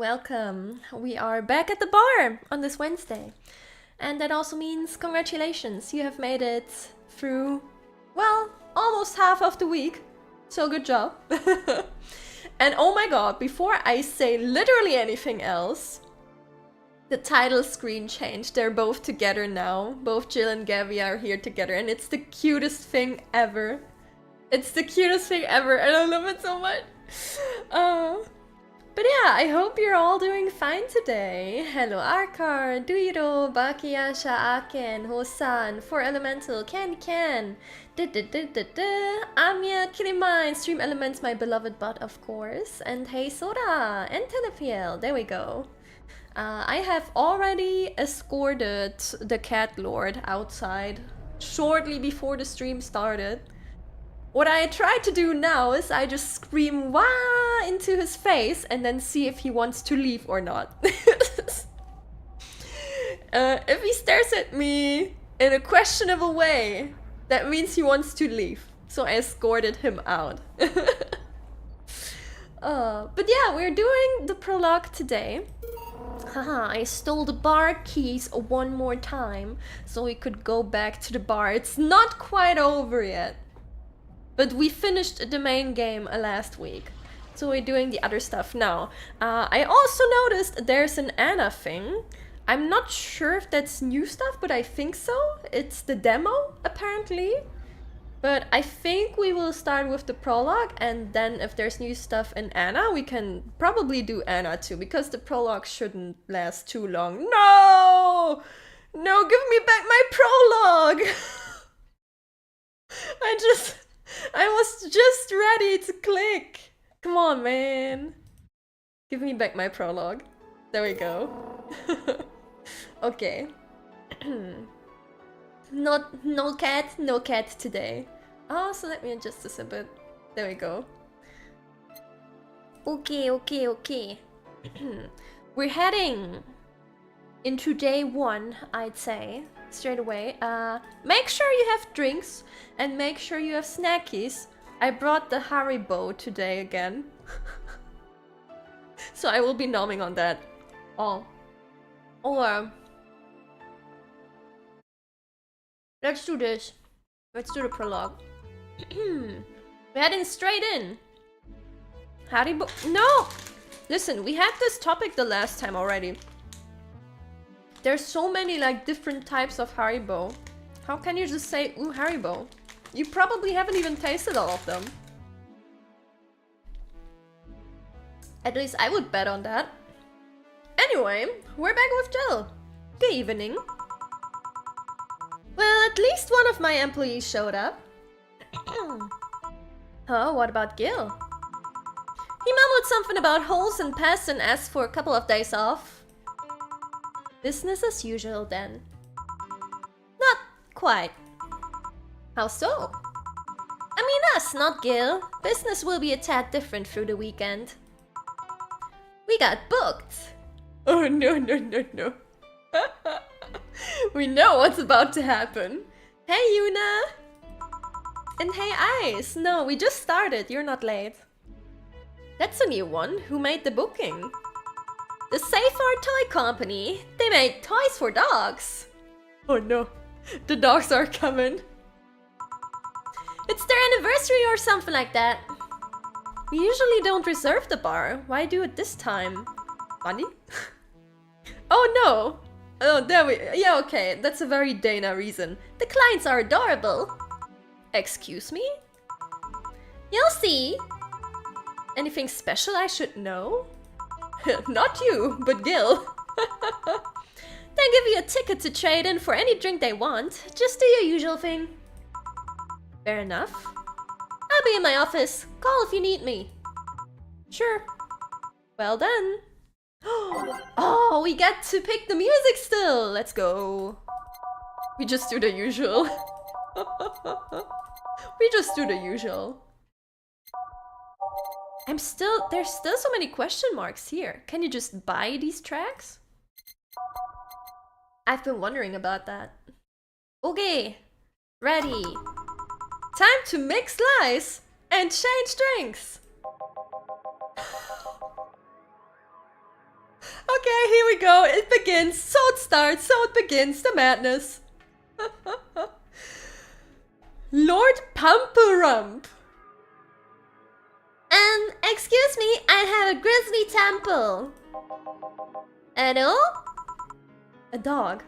welcome. We are back at the bar on this Wednesday. And that also means congratulations, you have made it through, well, almost half of the week. So good job. And oh my god, before I say literally anything else, the title screen changed. They're both together now. Both Jill and Gabby are here together and it's the cutest thing ever. It's the cutest thing ever and I love it so much. But yeah, I hope you're all doing fine today. Hello Arkar, Duiro, Bakiyasha, Aken, Hosan, 4 Elemental, Can, Amia, Kilimine, Stream Elements, my beloved bot of course, and Hey Sora, and Telepiel, there we go. I have already escorted the cat lord outside shortly before the stream started. What I try to do now is I just scream "Wah!" into his face and then see if he wants to leave or not. If he stares at me in a questionable way, that means he wants to leave. So I escorted him out. But yeah, we're doing the prologue today. Haha, I stole the bar keys one more time so we could go back to the bar. It's not quite over yet. But we finished the main game last week, so we're doing the other stuff now. I also noticed there's an Anna thing. I'm not sure if that's new stuff, but I think so. It's the demo, apparently. But I think we will start with the prologue, and then if there's new stuff in Anna, we can probably do Anna too, because the prologue shouldn't last too long. No! No, give me back my prologue! I was just ready to click. Come on, man. Give me back my prologue. There we go. Okay. No cat today. Oh, so let me adjust this a bit. There we go. Okay. We're heading into day 1, I'd say. Straight away. Make sure you have drinks and make sure you have snackies. I brought the Haribo today again. So I will be nomming on that. Oh. Or let's do this. Let's do the prologue. We're heading straight in. Haribo. No! Listen, we had this topic the last time already. There's so many like different types of Haribo. How can you just say, ooh, Haribo? You probably haven't even tasted all of them. At least I would bet on that. Anyway, we're back with Jill. Good evening. Well, at least one of my employees showed up. Oh, what about Gil? He mumbled something about holes and pests and asked for a couple of days off. Business as usual then. Not quite. How so? I mean us, not Gil. Business will be a tad different through the weekend. We got booked. Oh no. We know what's about to happen. Hey Yuna! And hey Ice! No, we just started, you're not late. That's a new one. Who made the booking? The Safar Toy Company. They make toys for dogs. Oh no, the dogs are coming. It's their anniversary or something like that. We usually don't reserve the bar. Why do it this time? Money? Oh no. Oh, there we... Yeah, okay. That's a very Dana reason. The clients are adorable. Excuse me? You'll see. Anything special I should know? Not you, but Gil. They'll give you a ticket to trade in for any drink they want. Just do your usual thing. Fair enough. I'll be in my office. Call if you need me. Sure. Well done. Oh, we get to pick the music still. Let's go. We just do the usual. We just do the usual. There's still so many question marks here. Can you just buy these tracks? I've been wondering about that. Okay, ready. Time to mix lies and change drinks. Okay, here we go. It begins. So it starts. So it begins. The madness. Lord Pumperump. Excuse me, I have a grizzly temple. Hello? A dog.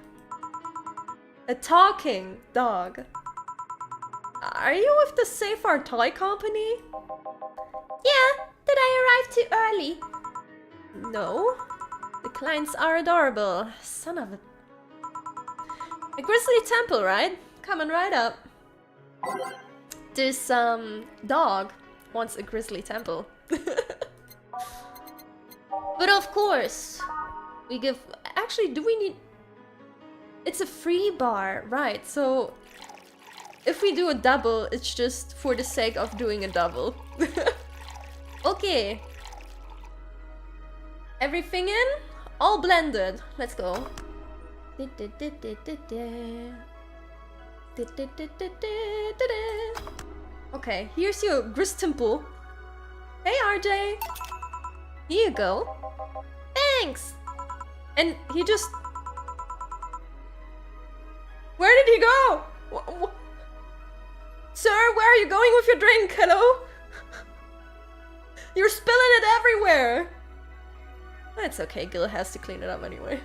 A talking dog. Are you with the Safe Toy Company? Yeah, did I arrive too early? No. The clients are adorable. Son of a... A grizzly temple, right? Coming right up. This, dog wants a grizzly temple. But of course, We give... Actually, do we need... It's a free bar, right, so... If we do a double, it's just for the sake of doing a double. Okay. Everything in? All blended. Let's go. Okay, here's your grist temple. Hey RJ! Here you go. thanks. And he just... Where did he go? Sir, where are you going with your drink? Hello? You're spilling it everywhere! That's okay, Gil has to clean it up anyway.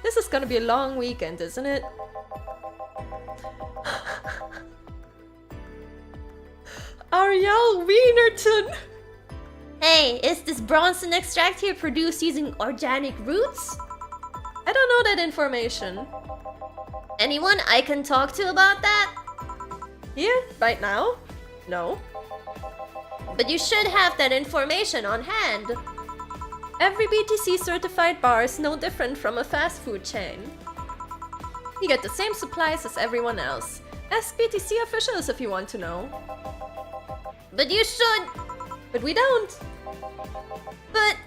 This is gonna be a long weekend, isn't it? Ariel Wienerton! Hey, is this Bronson extract here produced using organic roots? I don't know that information. Anyone I can talk to about that? Here? Right now? No. But you should have that information on hand. Every BTC certified bar is no different from a fast food chain. You get the same supplies as everyone else. Ask BTC officials if you want to know. But you should... But we don't. But...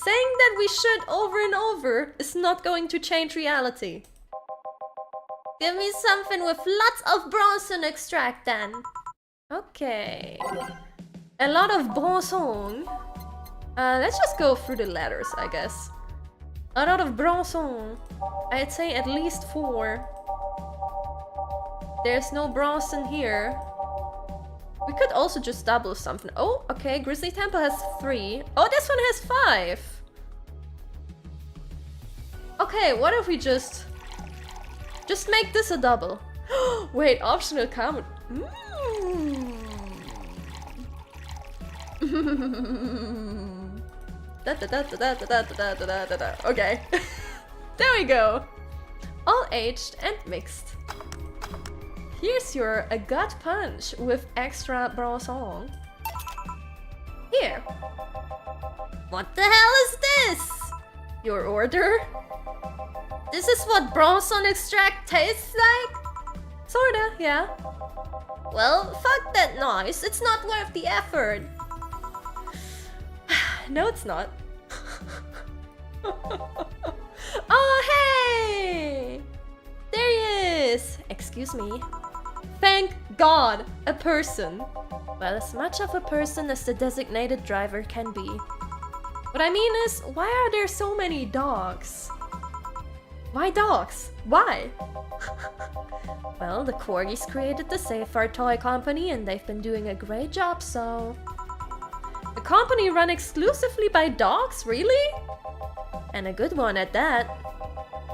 Saying that we should over and over is not going to change reality. Give me something with lots of Bronson extract then. Okay. A lot of Bronson. Let's just go through the letters, I guess. A lot of Bronson. I'd say at least 4. There's no Bronson here. We could also just double something. Oh, okay, Grizzly Temple has 3. Oh, this one has 5. Okay, what if we just make this a double? Wait, optional comment. Okay. There we go. All aged and mixed. Here's your a gut punch with extra Bronson. Here. What the hell is this? Your order? This is what Bronson extract tastes like? Sorta, yeah. Well, fuck that noise. It's not worth the effort. No, it's not. Oh, hey! There he is! Excuse me. Thank God, a person. Well, as much of a person as the designated driver can be. What I mean is, why are there so many dogs? Why dogs? Why? Well, the Corgis created the Safe Toy Company and they've been doing a great job, so... A company run exclusively by dogs, really? And a good one at that.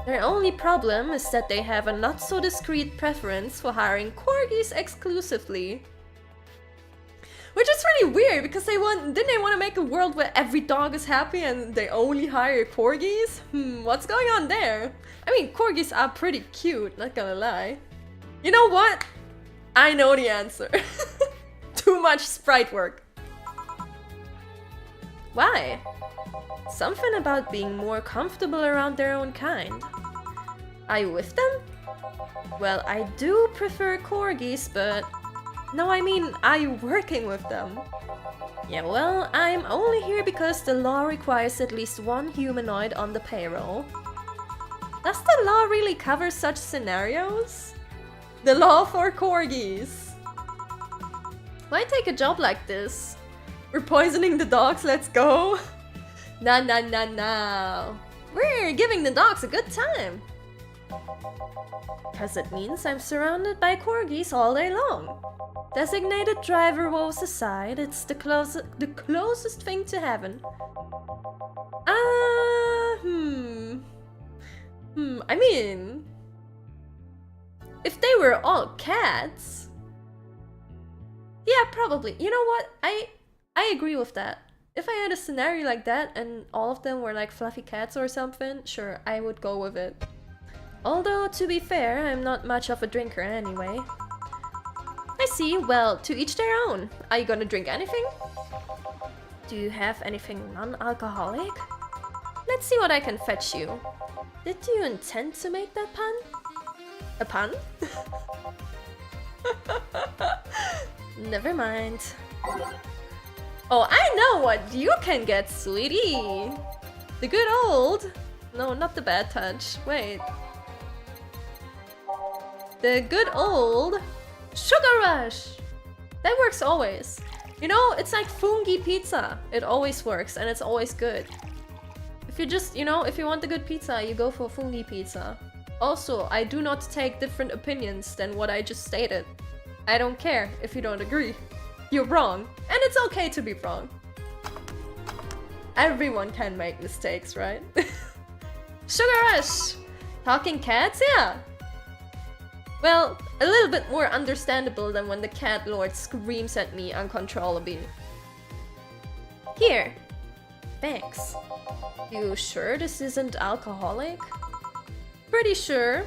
Their only problem is that they have a not so discreet preference for hiring Corgis exclusively. Which is really weird because didn't they want to make a world where every dog is happy and they only hire Corgis? What's going on there? I mean, Corgis are pretty cute, not gonna lie. You know what? I know the answer. Too much sprite work. Why? Something about being more comfortable around their own kind. Are you with them? Well, I do prefer Corgis, but... No, I mean, are you working with them? Yeah, well, I'm only here because the law requires at least one humanoid on the payroll. Does the law really cover such scenarios? The law for Corgis. Why take a job like this? We're poisoning the dogs, let's go! No. We're giving the dogs a good time. Cause it means I'm surrounded by corgis all day long. Designated driver woes aside, it's the closest thing to heaven. I mean, if they were all cats, yeah, probably. You know what? I agree with that. If I had a scenario like that and all of them were like fluffy cats or something, sure, I would go with it. Although, to be fair, I'm not much of a drinker anyway. I see. Well, to each their own. Are you gonna drink anything? Do you have anything non-alcoholic? Let's see what I can fetch you. Did you intend to make that pun? A pun? Never mind. Oh, I know what you can get, sweetie! The good old... No, not the bad touch. Wait. The good old... Sugar Rush! That works always. You know, it's like fungi pizza. It always works and it's always good. If you just, you know, if you want the good pizza, you go for fungi pizza. Also, I do not take different opinions than what I just stated. I don't care if you don't agree. You're wrong. And it's okay to be wrong. Everyone can make mistakes, right? Sugar Rush! Talking cats? Yeah! Well, a little bit more understandable than when the cat lord screams at me uncontrollably. Here. Thanks. You sure this isn't alcoholic? Pretty sure.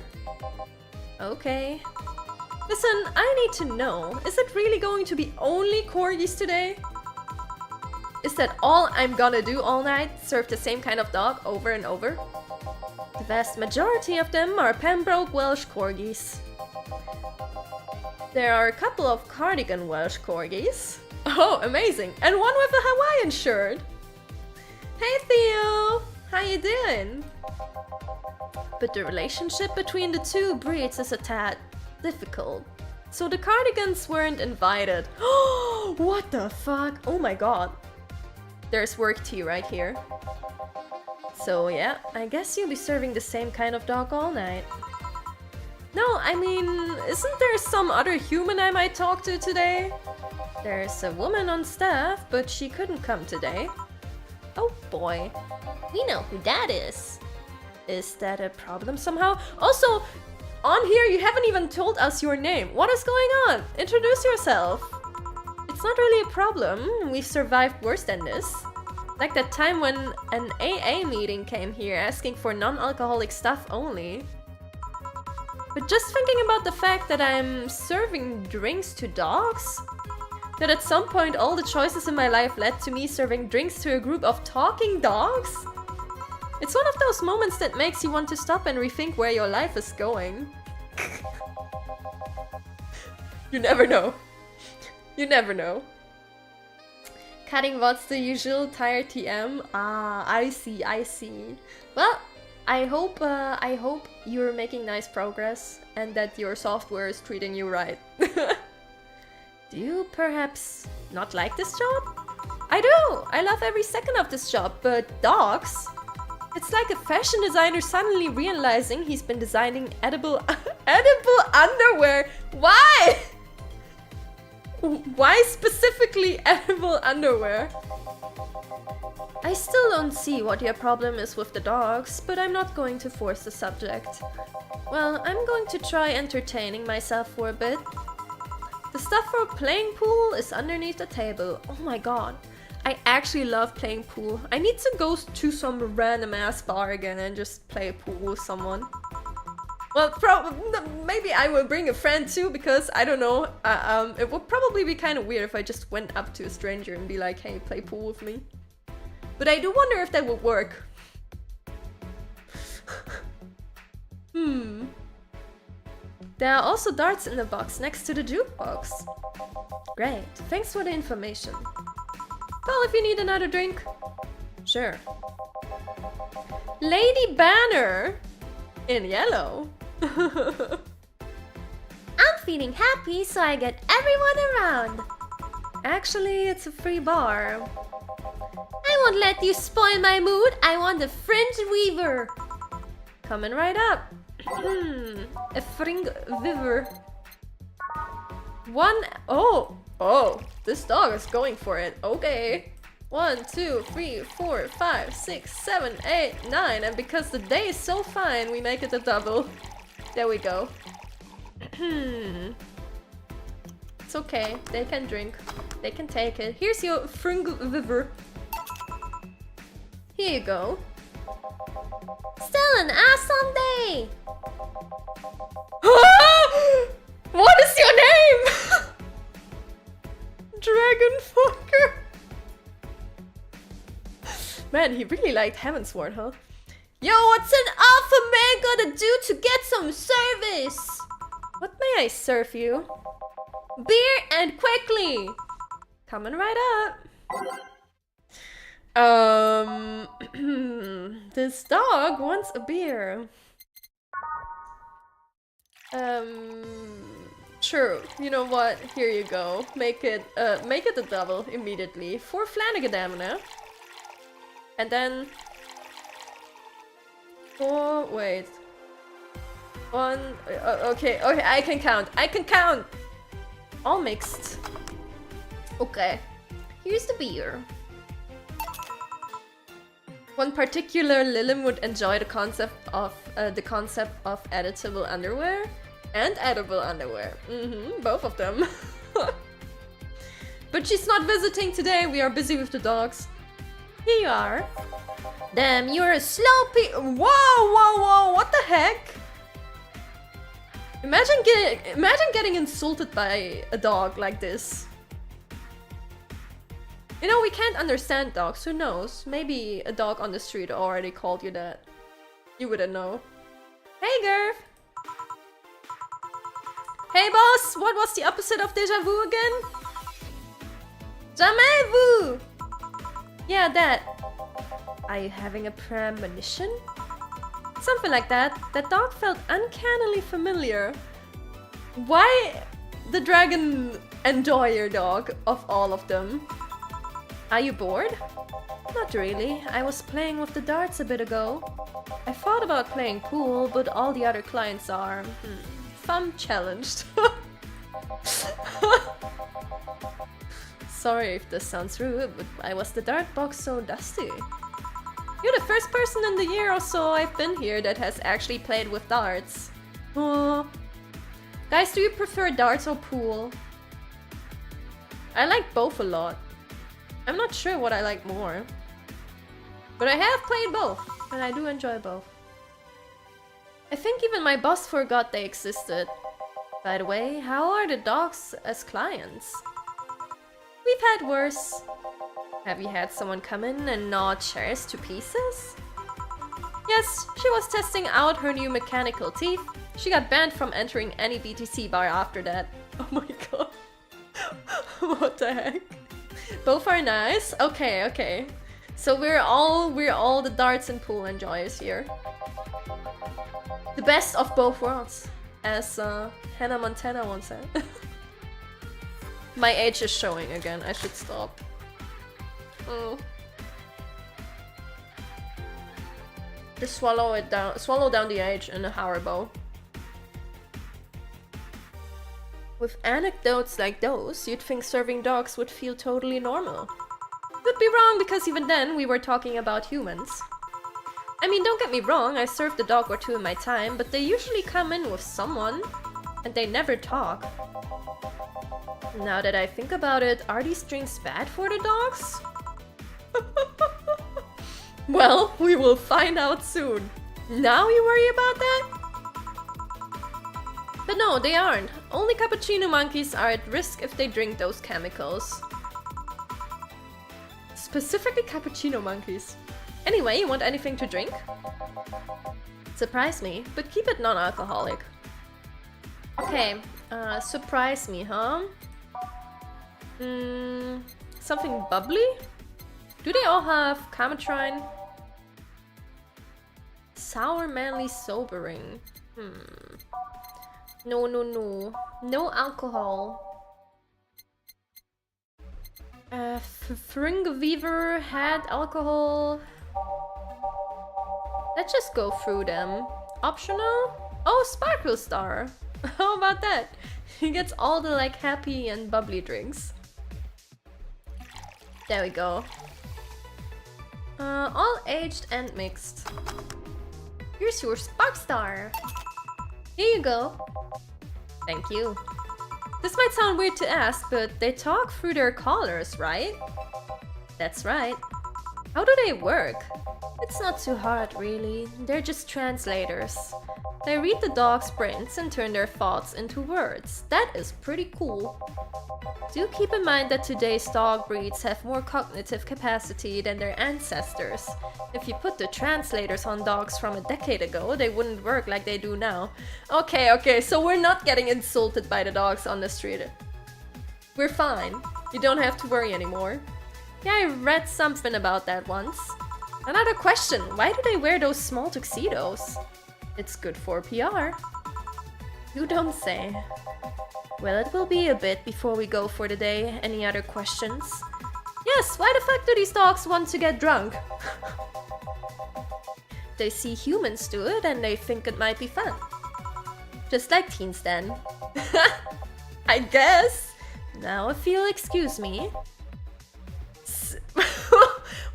Okay. Listen, I need to know, is it really going to be only corgis today? Is that all I'm gonna do all night? Serve the same kind of dog over and over? The vast majority of them are Pembroke Welsh corgis. There are a couple of cardigan Welsh corgis. Oh, amazing! And one with a Hawaiian shirt! Hey Theo! How you doing? But the relationship between the two breeds is a tad difficult. So the cardigans weren't invited. Oh, what the fuck? Oh my god. There's work tea right here. So yeah, I guess you'll be serving the same kind of dog all night. No, I mean, isn't there some other human I might talk to today? There's a woman on staff, but she couldn't come today. Oh boy. We know who that is. Is that a problem somehow? Also, on here you haven't even told us your name. What is going on? Introduce yourself. It's not really a problem. We've survived worse than this. Like that time when an AA meeting came here asking for non-alcoholic stuff only. But just thinking about the fact that I'm serving drinks to dogs? That at some point all the choices in my life led to me serving drinks to a group of talking dogs? It's one of those moments that makes you want to stop and rethink where your life is going. You never know. You never know. Cutting what's the usual tired TM? Ah, I see. Well, I hope you're making nice progress and that your software is treating you right. Do you perhaps not like this job? I do! I love every second of this job, but dogs? It's like a fashion designer suddenly realizing he's been designing edible underwear. Why? Why specifically edible underwear? I still don't see what your problem is with the dogs, but I'm not going to force the subject. Well, I'm going to try entertaining myself for a bit. The stuff for playing pool is underneath the table. Oh my god. I actually love playing pool. I need to go to some random ass bar again and just play pool with someone. Well, maybe I will bring a friend too, because I don't know. It would probably be kind of weird if I just went up to a stranger and be like, hey, play pool with me. But I do wonder if that would work. There are also darts in the box next to the jukebox. Great, thanks for the information. Well, if you need another drink, sure. Lady Banner in yellow. I'm feeling happy, so I get everyone around. Actually, it's a free bar. I won't let you spoil my mood. I want a fringe weaver. Coming right up. A fringe weaver. Oh, this dog is going for it. Okay. 1, 2, 3, 4, 5, 6, 7, 8, 9. And because the day is so fine, we make it a double. There we go. It's okay. They can drink. They can take it. Here's your fringe weaver. Here you go. Still an awesome day. What is your name? Dragon fucker. Man, he really liked Heavensward, huh? Yo, what's an alpha man gonna do to get some service? What may I serve you? Beer and quickly. Coming right up. This dog wants a beer. Sure. You know what? Here you go. Make it a double immediately for Flanagadamina. And then wait. 1. Okay, I can count. All mixed. Okay. Here's the beer. One particular Lilim would enjoy the concept of editable underwear and edible underwear. Both of them. But she's not visiting today. We are busy with the dogs. Here you are. Damn, you're a slow Whoa! What the heck? Imagine getting insulted by a dog like this. You know, we can't understand dogs. Who knows? Maybe a dog on the street already called you that. You wouldn't know. Hey, Gerv! Hey, boss! What was the opposite of déjà vu again? Jamais vu! Yeah, that. Are you having a premonition? Something like that. That dog felt uncannily familiar. Why the dragon enjoyer dog of all of them? Are you bored? Not really. I was playing with the darts a bit ago. I thought about playing pool, but all the other clients are... fun challenged. Sorry if this sounds rude, but why was the dart box so dusty? You're the first person in the year or so I've been here that has actually played with darts. Oh. Guys, do you prefer darts or pool? I like both a lot. I'm not sure what I like more. But I have played both, and I do enjoy both. I think even my boss forgot they existed. By the way, how are the dogs as clients? We've had worse. Have you had someone come in and gnaw chairs to pieces? Yes, she was testing out her new mechanical teeth. She got banned from entering any BTC bar after that. Oh my god. What the heck? Both are nice. Okay. So we're all the darts and pool enjoyers here. The best of both worlds, as Hannah Montana once said. My age is showing again. I should stop. Oh. Just swallow it down. Swallow down the age in a Haribo. With anecdotes like those, you'd think serving dogs would feel totally normal. Would be wrong because even then we were talking about humans. I mean, don't get me wrong, I served a dog or two in my time, but they usually come in with someone, and they never talk. Now that I think about it, are these drinks bad for the dogs? Well, we will find out soon. Now you worry about that? But no, they aren't. Only cappuccino monkeys are at risk if they drink those chemicals. Specifically cappuccino monkeys. Anyway, you want anything to drink? Surprise me, but keep it non-alcoholic. Okay, surprise me, huh? Something bubbly? Do they all have Cametrine? Sour, manly, sobering. No. No alcohol. Fringeweaver had alcohol. Let's just go through them. Optional? Oh, Sparkle Star. How about that? He gets all the like happy and bubbly drinks. There we go. All aged and mixed. Here's your Spark Star. Here you go. Thank you. This might sound weird to ask, but they talk through their collars, right? That's right. How do they work? It's not too hard, really. They're just translators. They read the dog's brains and turn their thoughts into words. That is pretty cool. Do keep in mind that today's dog breeds have more cognitive capacity than their ancestors. If you put the translators on dogs from a decade ago, they wouldn't work like they do now. Okay, so we're not getting insulted by the dogs on the street. We're fine. You don't have to worry anymore. Yeah, I read something about that once. Another question, why do they wear those small tuxedos? It's good for PR. You don't say. Well, it will be a bit before we go for the day. Any other questions? Yes, why the fuck do these dogs want to get drunk? They see humans do it and they think it might be fun. Just like teens then. I guess. Now if you'll excuse me.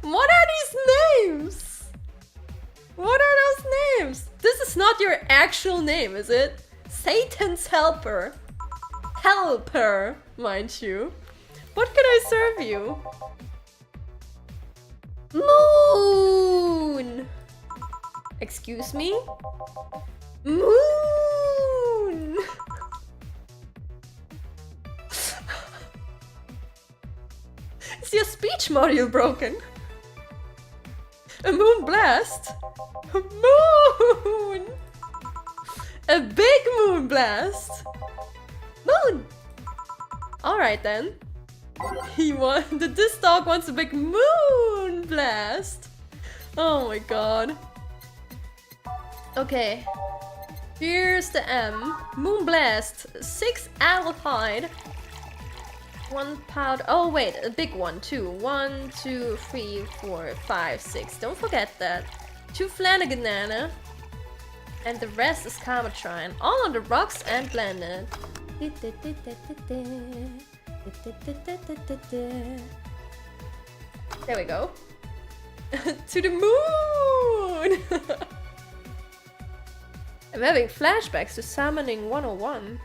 What are these names? What are those names? This is not your actual name, is it? Satan's helper. Helper, mind you. What can I serve you? Moon! Excuse me? Moon! Is your speech module broken? A moon blast? A moon! A big moon blast! Moon! Alright then. This dog wants a big moon blast! Oh my god. Okay. Here's the M. Moon blast. 6 ALTYR. 1 pound. Oh wait, a big one too. 1, 2, 3, 4, 5, 6. Don't forget that. 2 Flanagan Nana. And the rest is Cometrine. All on the rocks and blended. There we go. To the moon! I'm having flashbacks to Summoning 101.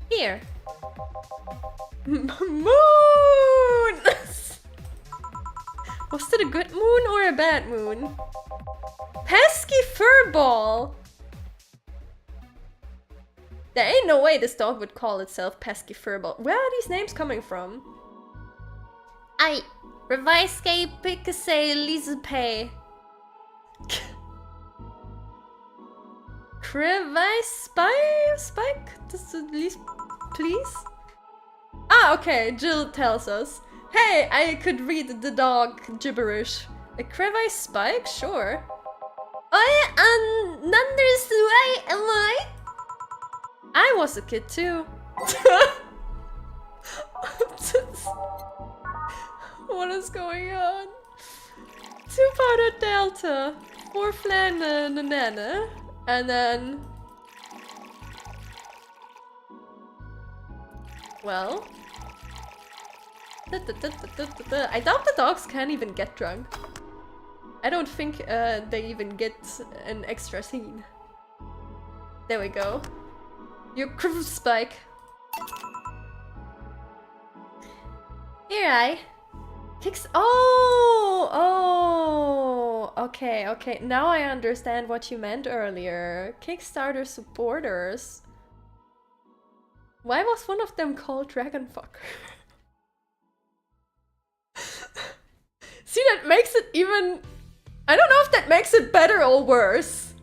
Here. Moon! Was it a good moon or a bad moon? Pesky furball! There ain't no way this dog would call itself Pesky furball. Where are these names coming from? I Reviske Picasse Lisepe. Crevice Spike? Just at least, please? Ah, okay, Jill tells us. Hey, I could read the dog gibberish. A crevice spike? Sure. Am I? I was a kid too. What is going on? 2 powder delta, 4 flanana, and then... Well... I doubt the dogs can even get drunk. I don't think they even get an extra scene. There we go. Your crew spike. Here I kicks. Oh, okay. Now I understand what you meant earlier. Kickstarter supporters. Why was one of them called Dragonfuck? See, that makes it even... I don't know if that makes it better or worse.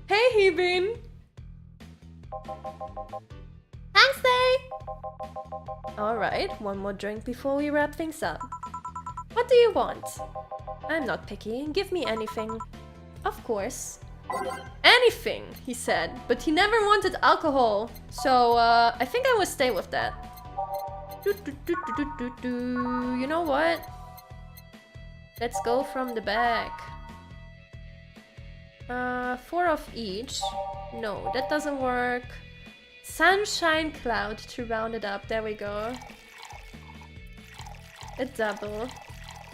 Hey, Hebin. Thanks, Day! Alright, one more drink before we wrap things up. What do you want? I'm not picky. Give me anything. Of course. Anything, he said. But he never wanted alcohol. So, I think I will stay with that. You know what? Let's go from the back. 4 of each. No, that doesn't work. Sunshine cloud to round it up. There we go. A double.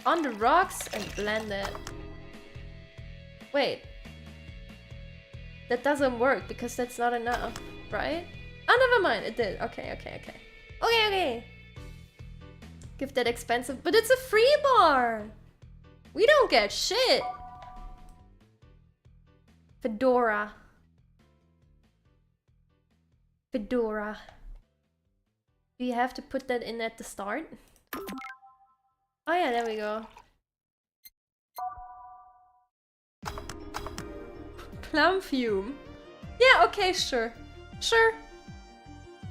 On the rocks and blend it. Wait. That doesn't work because that's not enough, right? Oh, never mind. It did. Okay. Okay. Give that expensive, but it's a free bar. We don't get shit. Fedora. Fedora. Do you have to put that in at the start? Oh yeah, there we go. Plum fume. Yeah, okay, sure. Sure.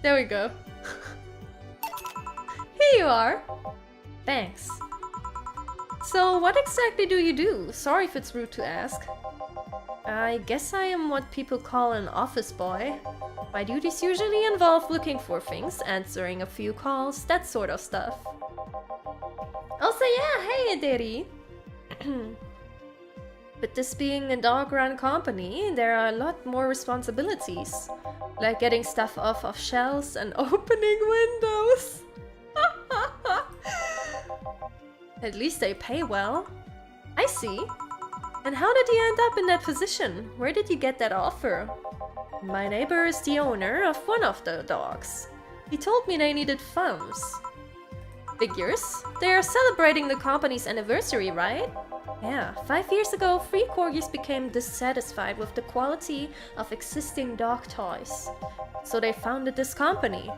There we go. Here you are. Thanks. So, what exactly do you do? Sorry if it's rude to ask. I guess I am what people call an office boy. My duties usually involve looking for things, answering a few calls, that sort of stuff. Also, yeah, hey, Deri. With this being a dog-run company, there are a lot more responsibilities. Like getting stuff off of shelves and opening windows. At least they pay well. I see. And how did you end up in that position? Where did you get that offer? My neighbor is the owner of one of the dogs. He told me they needed funds. Figures? They are celebrating the company's anniversary, right? Yeah, 5 years ago, 3 corgis became dissatisfied with the quality of existing dog toys. So they founded this company.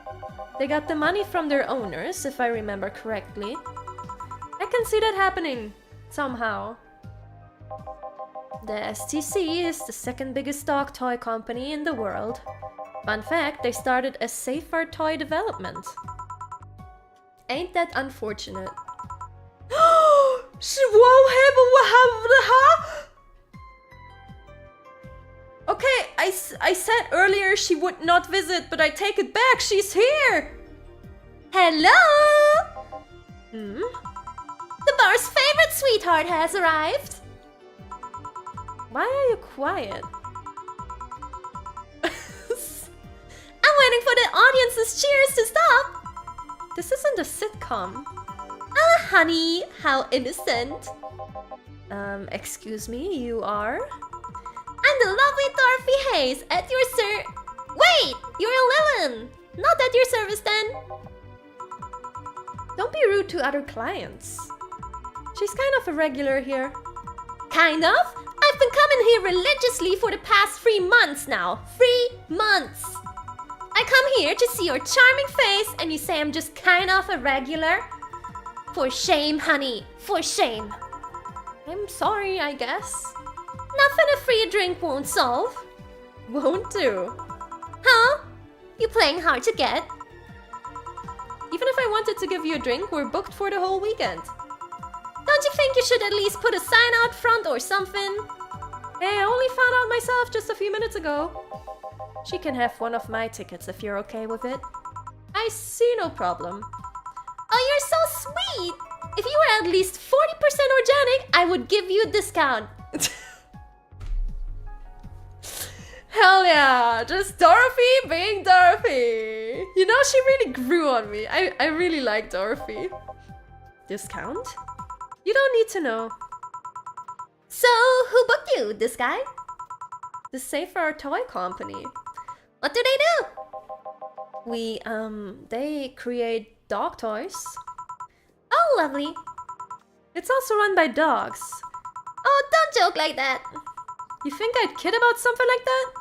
They got the money from their owners, if I remember correctly. I can see that happening, somehow. The STC is the second biggest dog toy company in the world. Fun fact, they started as safer toy development. Ain't that unfortunate? Okay, I said earlier she would not visit, but I take it back, she's here! Hello! The bar's favorite sweetheart has arrived. Why are you quiet? I'm waiting for the audience's cheers to stop. This isn't a sitcom. Ah, honey, how innocent. Excuse me, you are? I'm the lovely Dorothy Hayes at your Wait, you're Lillian. Not at your service then. Don't be rude to other clients. She's kind of a regular here. Kind of? I've been coming here religiously for the past 3 months now. 3 months. I come here to see your charming face and you say I'm just kind of a regular? For shame, honey. For shame. I'm sorry, I guess. Nothing a free drink won't solve. Won't do. Huh? You playing hard to get? Even if I wanted to give you a drink, we're booked for the whole weekend. Don't you think you should at least put a sign out front or something? Hey, I only found out myself just a few minutes ago. She can have one of my tickets if you're okay with it. I see no problem. Oh, you're so sweet! If you were at least 40% organic, I would give you a discount. Hell yeah! Just Dorothy being Dorothy! You know, she really grew on me. I really like Dorothy. Discount? You don't need to know. So, who booked you? This guy? The Safer Toy Company. What do they do? They create dog toys. Oh, lovely. It's also run by dogs. Oh, don't joke like that. You think I'd kid about something like that?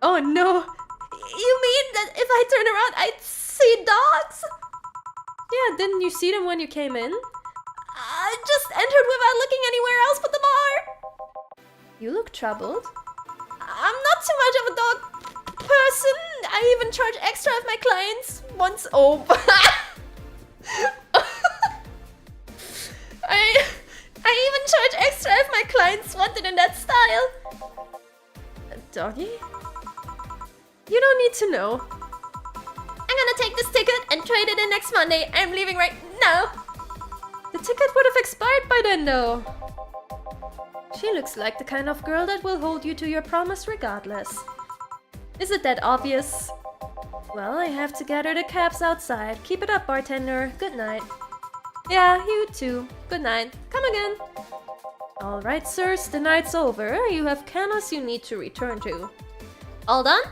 Oh no. You mean that if I turn around, I'd see dogs? Yeah, didn't you see them when you came in? I just entered without looking anywhere else but the bar. You look troubled. I'm not too much of a dog person. I even charge extra if my clients once. Oh. I even charge extra if my clients want it in that style. Doggy? You don't need to know. I I'm gonna take this ticket and trade it in next Monday. I'm leaving right now. The ticket would have expired by then, though. She looks like the kind of girl that will hold you to your promise regardless. Is it that obvious? Well, I have to gather the cabs outside. Keep it up, bartender. Good night. Yeah, you too. Good night. Come again. Alright, sirs, the night's over. You have canvas you need to return to. All done?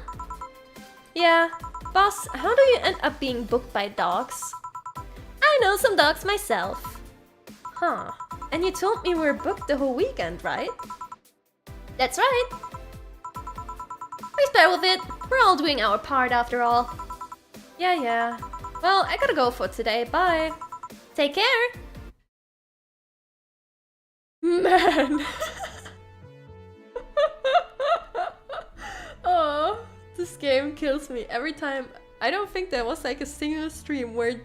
Yeah. Boss, how do you end up being booked by dogs? I know some dogs myself. Huh. And you told me we're booked the whole weekend, right? That's right. Please bear with it. We're all doing our part after all. Yeah. Well, I gotta go for today. Bye. Take care. Man. Oh, this game kills me every time. I don't think there was like a single stream where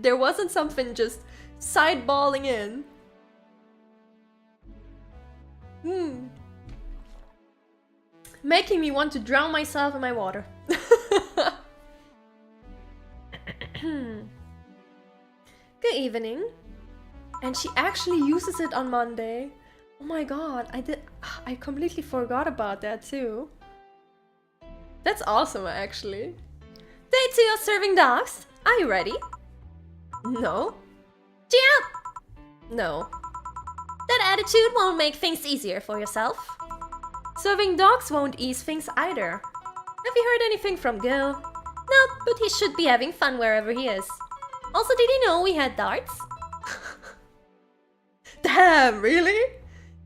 there wasn't something just sideballing in. Making me want to drown myself in my water. Good evening. And she actually uses it on Monday. Oh my god, I completely forgot about that too. That's awesome, actually. Day 2 of serving dogs. Are you ready? No. Gee up! No. That attitude won't make things easier for yourself. Serving dogs won't ease things either. Have you heard anything from Gil? No, but he should be having fun wherever he is. Also, did you know we had darts? Damn, really?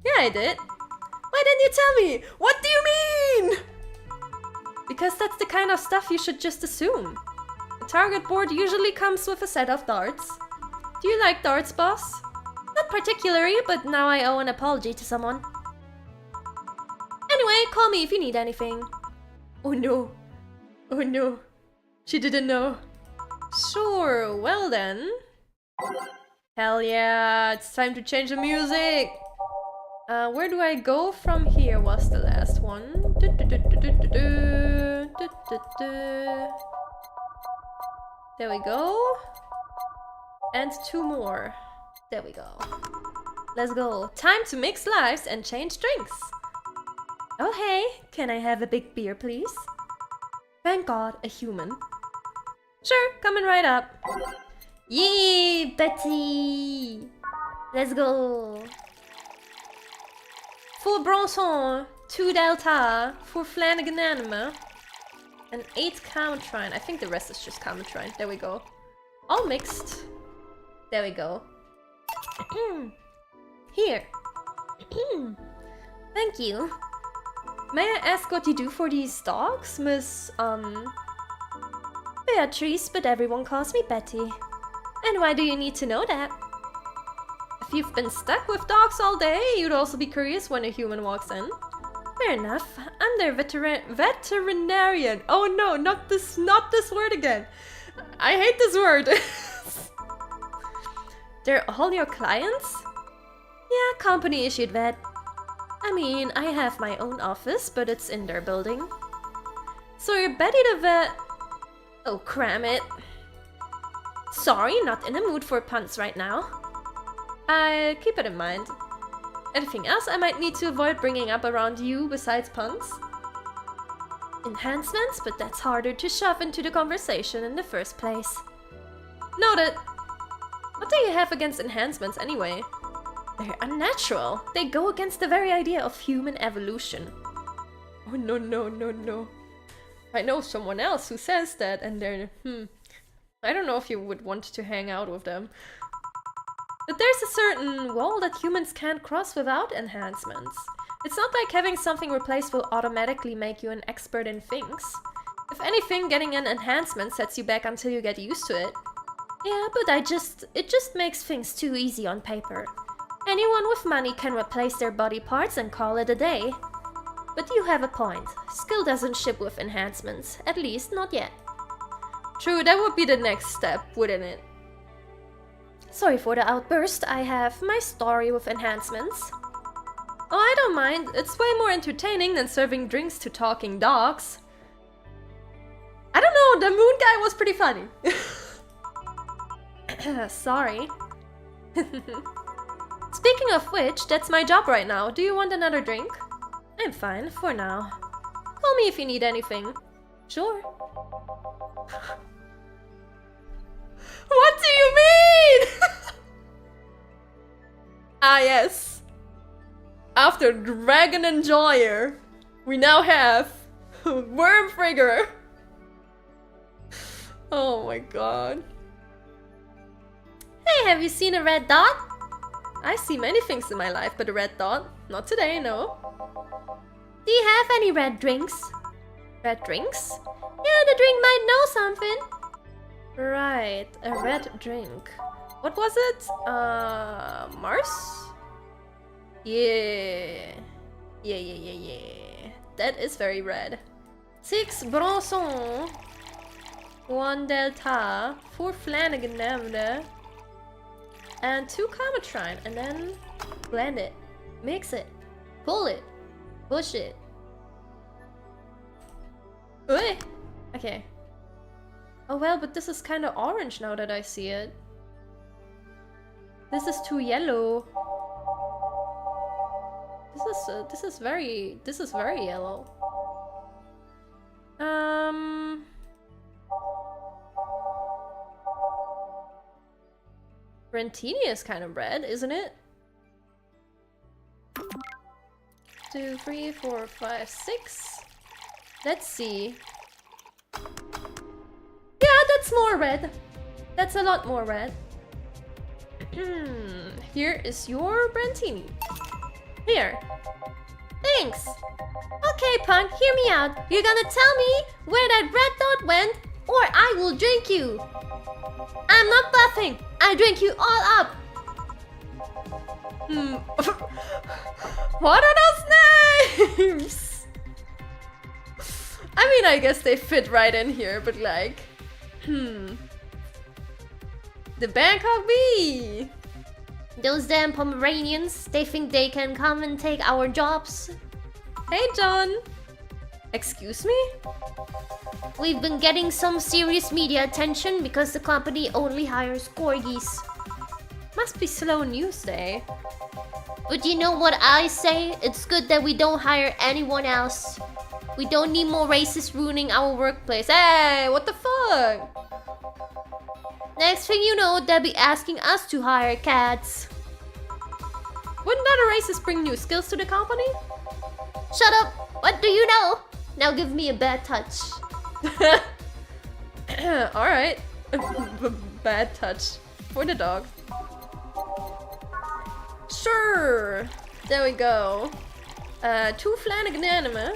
Yeah, I did. Why didn't you tell me? What do you mean? Because that's the kind of stuff you should just assume. The target board usually comes with a set of darts. Do you like darts, boss? Not particularly, but now I owe an apology to someone. Anyway, call me if you need anything. Oh no. Oh no. She didn't know. Sure, well then. Hell yeah, it's time to change the music. Where do I go from here was the last one. There we go. And 2 more. There we go. Let's go. Time to mix lives and change drinks. Oh hey, can I have a big beer please? Thank God, a human. Sure, coming right up. Yee, Betty! Let's go! 4 Bronson, 2 Delta, 4 Flanagan Anima, and 8 Cametrine. I think the rest is just Cametrine. There we go. All mixed. There we go. Here. Thank you. May I ask what you do for these dogs, Miss, Beatrice, but everyone calls me Betty. And why do you need to know that? If you've been stuck with dogs all day, you'd also be curious when a human walks in. Fair enough. I'm their veterinarian. Oh no, not this word again. I hate this word. They're all your clients? Yeah, company issued vet. I mean, I have my own office, but it's in their building. So you're Betty the vet... Oh, cram it. Sorry, not in the mood for puns right now. I'll keep it in mind. Anything else I might need to avoid bringing up around you besides puns? Enhancements, but that's harder to shove into the conversation in the first place. Noted. What do you have against enhancements anyway? They're unnatural. They go against the very idea of human evolution. Oh no. I know someone else who says that and they're... I don't know if you would want to hang out with them. But there's a certain wall that humans can't cross without enhancements. It's not like having something replaced will automatically make you an expert in things. If anything, getting an enhancement sets you back until you get used to it. Yeah, but it just makes things too easy on paper. Anyone with money can replace their body parts and call it a day. But you have a point. Skill doesn't ship with enhancements, at least not yet. True, that would be the next step, wouldn't it? Sorry for the outburst, I have my story with enhancements. Oh, I don't mind, it's way more entertaining than serving drinks to talking dogs. I don't know, the moon guy was pretty funny. Sorry. Speaking of which, that's my job right now. Do you want another drink? I'm fine for now. Call me if you need anything. Sure. What do you mean? Ah yes. After Dragon Enjoyer, we now have Worm Frigger. Oh my god. Hey, have you seen a red dot? I see many things in my life, but a red dot? Not today, no. Do you have any red drinks? Red drinks? Yeah, the drink might know something. Right, a red drink. What was it? Mars? Yeah. Yeah. That is very red. 6 Bronson. 1 Delta. 4 Flanagan Nevada. And 2 Cometrine. And then blend it. Mix it. Pull it. Push it. Oi! Okay. Oh well, but this is kind of orange now that I see it. This is too yellow. This is very yellow. Brentini is kind of red, isn't it? 2, 3, 4, 5, 6. Let's see. Yeah, that's more red. That's a lot more red. Here is your Brentini. Here. Thanks. Okay, punk, hear me out. You're gonna tell me where that red dot went, or I will drink you. I'm not bluffing. I drink you all up. What are those names? I mean, I guess they fit right in here, but like... The Bangkok Bee! Those damn Pomeranians, they think they can come and take our jobs. Hey, John! Excuse me? We've been getting some serious media attention because the company only hires corgis. Must be slow news day. But you know what I say? It's good that we don't hire anyone else. We don't need more racists ruining our workplace. Hey, what the fuck? Next thing you know, they'll be asking us to hire cats. Wouldn't that a racist bring new skills to the company? Shut up! What do you know? Now give me a bad touch. Alright. Bad touch. For the dog. Sure! There we go. 2 Flanagan Anima.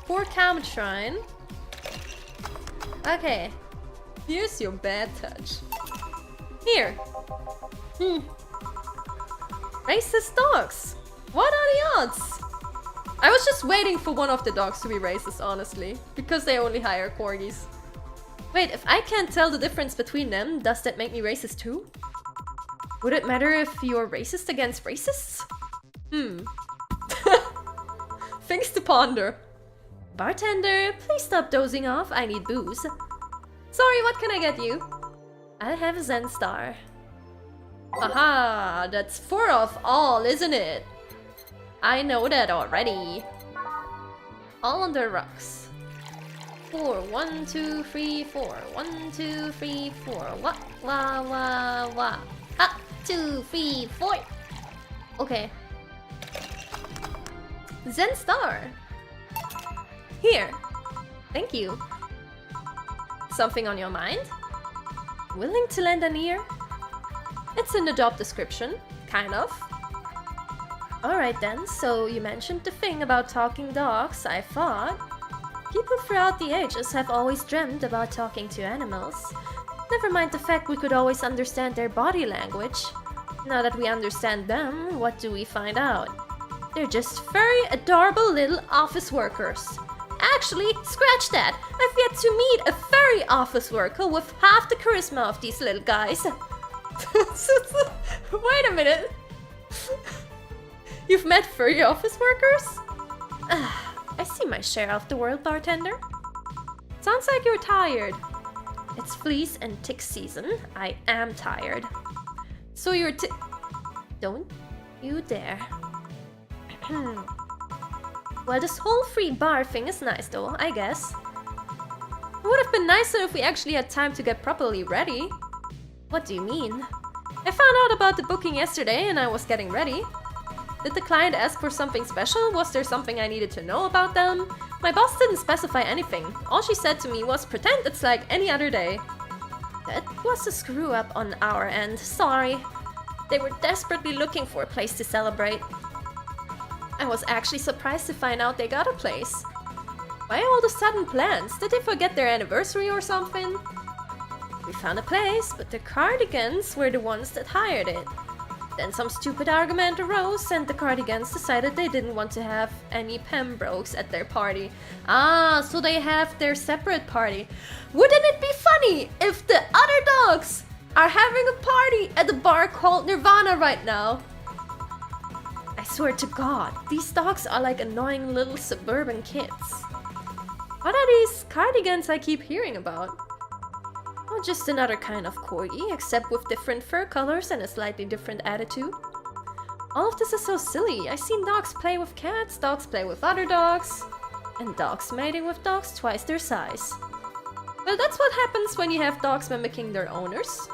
4 Cometrine. Okay. Here's your bad touch. Here. Racist dogs. What are the odds? I was just waiting for one of the dogs to be racist, honestly. Because they only hire corgis. Wait, if I can't tell the difference between them, does that make me racist too? Would it matter if you're racist against racists? Things to ponder. Bartender, please stop dozing off. I need booze. Sorry, what can I get you? I have a Zen Star. Aha, that's 4 of all, isn't it? I know that already. All on the rocks. 4, 1, 2, 3, 4. 1, 2, 3, 4. Wah, wah, wah, wah. 2, 3, 4. Okay. Zen Star. Here. Thank you. Something on your mind? Willing to lend an ear? It's in the job description, kind of. Alright then, so you mentioned the thing about talking dogs, I thought. People throughout the ages have always dreamt about talking to animals. Never mind the fact we could always understand their body language. Now that we understand them, what do we find out? They're just very adorable little office workers. Actually, scratch that! I've yet to meet a furry office worker with half the charisma of these little guys. Wait a minute. You've met furry office workers? I see my share of the world, bartender. Sounds like you're tired. It's fleece and tick season. I am tired. So you're Don't you dare. Well, this whole free bar thing is nice though, I guess. It would have been nicer if we actually had time to get properly ready. What do you mean? I found out about the booking yesterday and I was getting ready. Did the client ask for something special? Was there something I needed to know about them? My boss didn't specify anything. All she said to me was, pretend it's like any other day. That was a screw up on our end, sorry. They were desperately looking for a place to celebrate. I was actually surprised to find out they got a place. Why all the sudden plans? Did they forget their anniversary or something? We found a place, but the Cardigans were the ones that hired it. Then some stupid argument arose and the Cardigans decided they didn't want to have any Pembrokes at their party. Ah, so they have their separate party. Wouldn't it be funny if the other dogs are having a party at the bar called Nirvana right now? I swear to God, these dogs are like annoying little suburban kids. What are these Cardigans I keep hearing about? Oh, just another kind of corgi, except with different fur colors and a slightly different attitude. All of this is so silly. I've seen dogs play with cats, dogs play with other dogs, and dogs mating with dogs twice their size. Well, that's what happens when you have dogs mimicking their owners.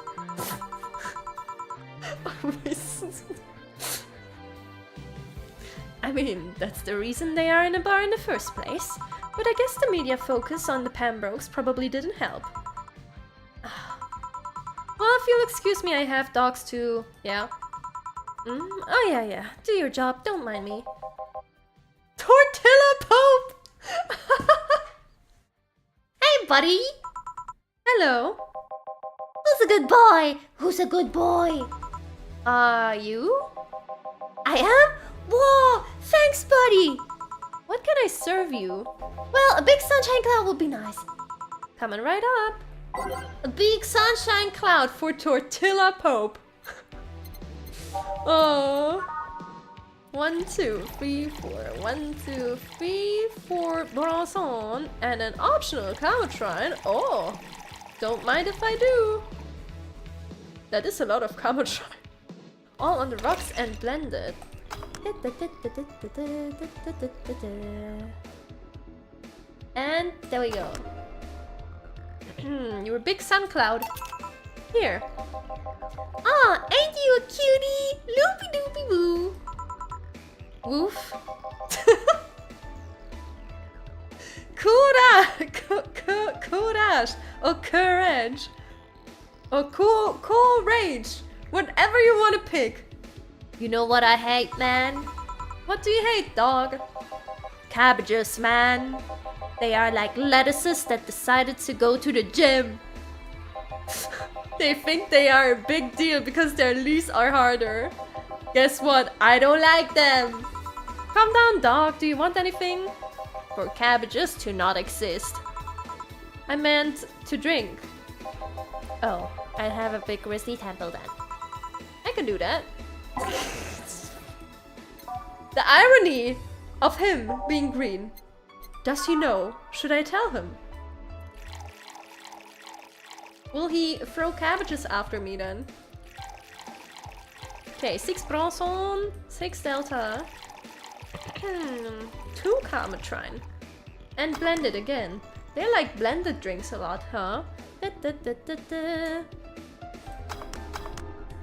I mean, that's the reason they are in a bar in the first place. But I guess the media focus on the Pembrokes probably didn't help. Well, if you'll excuse me, I have dogs too. Yeah? Oh yeah. Do your job, don't mind me. Tortilla Pope! Hey, buddy! Hello. Who's a good boy? Who's a good boy? You? I am? Whoa! Thanks, buddy! What can I serve you? Well, a big sunshine cloud would be nice. Coming right up. A big sunshine cloud for Tortilla Pope. Oh. 1, 2, 3, 4. 1, 2, 3, 4 Bronson and an optional cloud shrine. Oh, don't mind if I do. That is a lot of cloud shrine. All on the rocks and blended. And there we go. You're a big sun cloud. Here. Aw, ain't you a cutie? Loopy doopy woo. Woof. Courage. Or courage. Or cool rage. Whatever you want to pick. You know what I hate, man? What do you hate, dog? Cabbages, man. They are like lettuces that decided to go to the gym. They think they are a big deal because their leaves are harder. Guess what? I don't like them. Calm down, dog. Do you want anything? For cabbages to not exist. I meant to drink. Oh, I'll have a big grizzly temple then. I can do that. The irony of him being green. Does he know? Should I tell him? Will he throw cabbages after me then? Okay, 6 Bronson, 6 Delta. 2 Carmetrine. And blended again. They like blended drinks a lot, huh?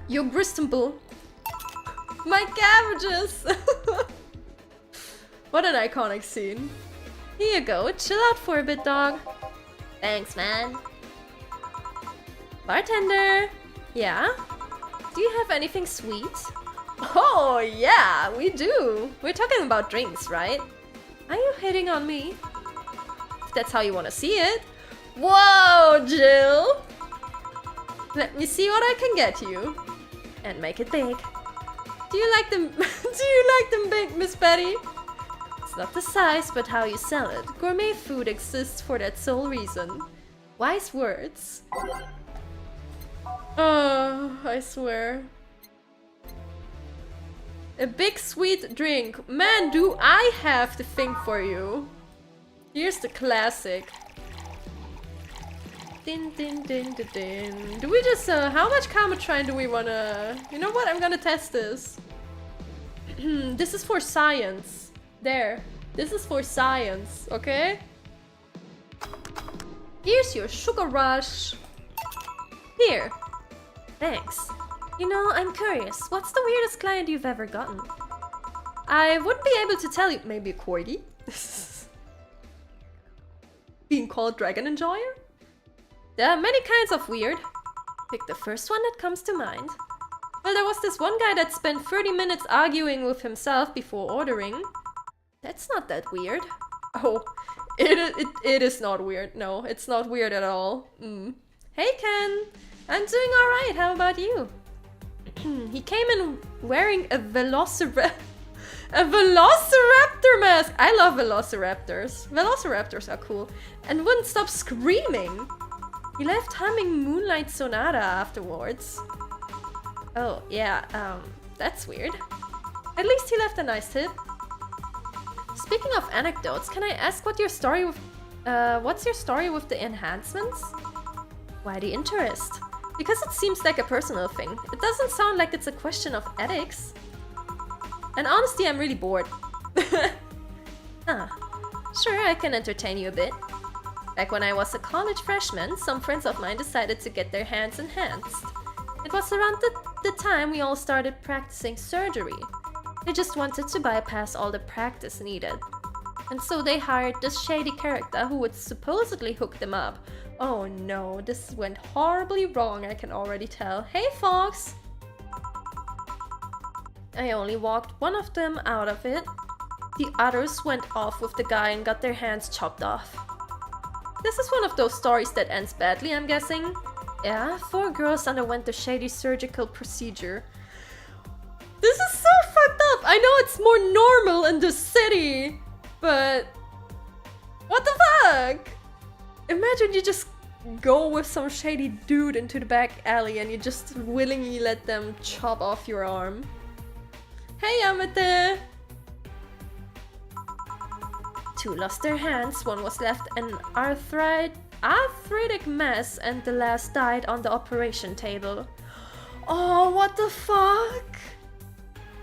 Your Bristol. My cabbages! What an iconic scene. Here you go, chill out for a bit, dog. Thanks, man. Bartender! Yeah? Do you have anything sweet? Oh, yeah, we do. We're talking about drinks, right? Are you hitting on me? If that's how you want to see it. Whoa, Jill! Let me see what I can get you. And make it big. Do you like them? Do you like them big, Miss Betty? It's not the size, but how you sell it. Gourmet food exists for that sole reason. Wise words. Oh, I swear. A big sweet drink. Man, do I have the thing for you. Here's the classic. Din din din din din. Do we just how much karma train do we wanna? You know what? I'm gonna test this. This is for science. There. This is for science, okay? Here's your sugar rush. Here. Thanks. You know, I'm curious. What's the weirdest client you've ever gotten? I wouldn't be able to tell you. Maybe a corgi? Being called Dragon Enjoyer? There are many kinds of weird. Pick the first one that comes to mind. Well, there was this one guy that spent 30 minutes arguing with himself before ordering. That's not that weird. Oh, it is not weird. No, it's not weird at all. Hey Ken, I'm doing alright, how about you? He came in wearing a velociraptor mask! I love velociraptors. Velociraptors are cool. And wouldn't stop screaming. He left humming Moonlight Sonata afterwards. Oh, yeah, that's weird. At least he left a nice tip. Speaking of anecdotes, can I ask what your story with, what's your story with the enhancements? Why the interest? Because it seems like a personal thing. It doesn't sound like it's a question of ethics. And honestly, I'm really bored. Sure, I can entertain you a bit. Back when I was a college freshman, some friends of mine decided to get their hands enhanced. It was around the time we all started practicing surgery. They just wanted to bypass all the practice needed. And so they hired this shady character who would supposedly hook them up. Oh no, this went horribly wrong, I can already tell. Hey Fox! I only walked one of them out of it. The others went off with the guy and got their hands chopped off. This is one of those stories that ends badly, I'm guessing. Yeah, 4 girls underwent the shady surgical procedure. This is so fucked up! I know it's more normal in the city, but... what the fuck? Imagine you just go with some shady dude into the back alley and you just willingly let them chop off your arm. Hey Amate! 2 lost their hands, 1 was left an arthritic mess, and the last died on the operation table. Oh, what the fuck?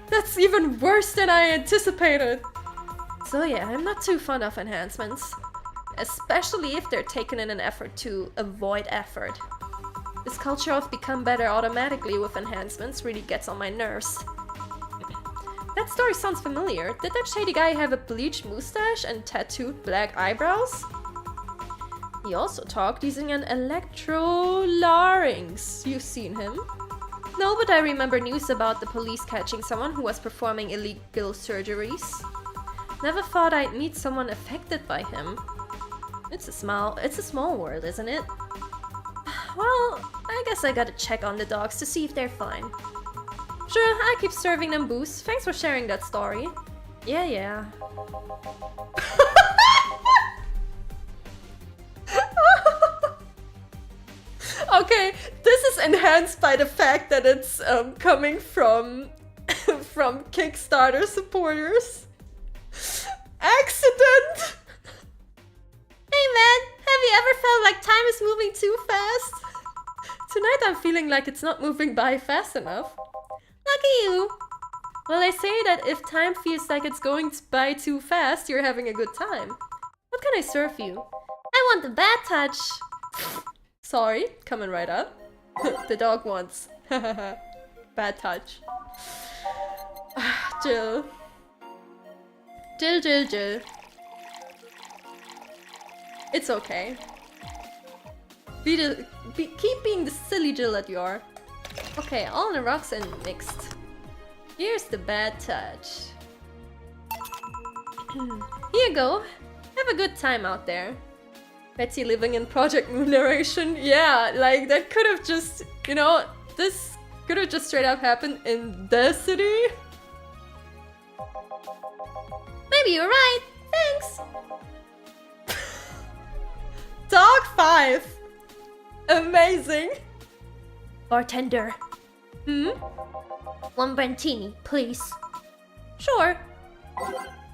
That's even worse than I anticipated. So yeah, I'm not too fond of enhancements. Especially if they're taken in an effort to avoid effort. This culture of become better automatically with enhancements really gets on my nerves. That story sounds familiar. Did that shady guy have a bleached mustache and tattooed black eyebrows? He also talked using an electrolarynx. You've seen him? No, but I remember news about the police catching someone who was performing illegal surgeries. Never thought I'd meet someone affected by him. It's a small world, isn't it? Well, I guess I gotta check on the dogs to see if they're fine. Sure, I keep serving them booze. Thanks for sharing that story. Yeah. Okay, this is enhanced by the fact that it's coming from from Kickstarter supporters. Accident! Hey man, have you ever felt like time is moving too fast? Tonight I'm feeling like it's not moving by fast enough. Lucky you! Well, they say that if time feels like it's going by too fast, you're having a good time. What can I serve you? I want the bad touch. Sorry, coming right up. The dog wants. Bad touch. Jill. Jill. It's okay. Keep being the silly Jill that you are. Okay, all the rocks and mixed. Here's the bad touch. Here you go. Have a good time out there. Betsy living in Project Moon narration. Yeah, like that could have just, you know, this could have just straight up happened in the city. Maybe you're right. Thanks. Dog 5. Amazing. Bartender. 1 Brantini, please. Sure.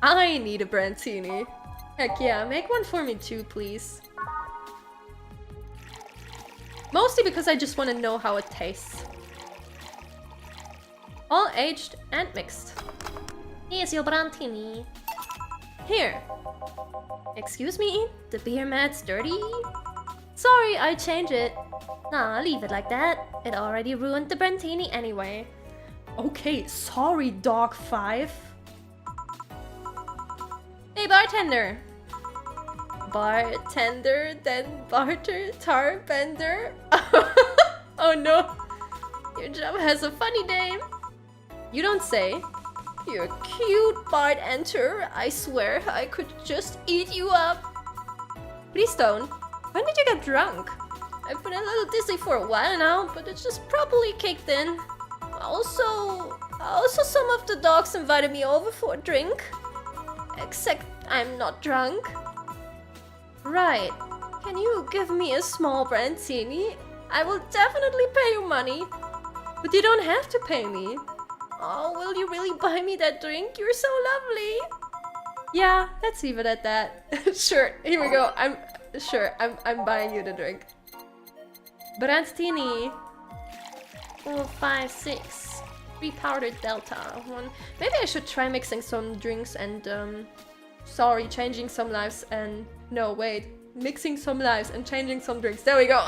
I need a Brantini. Heck yeah, make one for me too, please. Mostly because I just want to know how it tastes. All aged and mixed. Here's your brandtini. Here. Excuse me? The beer mat's dirty? Sorry, I changed it. Nah, leave it like that. It already ruined the brandtini anyway. Okay, sorry, Dog 5. Hey, bartender. Bartender, then barter, tar bender. Oh no. Your job has a funny name. You don't say. You're a cute bartender. I swear I could just eat you up. Please don't. When did you get drunk? I've been a little dizzy for a while now, but it's just properly kicked in. Also some of the dogs invited me over for a drink. Except I'm not drunk. Right. Can you give me a small brandtini? I will definitely pay you money. But you don't have to pay me. Oh, will you really buy me that drink? You're so lovely. Yeah, let's leave it at that. Sure, here we go. I'm buying you the drink. Brandtini. 4, 5, 6. 3 powdered delta. 1. Maybe I should try mixing some drinks and sorry, changing some lives and no, wait. Mixing some lives and changing some drinks. There we go.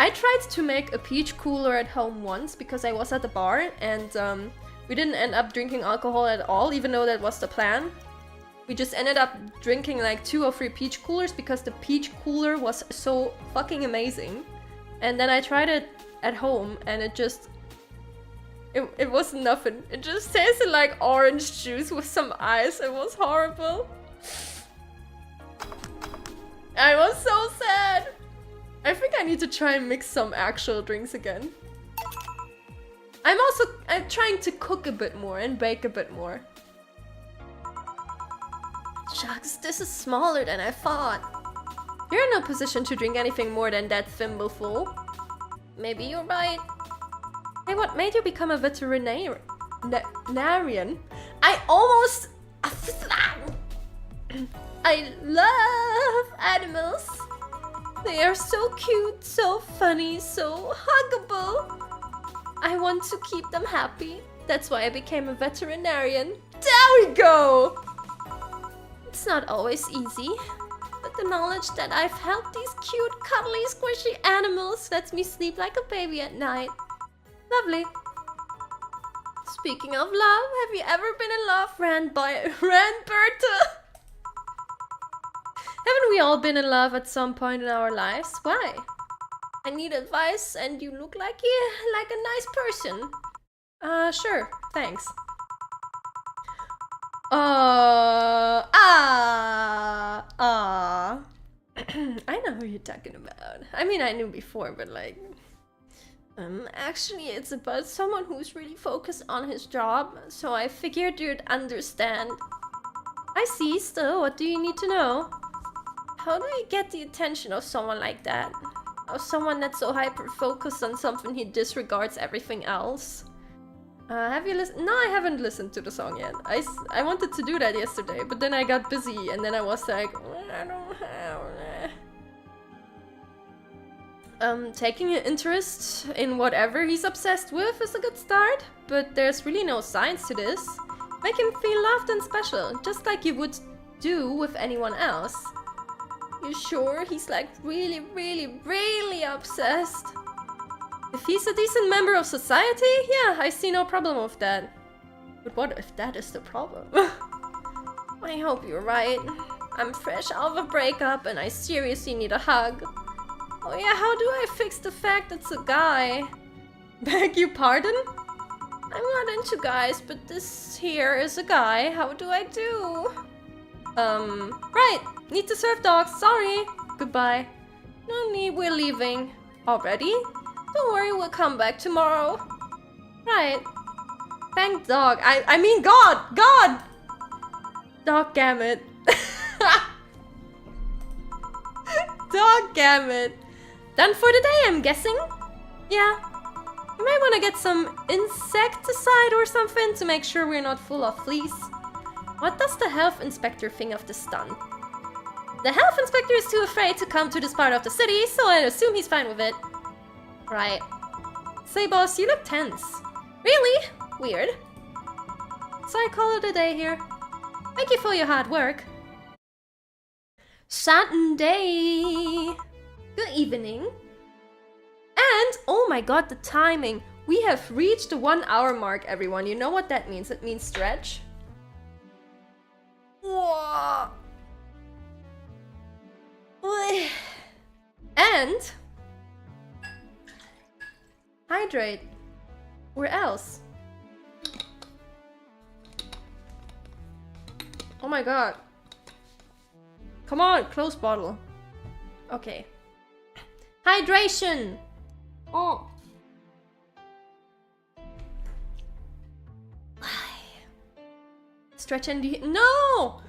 I tried to make a peach cooler at home once because I was at the bar and we didn't end up drinking alcohol at all, even though that was the plan. We just ended up drinking like 2 or 3 peach coolers because the peach cooler was so fucking amazing. And then I tried it at home and it was nothing. It just tasted like orange juice with some ice. It was horrible. I was so sad. I think I need to try and mix some actual drinks again. I'm trying to cook a bit more and bake a bit more. Shucks, this is smaller than I thought. You're in no position to drink anything more than that thimbleful. Maybe you're right. Hey, what made you become a veterinarian? I love animals. They are so cute, so funny, so huggable. I want to keep them happy. That's why I became a veterinarian. There we go! It's not always easy, but the knowledge that I've helped these cute, cuddly, squishy animals lets me sleep like a baby at night. Lovely. Speaking of love, have you ever been in love, Ranberta? Haven't we all been in love at some point in our lives? Why? I need advice and you look like a nice person. Sure, thanks. I know who you're talking about. I mean, I knew before, but like... actually, it's about someone who's really focused on his job, so I figured you'd understand. I see, still, what do you need to know? How do you get the attention of someone like that? Of someone that's so hyper-focused on something he disregards everything else? Have you listened? No, I haven't listened to the song yet. I wanted to do that yesterday, but then I got busy and then I was like, I don't have... Taking an interest in whatever he's obsessed with is a good start, but there's really no science to this. Make him feel loved and special, just like you would do with anyone else. You sure he's like really, really, really obsessed? If he's a decent member of society, yeah, I see no problem with that. But what if that is the problem? I hope you're right. I'm fresh out of a breakup and I seriously need a hug. Oh yeah, how do I fix the fact it's a guy? Beg your pardon? I'm not into guys, but this here is a guy. How do I do? Right. Need to serve dogs. Sorry. Goodbye. No need, we're leaving. Already? Don't worry, we'll come back tomorrow. Right. Thank dog. I mean God! God! Doggammit. Doggammit. Done for the day, I'm guessing? Yeah. You might want to get some insecticide or something to make sure we're not full of fleas. What does the health inspector think of the stunt? The health inspector is too afraid to come to this part of the city, so I assume he's fine with it. Right. Say, boss, you look tense. Really? Weird. So I call it a day here. Thank you for your hard work. Sunday. Good evening. And, oh my god, the timing. We have reached the 1 hour mark, everyone. You know what that means? It means stretch. Whoa. And hydrate. Where else? Oh my god. Come on, close bottle. Okay. Hydration. Oh. Stretch and no.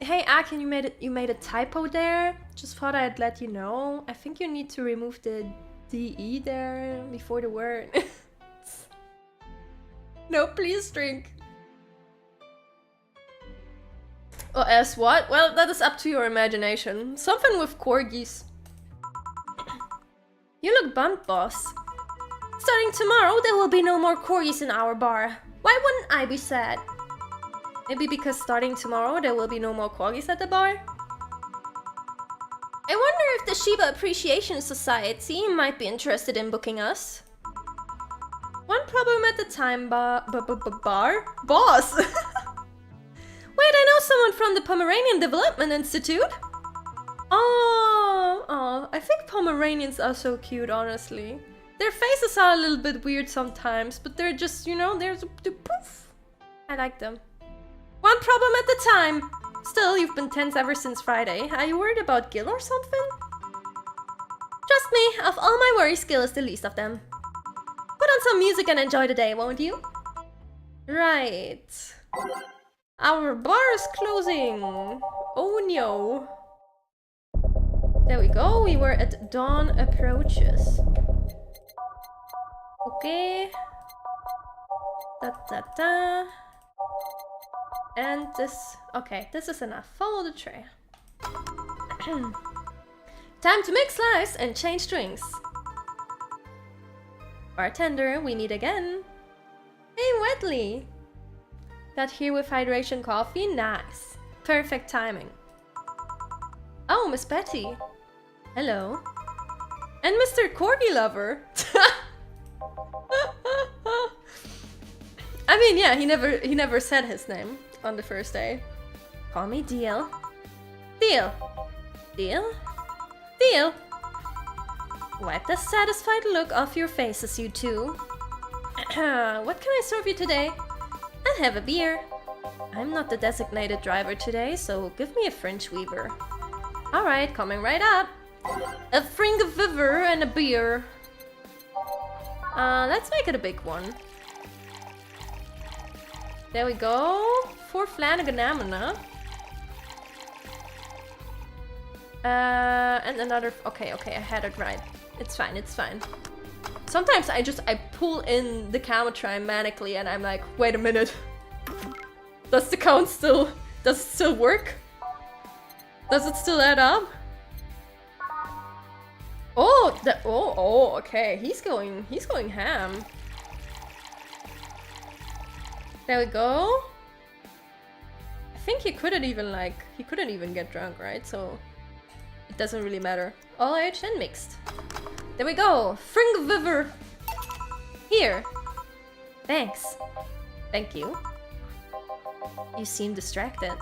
Hey Akin, you made a typo there. Just thought I'd let you know. I think you need to remove the DE there before the word. No, please drink. Oh, as what? Well, that is up to your imagination. Something with corgis. You look bummed, boss. Starting tomorrow, there will be no more corgis in our bar. Why wouldn't I be sad? Maybe because starting tomorrow, there will be no more corgis at the bar? I wonder if the Shiba Appreciation Society might be interested in booking us. One problem at the time, bar? Boss! Wait, I know someone from the Pomeranian Development Institute. Oh, I think Pomeranians are so cute, honestly. Their faces are a little bit weird sometimes, but they're just, you know, they're poof. I like them. One problem at the time. Still, you've been tense ever since Friday. Are you worried about Gil or something? Trust me, of all my worries, Gil is the least of them. Put on some music and enjoy the day, won't you? Right. Our bar is closing. Oh no. There we go, we were at Dawn Approaches. Okay. Da. And this... Okay, this is enough. Follow the tray. Time to mix slice and change drinks. Bartender, we meet again. Hey, Wetley. Got here with hydration coffee? Nice. Perfect timing. Oh, Miss Betty. Hello. And Mr. Corgi Lover. I mean, yeah, he never said his name on the first day. Call me Deal. Deal. Deal? Deal. Wipe the satisfied look off your faces, you two. What can I serve you today? I'll have a beer. I'm not the designated driver today, so give me a French weaver. Alright, coming right up. A fringaviver and a beer. Let's make it a big one. There we go. 4 Flanaganamina. And another... Okay, I had it right. It's fine, it's fine. Sometimes I pull in the camera manically and I'm like, wait a minute. Does the count still... Does it still work? Does it still add up? Oh, okay. He's going ham. There we go. I think he couldn't even get drunk, right? So it doesn't really matter. All aged and mixed. There we go. Fringaviver. Here. Thanks. Thank you. You seem distracted.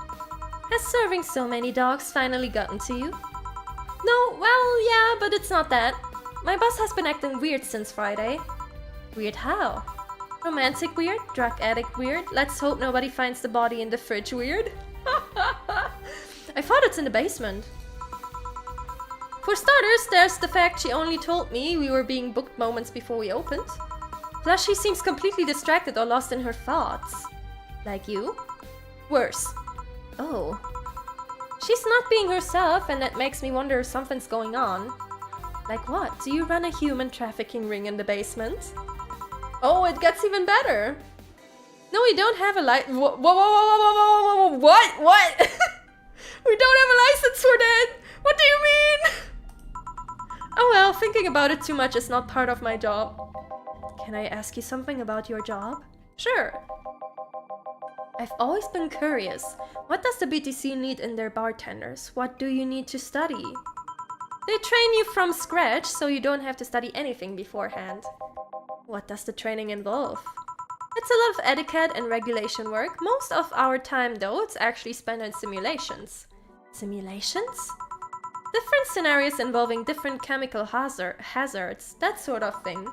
Has serving so many dogs finally gotten to you? No, well, yeah, but it's not that. My boss has been acting weird since Friday. Weird how? Romantic weird? Drug addict weird? Let's hope nobody finds the body in the fridge weird. I thought it's in the basement. For starters, there's the fact she only told me we were being booked moments before we opened. Plus, she seems completely distracted or lost in her thoughts. Like you? Worse. Oh. She's not being herself, and that makes me wonder if something's going on. Like what? Do you run a human trafficking ring in the basement? Oh, it gets even better. No, we don't have a light. Whoa. What? We don't have a license for that! What do you mean? Oh well, thinking about it too much is not part of my job. Can I ask you something about your job? Sure. I've always been curious. What does the BTC need in their bartenders? What do you need to study? They train you from scratch, so you don't have to study anything beforehand. What does the training involve? It's a lot of etiquette and regulation work. Most of our time, though, it's actually spent on simulations. Simulations? Different scenarios involving different chemical hazards, that sort of thing.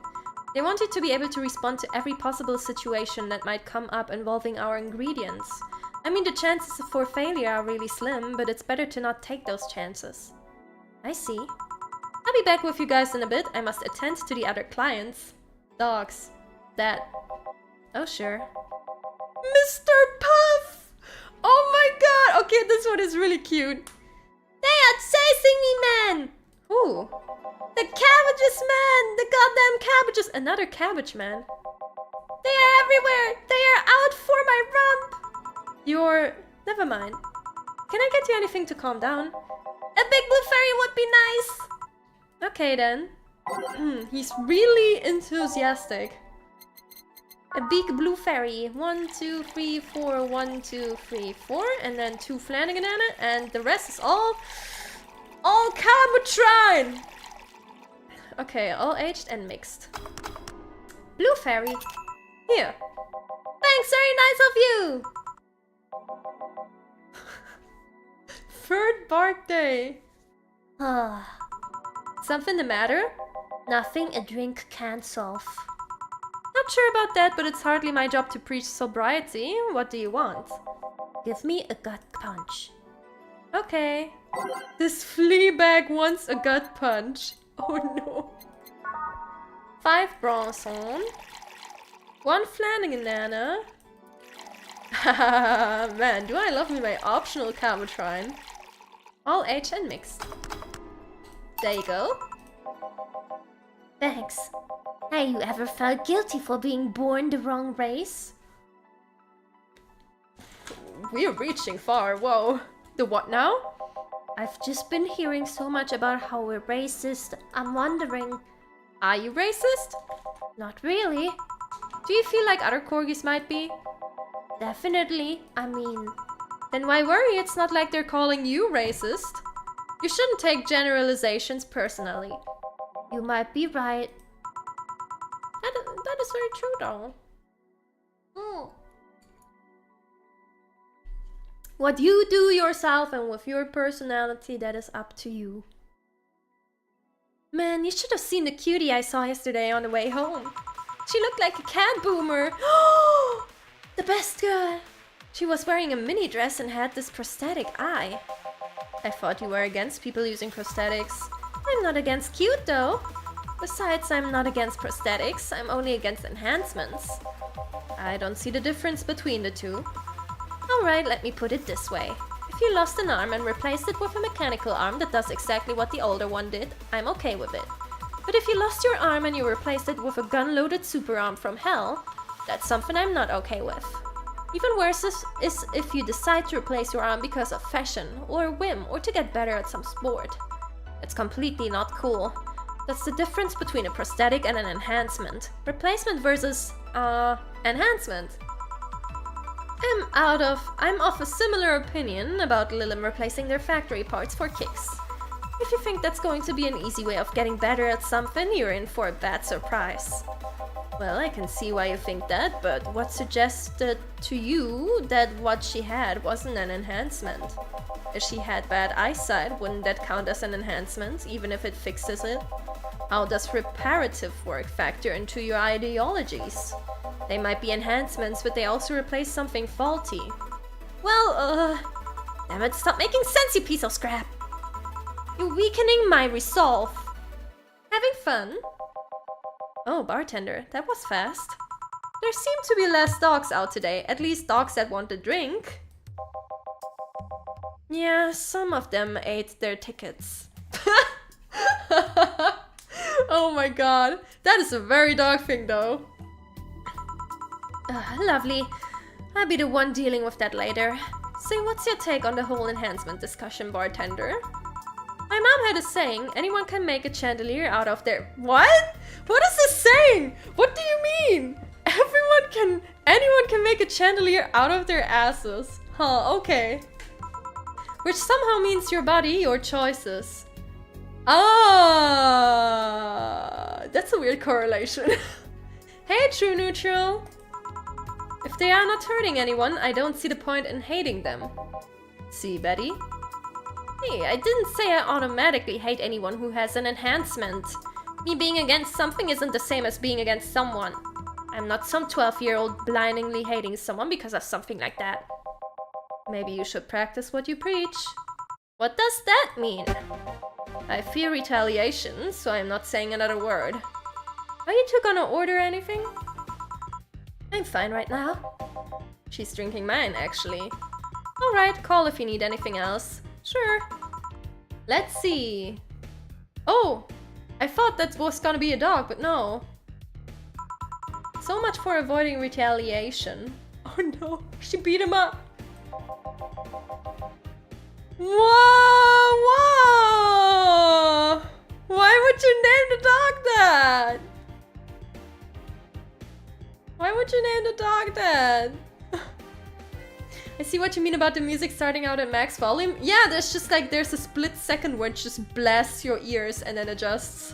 They want you to be able to respond to every possible situation that might come up involving our ingredients. I mean, the chances for failure are really slim, but it's better to not take those chances. I see. I'll be back with you guys in a bit. I must attend to the other clients. Dogs. That. Oh, sure. Mr. Puff! Oh my god! Okay, this one is really cute. They are chasing me, man! Who? The cabbages, man! The goddamn cabbages! Another cabbage man. They are everywhere! They are out for my rump! You're... Never mind. Can I get you anything to calm down? A big blue fairy would be nice! Okay then. He's really enthusiastic. A big blue fairy. 1, 2, 3, 4, 1, 2, 3, 4. And then 2 Flanagan, and the rest is all Cabotrine! Okay, all aged and mixed. Blue fairy. Here. Thanks, very nice of you! Third birthday. Something the matter? Nothing a drink can't solve. Not sure about that, but it's hardly my job to preach sobriety. What do you want? Give me a gut punch. Okay. This flea bag wants a gut punch. Oh no. 5 Bronson. 1 Flanagan Nana. Haha, man, do I love me my optional Cabotrine. All aged and mixed. There you go. Thanks. Have you ever felt guilty for being born the wrong race? We're reaching far, whoa. The what now? I've just been hearing so much about how we're racist. I'm wondering... Are you racist? Not really. Do you feel like other corgis might be? Definitely. I mean... Then why worry? It's not like they're calling you racist. You shouldn't take generalizations personally. You might be right. That is very true, though. What you do yourself and with your personality, that is up to you. Man, you should have seen the cutie I saw yesterday on the way home. She looked like a cat boomer. The best girl. She was wearing a mini dress and had this prosthetic eye. I thought you were against people using prosthetics. I'm not against cute, though. Besides, I'm not against prosthetics, I'm only against enhancements. I don't see the difference between the two. Alright, let me put it this way. If you lost an arm and replaced it with a mechanical arm that does exactly what the older one did, I'm okay with it. But if you lost your arm and you replaced it with a gun-loaded super arm from hell, that's something I'm not okay with. Even worse is if you decide to replace your arm because of fashion, or whim, or to get better at some sport. It's completely not cool. That's the difference between a prosthetic and an enhancement. Replacement versus, enhancement. I'm of a similar opinion about Lilim replacing their factory parts for kicks. If you think that's going to be an easy way of getting better at something, you're in for a bad surprise. Well, I can see why you think that, but what suggested to you that what she had wasn't an enhancement? If she had bad eyesight, wouldn't that count as an enhancement, even if it fixes it? How does reparative work factor into your ideologies? They might be enhancements, but they also replace something faulty. Well, damn it, stop making sense, you piece of scrap! You're weakening my resolve. Having fun? Oh, bartender, that was fast. There seem to be less dogs out today, at least dogs that want a drink. Yeah, some of them ate their tickets. Oh my god, that is a very dog thing though. Lovely. I'll be the one dealing with that later. Say, what's your take on the whole enhancement discussion, bartender? My mom had a saying, anyone can make a chandelier out of their... What? What is this saying? What do you mean? Anyone can make a chandelier out of their asses. Huh, okay. Which somehow means your body, your choices. Ah, that's a weird correlation. Hey, True Neutral. If they are not hurting anyone, I don't see the point in hating them. See, Betty? Hey, I didn't say I automatically hate anyone who has an enhancement. Me being against something isn't the same as being against someone. I'm not some 12-year-old blindingly hating someone because of something like that. Maybe you should practice what you preach. What does that mean? I fear retaliation, so I'm not saying another word. Are you two gonna order anything? I'm fine right now. She's drinking mine, actually. Alright, call if you need anything else. Sure. Let's see. Oh! I thought that was gonna be a dog, but no. So much for avoiding retaliation. Oh no, she beat him up. Whoa! Whoa! Why would you name the dog that? Why would you name the dog that? I see what you mean about the music starting out at max volume. Yeah, there's just like, there's a split second where it just blasts your ears and then adjusts.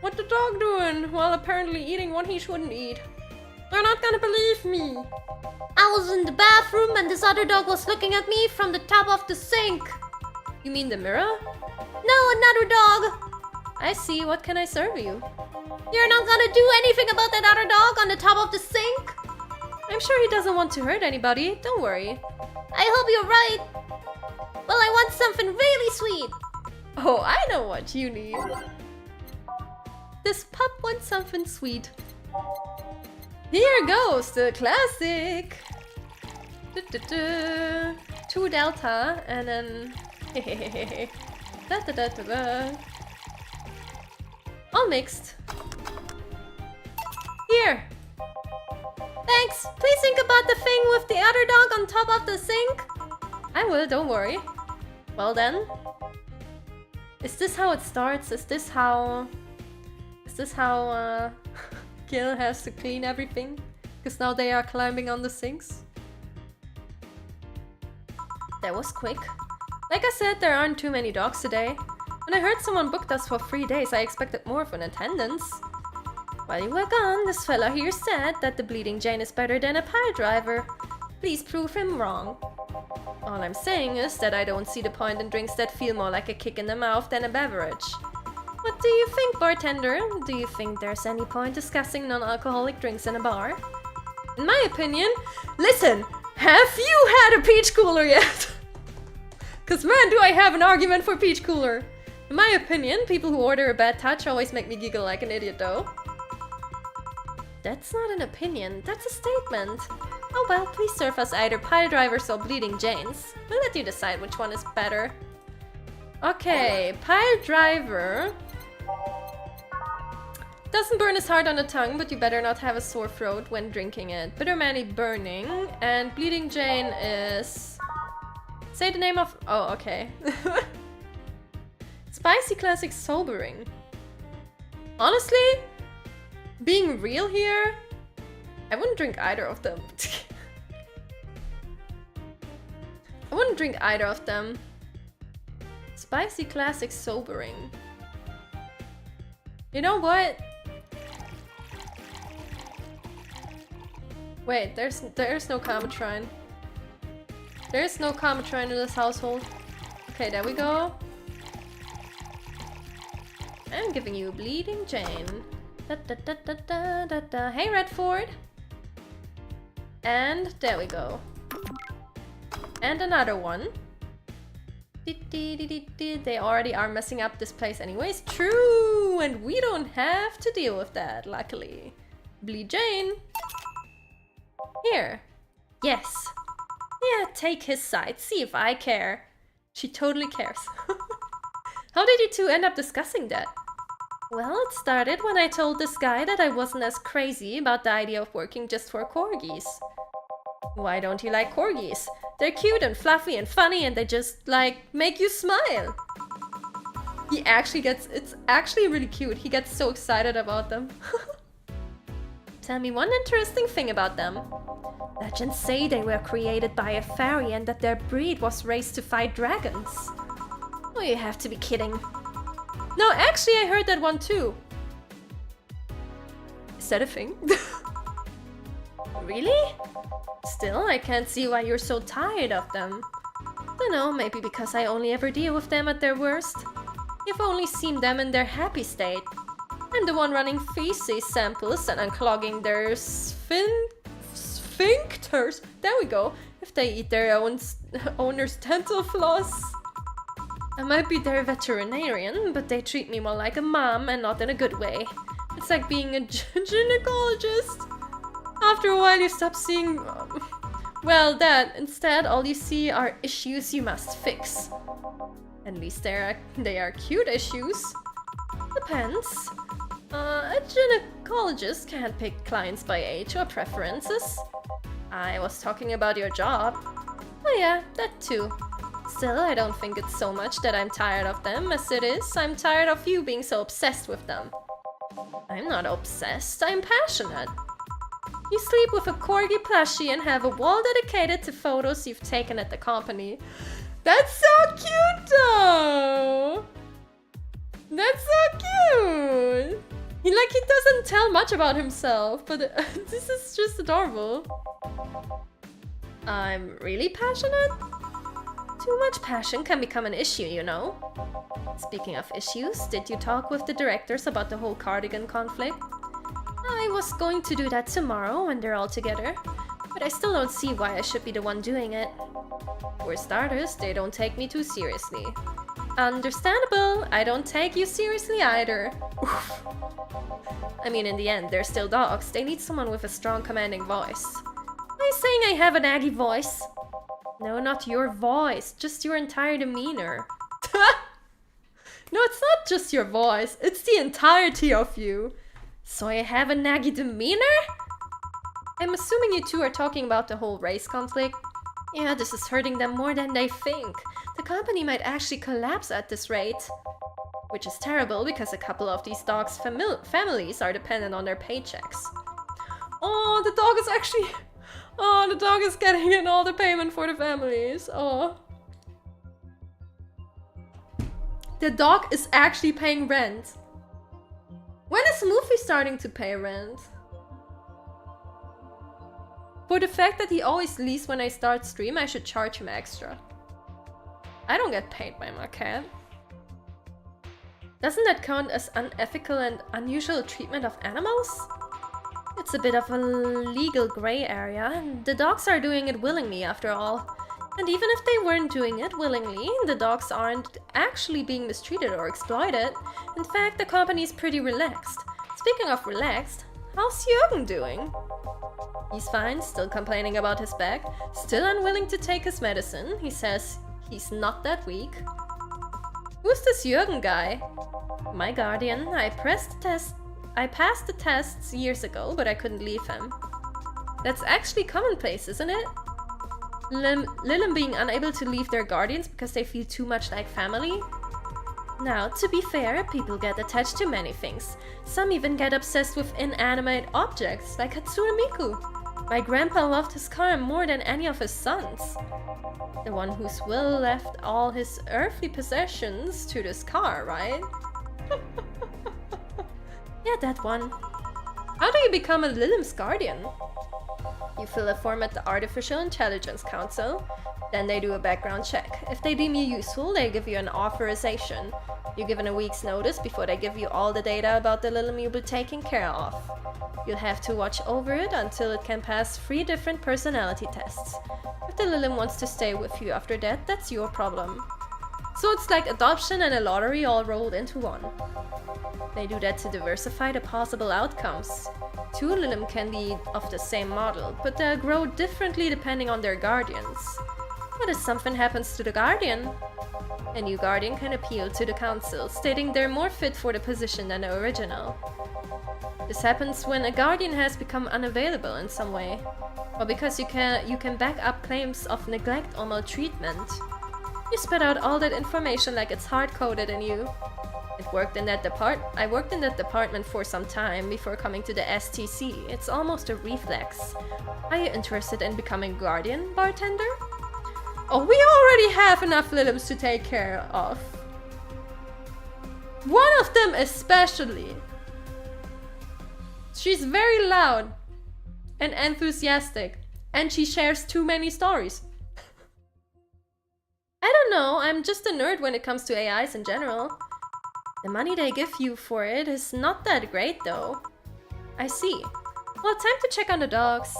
What the dog doing? Well, apparently eating what he shouldn't eat. They're not gonna believe me. I was in the bathroom and this other dog was looking at me from the top of the sink. You mean the mirror? No, another dog. I see. What can I serve you? You're not gonna do anything about that other dog on the top of the sink? I'm sure he doesn't want to hurt anybody. Don't worry. I hope you're right. Well, I want something really sweet. Oh, I know what you need. This pup wants something sweet. Here goes the classic. 2 Delta and then all mixed. Here. Thanks. Please think about the thing with the other dog on top of the sink. I will, don't worry. Well then. Is this how it starts? Is this how Gil has to clean everything? Because now they are climbing on the sinks. That was quick. Like I said, there aren't too many dogs today. When I heard someone booked us for 3 days, I expected more of an attendance. While you were gone, this fella here said that the Bleeding Jane is better than a pile driver. Please prove him wrong. All I'm saying is that I don't see the point in drinks that feel more like a kick in the mouth than a beverage. What do you think, bartender? Do you think there's any point discussing non-alcoholic drinks in a bar? In my opinion, listen, have you had a peach cooler yet? Cause man, do I have an argument for peach cooler. In my opinion, people who order a bad touch always make me giggle like an idiot though. That's not an opinion, that's a statement. Oh well, please serve us either pile drivers or Bleeding Janes. We'll let you decide which one is better. Okay, pile driver. Doesn't burn as hard on the tongue, but you better not have a sore throat when drinking it. Bitter Manny burning, and Bleeding Jane is... Say the name of... Oh, okay. Spicy Classic sobering. Honestly, being real here, I wouldn't drink either of them. I wouldn't drink either of them. Spicy Classic sobering. You know what? Wait, there's no Comatrine. There's no Comatrine in this household. Okay, there we go. I'm giving you Bleeding Jane. Da, da, da, da, da, da, da. Hey, Redford. And there we go. And another one. They already are messing up this place anyways. True! And we don't have to deal with that, luckily. Bleed Jane. Here. Yes. Yeah, take his side. See if I care. She totally cares. How did you two end up discussing that? Well, it started when I told this guy that I wasn't as crazy about the idea of working just for corgis. Why don't you like corgis? They're cute and fluffy and funny and they just, like, make you smile. It's actually really cute. He gets so excited about them. Tell me one interesting thing about them. Legends say they were created by a fairy and that their breed was raised to fight dragons. Oh, you have to be kidding. No, actually I heard that one too. Is that a thing? Really? Still, I can't see why you're so tired of them. Dunno, maybe because I only ever deal with them at their worst. You've only seen them in their happy state. I'm the one running feces samples and unclogging their sphincters. There we go. If they eat their owner's dental floss. I might be their veterinarian, but they treat me more like a mom and not in a good way. It's like being a gynecologist. After a while you stop seeing... well, that. Instead, all you see are issues you must fix. At least they are cute issues. Depends. A gynecologist can't pick clients by age or preferences. I was talking about your job. Oh yeah, that too. Still, I don't think it's so much that I'm tired of them as it is I'm tired of you being so obsessed with them. I'm not obsessed, I'm passionate. You sleep with a corgi plushie and have a wall dedicated to photos you've taken at the company. That's so cute though! That's so cute! He doesn't tell much about himself, but this is just adorable. I'm really passionate? Too much passion can become an issue, you know. Speaking of issues, did you talk with the directors about the whole cardigan conflict? I was going to do that tomorrow when they're all together, but I still don't see why I should be the one doing it. For starters, they don't take me too seriously. Understandable, I don't take you seriously either. I mean, in the end, they're still dogs. They need someone with a strong, commanding voice. Are you saying I have an aggy voice? No, not your voice, just your entire demeanor. No, it's not just your voice, it's the entirety of you. So I have a naggy demeanor? I'm assuming you two are talking about the whole race conflict. Yeah, this is hurting them more than they think. The company might actually collapse at this rate. Which is terrible because a couple of these dogs' families are dependent on their paychecks. Oh, the dog is actually... Oh, the dog is getting in all the payment for the families. Oh. The dog is actually paying rent. When is Luffy starting to pay rent? For the fact that he always leaves when I start stream, I should charge him extra. I don't get paid by my cat. Doesn't that count as unethical and unusual treatment of animals? It's a bit of a legal gray area, and the dogs are doing it willingly after all. And even if they weren't doing it willingly, the dogs aren't actually being mistreated or exploited. In fact, the company's pretty relaxed. Speaking of relaxed, how's Jürgen doing? He's fine, still complaining about his back, still unwilling to take his medicine. He says he's not that weak. Who's this Jürgen guy? My guardian. I passed the tests years ago, but I couldn't leave him. That's actually commonplace, isn't it? Lilim being unable to leave their guardians because they feel too much like family? Now, to be fair, people get attached to many things. Some even get obsessed with inanimate objects, like Hatsune Miku. My grandpa loved his car more than any of his sons. The one whose will left all his earthly possessions to this car, right? Yeah, that one. How do you become a Lilim's guardian? You fill a form at the Artificial Intelligence Council, then they do a background check. If they deem you useful, they give you an authorization. You're given a week's notice before they give you all the data about the Lilim you'll be taking care of. You'll have to watch over it until it can pass 3 different personality tests. If the Lilim wants to stay with you after that, that's your problem. So it's like adoption and a lottery all rolled into one. They do that to diversify the possible outcomes. 2 Lilim can be of the same model, but they'll grow differently depending on their guardians. What if something happens to the guardian? A new guardian can appeal to the council, stating they're more fit for the position than the original. This happens when a guardian has become unavailable in some way, or because you can back up claims of neglect or maltreatment. You spit out all that information like it's hard-coded in you. I worked in that department for some time before coming to the STC. It's almost a reflex. Are you interested in becoming guardian, bartender? Oh, we already have enough Lilims to take care of. One of them especially. She's very loud and enthusiastic, and she shares too many stories. I don't know, I'm just a nerd when it comes to AIs in general. The money they give you for it is not that great though. I see. Well, time to check on the dogs.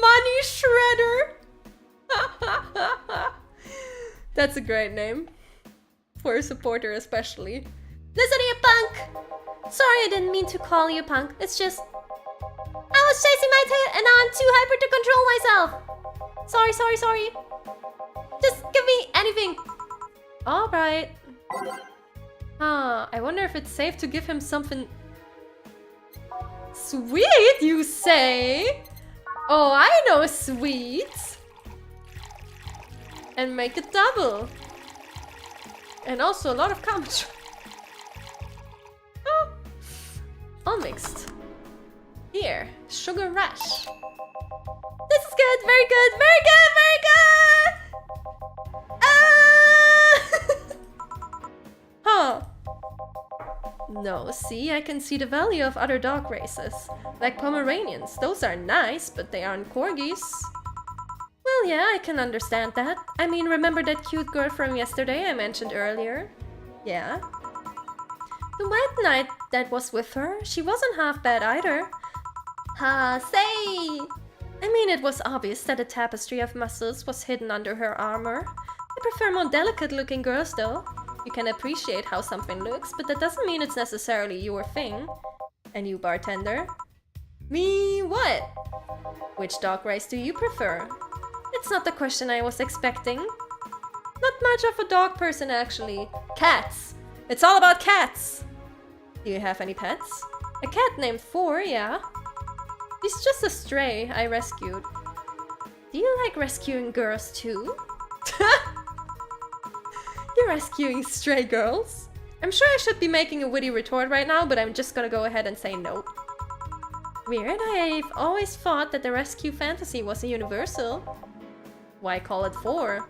Money Shredder! That's a great name. For a supporter especially. Listen to you, punk! Sorry, I didn't mean to call you punk. It's just... I was chasing my tail and now I'm too hyper to control myself. Sorry. Just give me anything. Alright. I wonder if it's safe to give him something... Sweet, you say? Oh, I know sweet. And make it double. And also a lot of commentary. All mixed. Here, Sugar Rush. This is good, very good, very good, very good! Huh. No, see, I can see the value of other dog races. Like Pomeranians, those are nice, but they aren't corgis. Well, yeah, I can understand that. I mean, remember that cute girl from yesterday I mentioned earlier? Yeah. The white knight that was with her, she wasn't half bad either. Say! I mean, it was obvious that a tapestry of muscles was hidden under her armor. I prefer more delicate-looking girls, though. You can appreciate how something looks, but that doesn't mean it's necessarily your thing. And you, bartender? Me what? Which dog race do you prefer? It's not the question I was expecting. Not much of a dog person, actually. Cats! It's all about cats! Do you have any pets? A cat named Four, yeah. He's just a stray I rescued. Do you like rescuing girls too? You're rescuing stray girls? I'm sure I should be making a witty retort right now, but I'm just gonna go ahead and say no. Weird, I've always thought that the rescue fantasy was a universal. Why call it Four?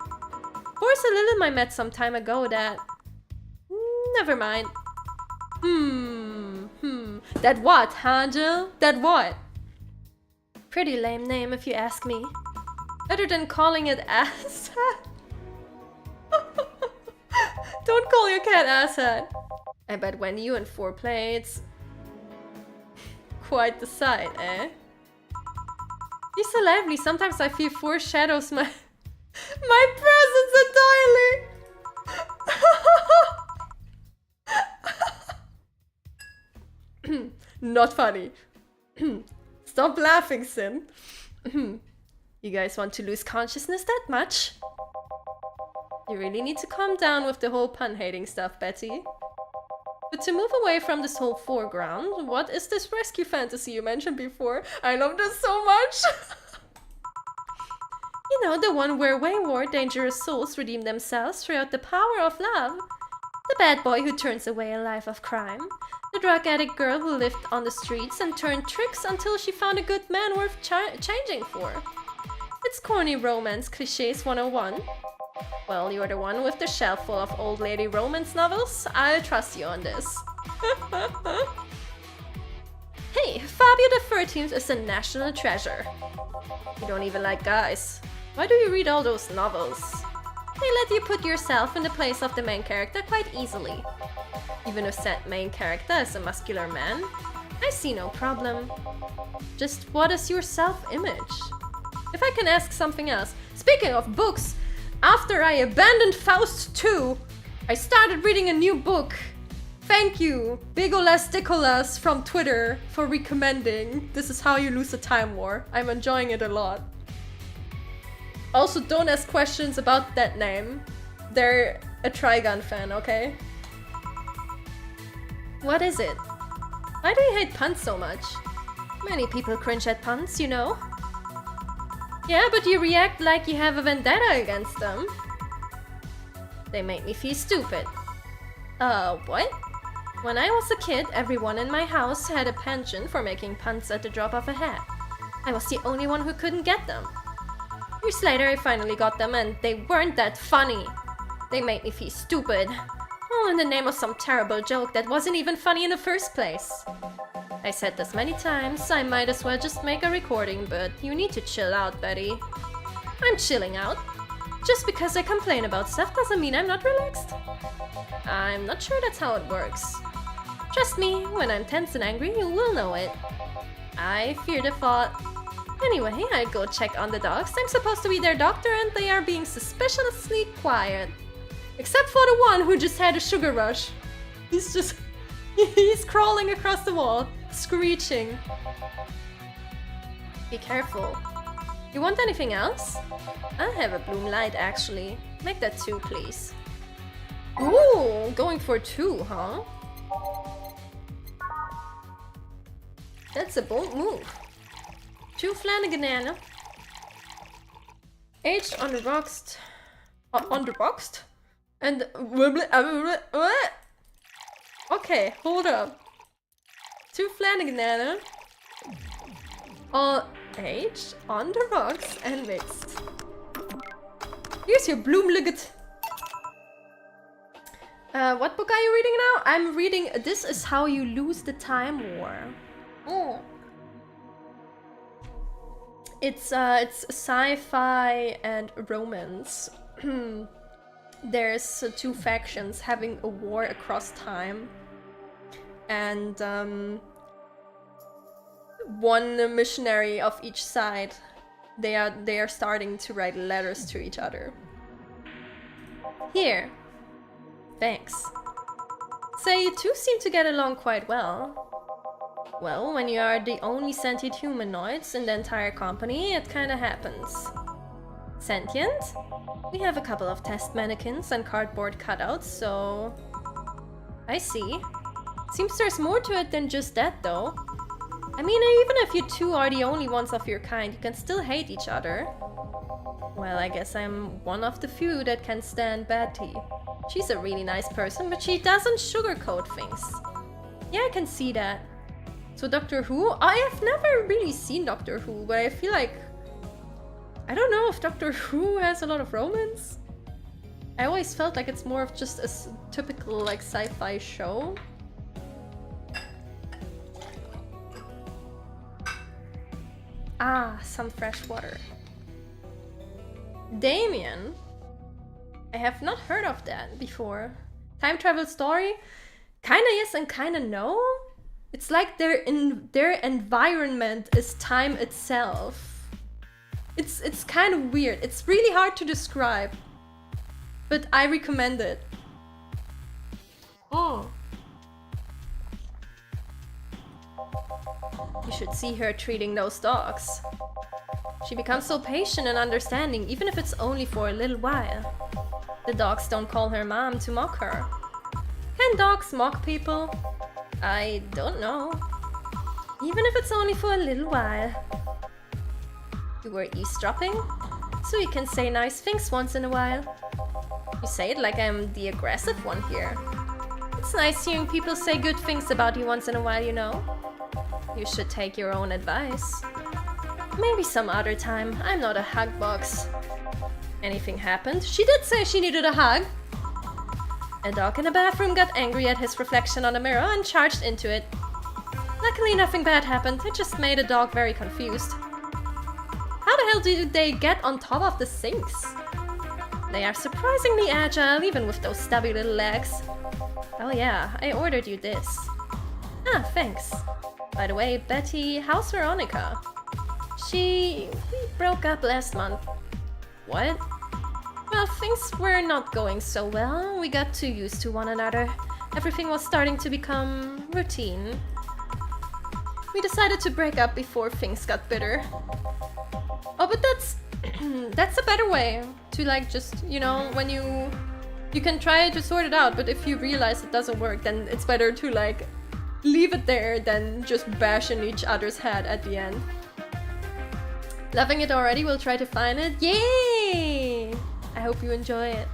Four's a Lilim I met some time ago that... Never mind. That what, huh, Jill? That what? Pretty lame name if you ask me. Better than calling it asshat. Don't call your cat asshat. I bet when you and Four play, it's quite the sight, eh? He's so lively, sometimes I feel Four shadows my presence entirely. Not funny. Stop laughing, Sin. You guys want to lose consciousness that much? You really need to calm down with the whole pun-hating stuff, Betty. But to move away from this whole foreground, what is this rescue fantasy you mentioned before? I love this so much! You know, the one where wayward, dangerous souls redeem themselves throughout the power of love. The bad boy who turns away a life of crime. The drug addict girl who lived on the streets and turned tricks until she found a good man worth changing for. It's corny romance clichés 101. Well, you're the one with the shelf full of old lady romance novels. I'll trust you on this. Hey, Fabio the 13th is a national treasure. You don't even like guys. Why do you read all those novels? They let you put yourself in the place of the main character quite easily. Even if said main character is a muscular man, I see no problem. Just what is your self-image? If I can ask something else, speaking of books, after I abandoned Faust 2, I started reading a new book. Thank you, Bigolas from Twitter, for recommending. This is How You Lose a Time War. I'm enjoying it a lot. Also, don't ask questions about that name. They're a Trigun fan, okay? What is it? Why do you hate puns so much? Many people cringe at puns, you know. Yeah, but you react like you have a vendetta against them. They make me feel stupid. What? When I was a kid, everyone in my house had a penchant for making puns at the drop of a hat. I was the only one who couldn't get them. Years later, I finally got them and they weren't that funny. They made me feel stupid. All in the name of some terrible joke that wasn't even funny in the first place. I said this many times, I might as well just make a recording, but you need to chill out, Betty. I'm chilling out. Just because I complain about stuff doesn't mean I'm not relaxed. I'm not sure that's how it works. Trust me, when I'm tense and angry, you will know it. I fear the thought. Anyway, I go check on the dogs. I'm supposed to be their doctor and they are being suspiciously quiet. Except for the one who just had a sugar rush. He's crawling across the wall, screeching. Be careful. You want anything else? I have a bloom light actually. Make that 2, please. Ooh, going for 2, huh? That's a bold move. 2 Flanagan. Aged on the rocks. On the rocks? And okay, hold up. 2 Flanagan. All aged on the rocks and mixed. Here's your bloomligget. What book are you reading now? I'm reading This Is How You Lose the Time War. Oh. It's sci-fi and romance. There's 2 factions having a war across time. And one missionary of each side. They are starting to write letters to each other. Here. Thanks. Say, you two seem to get along quite well. Well, when you are the only sentient humanoids in the entire company, it kinda happens. Sentient? We have a couple of test mannequins and cardboard cutouts, so... I see. Seems there's more to it than just that, though. I mean, even if you two are the only ones of your kind, you can still hate each other. Well, I guess I'm one of the few that can stand Betty. She's a really nice person, but she doesn't sugarcoat things. Yeah, I can see that. So Doctor Who? I have never really seen Doctor Who, but I feel like... I don't know if Doctor Who has a lot of romance. I always felt like it's more of just a typical like sci-fi show. Ah, some fresh water. Damien? I have not heard of that before. Time travel story? Kinda yes and kinda no. It's like their environment is time itself. It's kind of weird. It's really hard to describe. But I recommend it. Oh. You should see her treating those dogs. She becomes so patient and understanding, even if it's only for a little while. The dogs don't call her mom to mock her. Can dogs mock people? I don't know. Even if it's only for a little while. You were eavesdropping? So you can say nice things once in a while. You say it like I'm the aggressive one here. It's nice hearing people say good things about you once in a while, you know. You should take your own advice. Maybe some other time. I'm not a hug box. Anything happened? She did say she needed a hug. A dog in the bathroom got angry at his reflection on the mirror and charged into it. Luckily nothing bad happened, it just made the dog very confused. How the hell do they get on top of the sinks? They are surprisingly agile, even with those stubby little legs. Oh yeah, I ordered you this. Ah, thanks. By the way, Betty, how's Veronica? We broke up last month. What? Well, things were not going so well. We got too used to one another. Everything was starting to become routine. We decided to break up before things got bitter. Oh, but that's a better way to like just, you know, when you can try to sort it out, but if you realize it doesn't work, then it's better to like leave it there than just bash in each other's head at the end. Loving it already, we'll try to find it. Yay! I hope you enjoy it.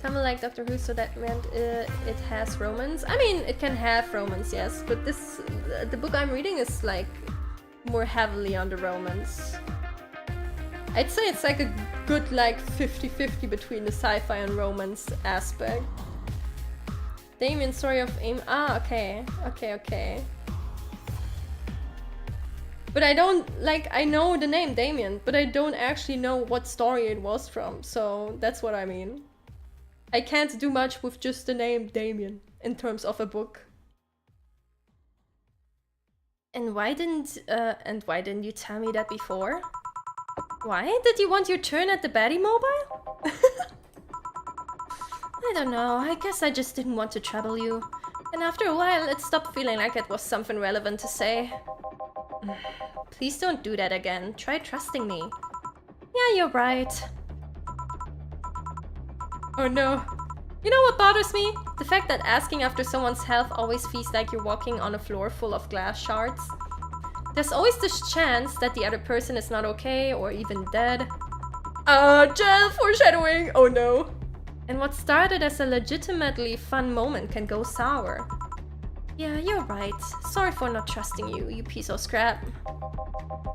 Tamil like Doctor Who, so that meant it has romance. I mean, it can have romance, yes, but this, the book I'm reading is like more heavily on the romance. I'd say it's like a good like 50-50 between the sci-fi and romance aspect. Damien, story of aim. Ah, okay. Okay. But I don't, like, I know the name Damien, but I don't actually know what story it was from, so that's what I mean. I can't do much with just the name Damien in terms of a book. And why didn't you tell me that before? Why? Did you want your turn at the baddie mobile? I don't know, I guess I just didn't want to trouble you. And after a while, it stopped feeling like it was something relevant to say. Please don't do that again. Try trusting me. Yeah, you're right. Oh no. You know what bothers me? The fact that asking after someone's health always feels like you're walking on a floor full of glass shards. There's always this chance that the other person is not okay or even dead. Gel foreshadowing! Oh no. And what started as a legitimately fun moment can go sour. Yeah, you're right. Sorry for not trusting you, you piece of scrap.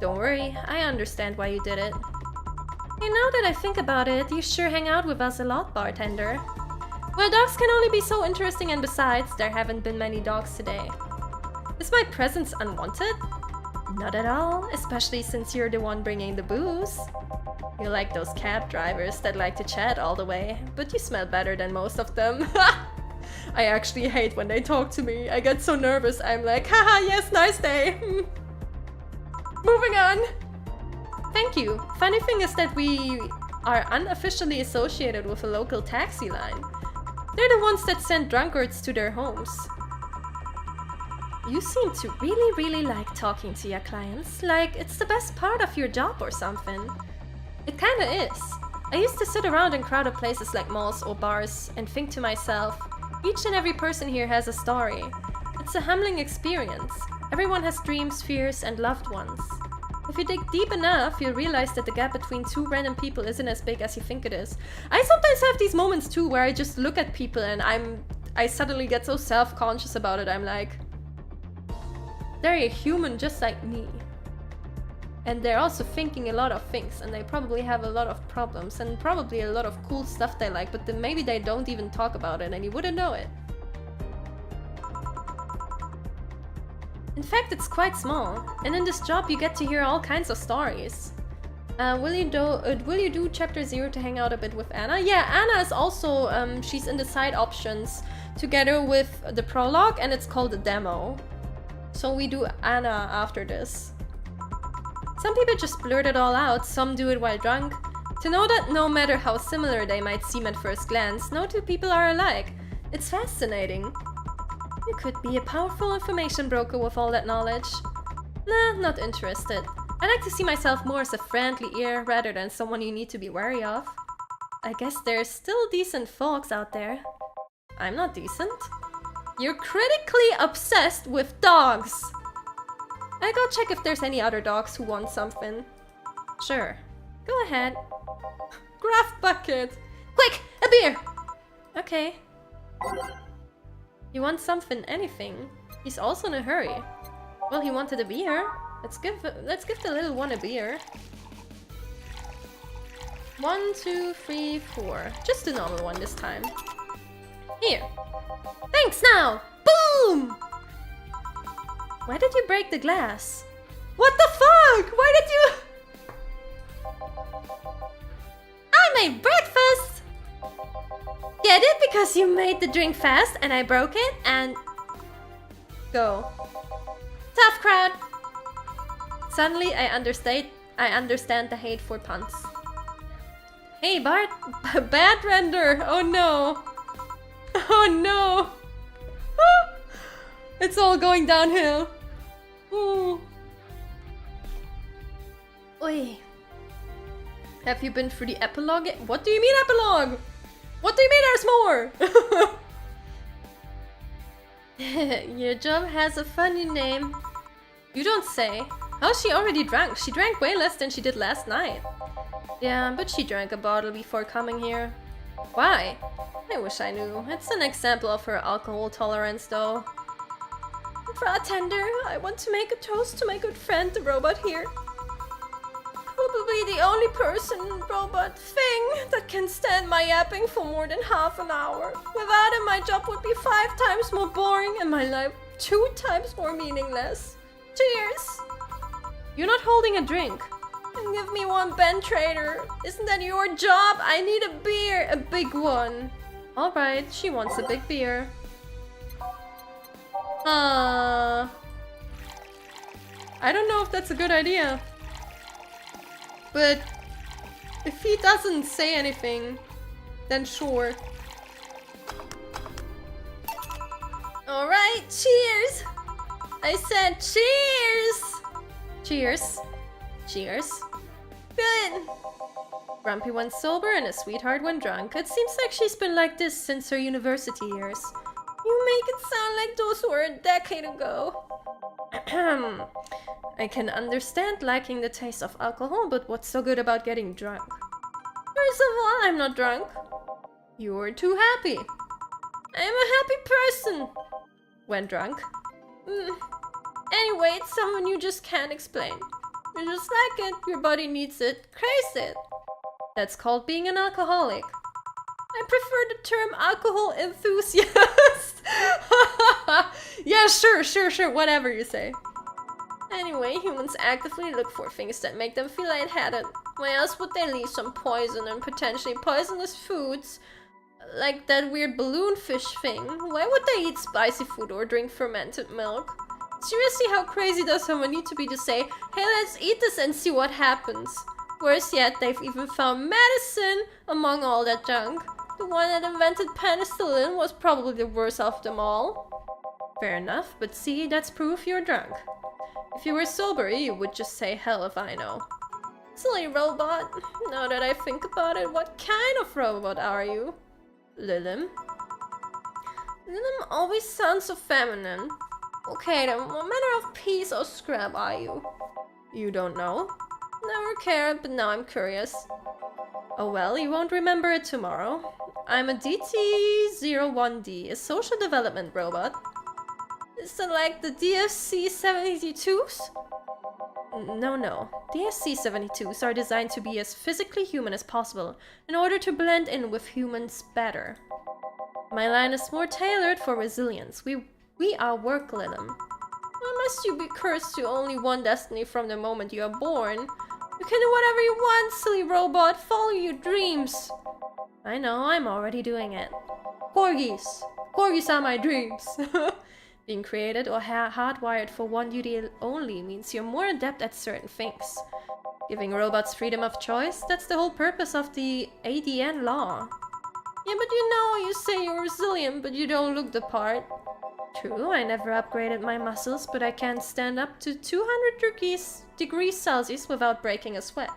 Don't worry, I understand why you did it. Hey, now that I think about it, you sure hang out with us a lot, bartender. Well, dogs can only be so interesting, and besides, there haven't been many dogs today. Is my presence unwanted? Not at all, especially since you're the one bringing the booze. You're like those cab drivers that like to chat all the way, but you smell better than most of them. I actually hate when they talk to me. I get so nervous, I'm like, haha, yes, nice day. Moving on. Thank you. Funny thing is that we are unofficially associated with a local taxi line. They're the ones that send drunkards to their homes. You seem to really like talking to your clients, like it's the best part of your job or something. It kinda is. I used to sit around in crowded places like malls or bars and think to myself, each and every person here has a story. It's a humbling experience. Everyone has dreams, fears, and loved ones. If you dig deep enough, you'll realize that the gap between two random people isn't as big as you think it is. I sometimes have these moments too where I just look at people and I suddenly get so self-conscious about it. I'm like, they're a human just like me. And they're also thinking a lot of things, and they probably have a lot of problems and probably a lot of cool stuff they like, but then maybe they don't even talk about it and you wouldn't know it. In fact, it's quite small, and in this job you get to hear all kinds of stories. Will you do chapter 0 to hang out a bit with Anna? Yeah, Anna is also, she's in the side options together with the prologue, and it's called a demo. So we do Anna after this. Some people just blurt it all out, some do it while drunk. To know that no matter how similar they might seem at first glance, no two people are alike. It's fascinating. You could be a powerful information broker with all that knowledge. Nah, not interested. I like to see myself more as a friendly ear rather than someone you need to be wary of. I guess there's still decent folks out there. I'm not decent. You're critically obsessed with dogs! I go check if there's any other dogs who want something. Sure. Go ahead. Graph bucket! Quick! A beer! Okay. You want something, anything? He's also in a hurry. Well, he wanted a beer. Let's give the little one a beer. 1, 2, 3, 4. Just a normal one this time. Here. Thanks now! Boom! Why did you break the glass? What the fuck? Why did you... I made breakfast! Get it? Because you made the drink fast and I broke it and... Go. Tough crowd! Suddenly I understand the hate for puns. Hey Bart! Bad render! Oh no! Oh no! It's all going downhill. Ooh. Oi. Have you been through the epilogue? What do you mean epilogue? What do you mean there's more? Your job has a funny name. You don't say. How's she already drunk? She drank way less than she did last night. Yeah, but she drank a bottle before coming here. Why? I wish I knew. It's an example of her alcohol tolerance, though. Bartender, I want to make a toast to my good friend, the robot here. Probably the only person, robot, thing that can stand my yapping for more than half an hour. Without him, my job would be 5 times more boring and my life 2 times more meaningless. Cheers! You're not holding a drink. And give me one, Ben Trader. Isn't that your job? I need a beer, a big one. Alright, she wants a big beer. I don't know if that's a good idea. But if he doesn't say anything, then sure. Alright, cheers! I said cheers! Cheers. Cheers. Good. Grumpy when sober and a sweetheart when drunk. It seems like she's been like this since her university years. You make it sound like those were a decade ago. I can understand liking the taste of alcohol, but what's so good about getting drunk? First of all, I'm not drunk. You're too happy. I am a happy person. When drunk? Anyway, it's someone you just can't explain. You just like it, your body needs it, craves it. That's called being an alcoholic. I prefer the term alcohol enthusiast. Yeah, sure, whatever you say. Anyway, humans actively look for things that make them feel lightheaded. Why else would they leave some poison and potentially poisonous foods? Like that weird balloon fish thing. Why would they eat spicy food or drink fermented milk? Seriously, how crazy does someone need to be to say, hey, let's eat this and see what happens? Worse yet, they've even found medicine among all that junk. The one that invented penicillin was probably the worst of them all. Fair enough, but see, that's proof you're drunk. If you were sober, you would just say hell if I know. Silly robot. Now that I think about it, what kind of robot are you? Lilim. Lilim always sounds so feminine. Okay then, what manner of piece or scrap are you? You don't know? Never cared, but now I'm curious. Oh well, you won't remember it tomorrow. I'm a DT-01D, a social development robot. Is it like the DFC-72s? No. DFC-72s are designed to be as physically human as possible in order to blend in with humans better. My line is more tailored for resilience. We are work, Lilim. Why must you be cursed to only one destiny from the moment you are born? You can do whatever you want, silly robot. Follow your dreams. I know, I'm already doing it. Corgis! Corgis are my dreams! Being created or hardwired for one duty only means you're more adept at certain things. Giving robots freedom of choice, that's the whole purpose of the ADN law. Yeah, but you say you're resilient, but you don't look the part. True, I never upgraded my muscles, but I can stand up to 200 degrees Celsius without breaking a sweat.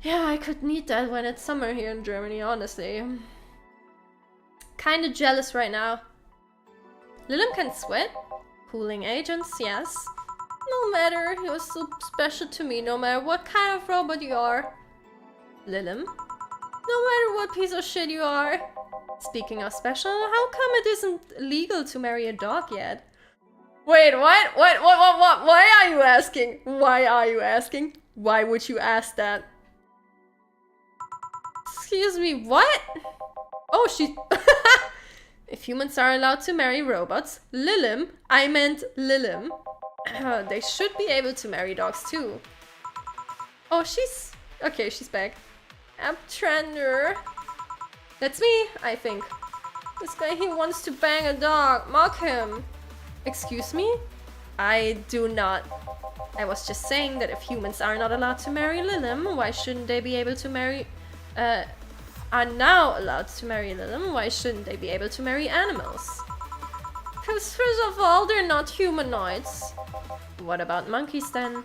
Yeah, I could need that when it's summer here in Germany, honestly. Kinda jealous right now. Lilim can sweat? Cooling agents, yes. No matter, you're so special to me, no matter what kind of robot you are. Lilim? No matter what piece of shit you are. Speaking of special, how come it isn't legal to marry a dog yet? Wait, what? Why are you asking? Why are you asking? Why would you ask that? Excuse me, what? Oh, she... If humans are allowed to marry robots, Lilim, I meant Lilim, they should be able to marry dogs too. Oh, she's... Okay, she's back. Abtrender. That's me, I think. This guy here wants to bang a dog. Mock him. Excuse me? I do not. I was just saying that if humans are not allowed to marry Lilim, why shouldn't they be able to marry... are now allowed to marry Lilim, why shouldn't they be able to marry animals? Because first of all, they're not humanoids. What about monkeys then?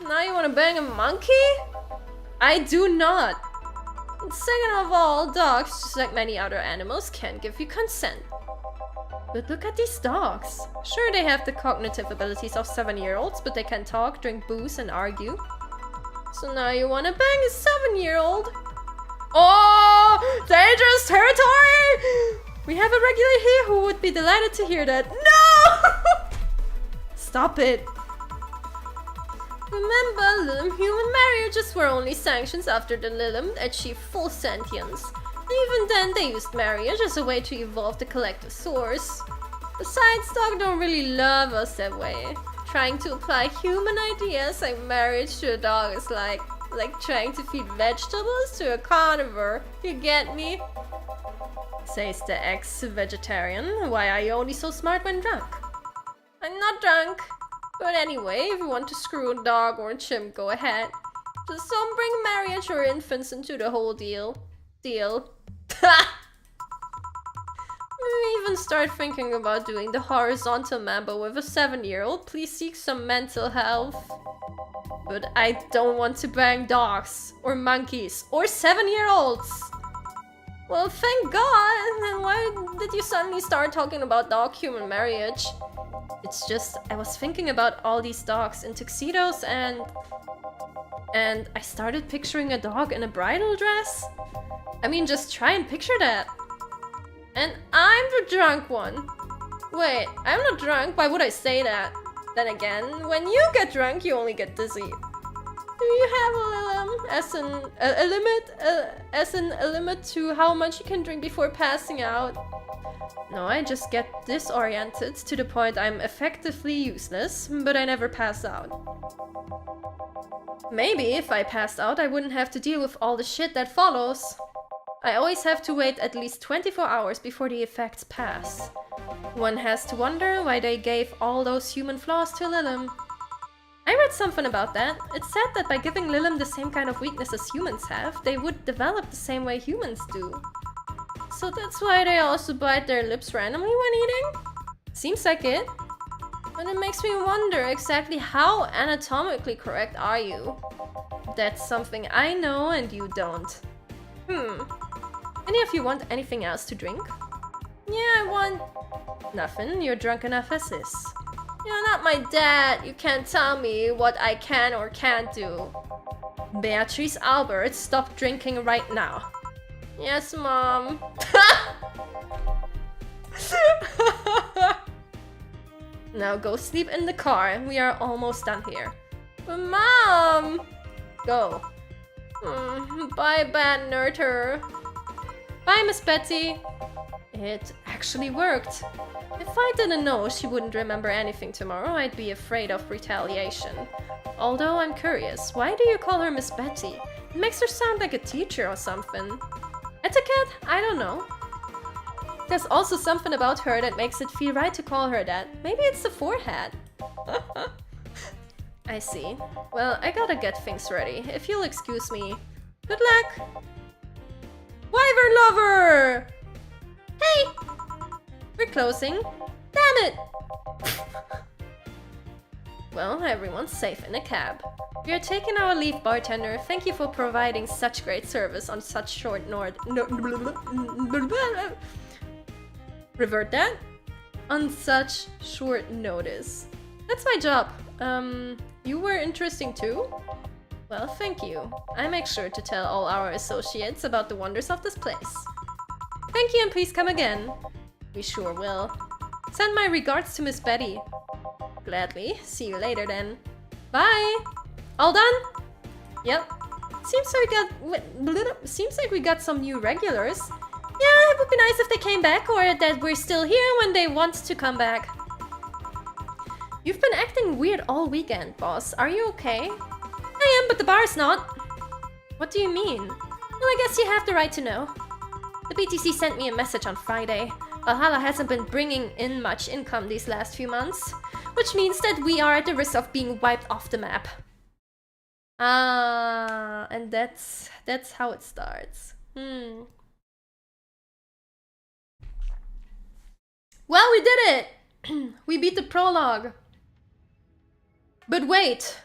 Now you wanna bang a monkey? I do not! And second of all, dogs, just like many other animals, can't give you consent. But look at these dogs. Sure, they have the cognitive abilities of 7-year-olds, but they can talk, drink booze, and argue. So now you wanna bang a 7-year-old? Oh! Dangerous territory! We have a regular here who would be delighted to hear that. No! Stop it. Remember, Lilim human marriages were only sanctioned after the Lilim achieved full sentience. Even then, they used marriage as a way to evolve the collective source. Besides, dogs don't really love us that way. Trying to apply human ideas like marriage to a dog is like trying to feed vegetables to a carnivore. You get me? Says the ex-vegetarian. Why are you only so smart when drunk? I'm not drunk. But anyway, if you want to screw a dog or a chimp, go ahead. Just don't bring marriage or infants into the whole deal. Even start thinking about doing the horizontal mambo with a 7-year-old. Please seek some mental health. But I don't want to bang dogs or monkeys or 7-year-olds. Well, thank God. Then why did you suddenly start talking about dog-human marriage? It's just, I was thinking about all these dogs in tuxedos and I started picturing a dog in a bridal dress. I mean, just try and picture that. And I'm the drunk one. Wait, I'm not drunk, why would I say that? Then again, when you get drunk, you only get dizzy. Do you have a limit to how much you can drink before passing out? No, I just get disoriented to the point I'm effectively useless, but I never pass out. Maybe if I passed out, I wouldn't have to deal with all the shit that follows. I always have to wait at least 24 hours before the effects pass. One has to wonder why they gave all those human flaws to Lilim. I read something about that. It said that by giving Lilim the same kind of weakness as humans have, they would develop the same way humans do. So that's why they also bite their lips randomly when eating? Seems like it. But it makes me wonder exactly how anatomically correct are you? That's something I know and you don't. Any of you want anything else to drink? Yeah, I want... Nothing, you're drunk enough as is. You're not my dad, you can't tell me what I can or can't do. Beatrice Albert, stop drinking right now. Yes, Mom. Now go sleep in the car, we are almost done here. But Mom! Go. Bye, bad nerder. Bye, Miss Betty. It actually worked. If I didn't know she wouldn't remember anything tomorrow, I'd be afraid of retaliation. Although I'm curious, why do you call her Miss Betty? It makes her sound like a teacher or something. Etiquette? I don't know. There's also something about her that makes it feel right to call her that. Maybe it's the forehead. I see. Well, I gotta get things ready. If you'll excuse me. Good luck! Wyvern lover! Hey! We're closing. Damn it! Well, everyone's safe in the cab. We are taking our leave, bartender. Thank you for providing such great service on such short notice. Revert that? On such short notice. That's my job. You were interesting too? Well, thank you. I make sure to tell all our associates about the wonders of this place. Thank you and please come again. We sure will. Send my regards to Miss Betty. Gladly. See you later then. Bye! All done? Yep. Seems like we got some new regulars. Yeah, it would be nice if they came back or that we're still here when they want to come back. You've been acting weird all weekend, boss. Are you okay? I am, but the bar's not. What do you mean? Well, I guess you have the right to know. The BTC sent me a message on Friday. Valhalla hasn't been bringing in much income these last few months, which means that we are at the risk of being wiped off the map. Ah, and that's how it starts. Well, we did it! We beat the prologue. But wait!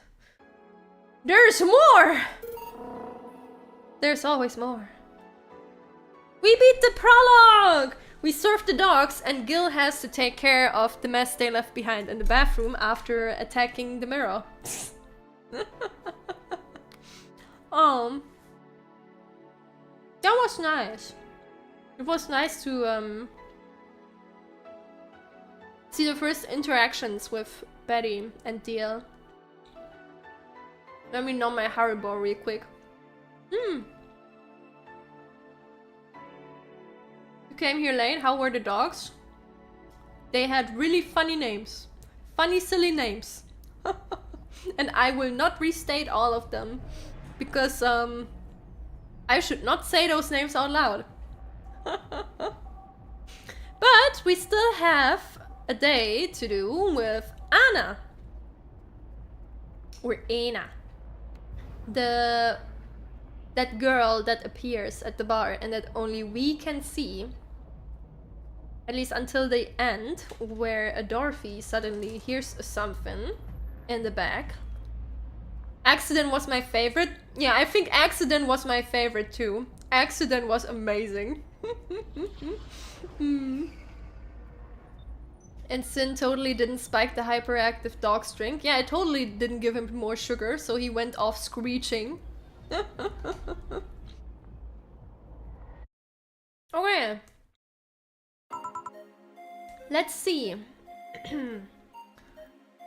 There's more! There's always more. We beat the prologue! We serve the dogs, and Gil has to take care of the mess they left behind in the bathroom after attacking the mirror. That was nice. It was nice to see the first interactions with Betty and DL. Let me numb my Haribo real quick. You came here late. How were the dogs? They had really funny names. Funny, silly names. And I will not restate all of them. Because, I should not say those names out loud. But we still have a day to do with Anna. Or Anna. That girl that appears at the bar and that only we can see. At least until the end, where a Dorothy suddenly hears something in the back. Accident was my favorite. Yeah, I think Accident was my favorite too. Accident was amazing. And Sin totally didn't spike the hyperactive dog's drink. Yeah, I totally didn't give him more sugar, so he went off screeching. Okay. Let's see.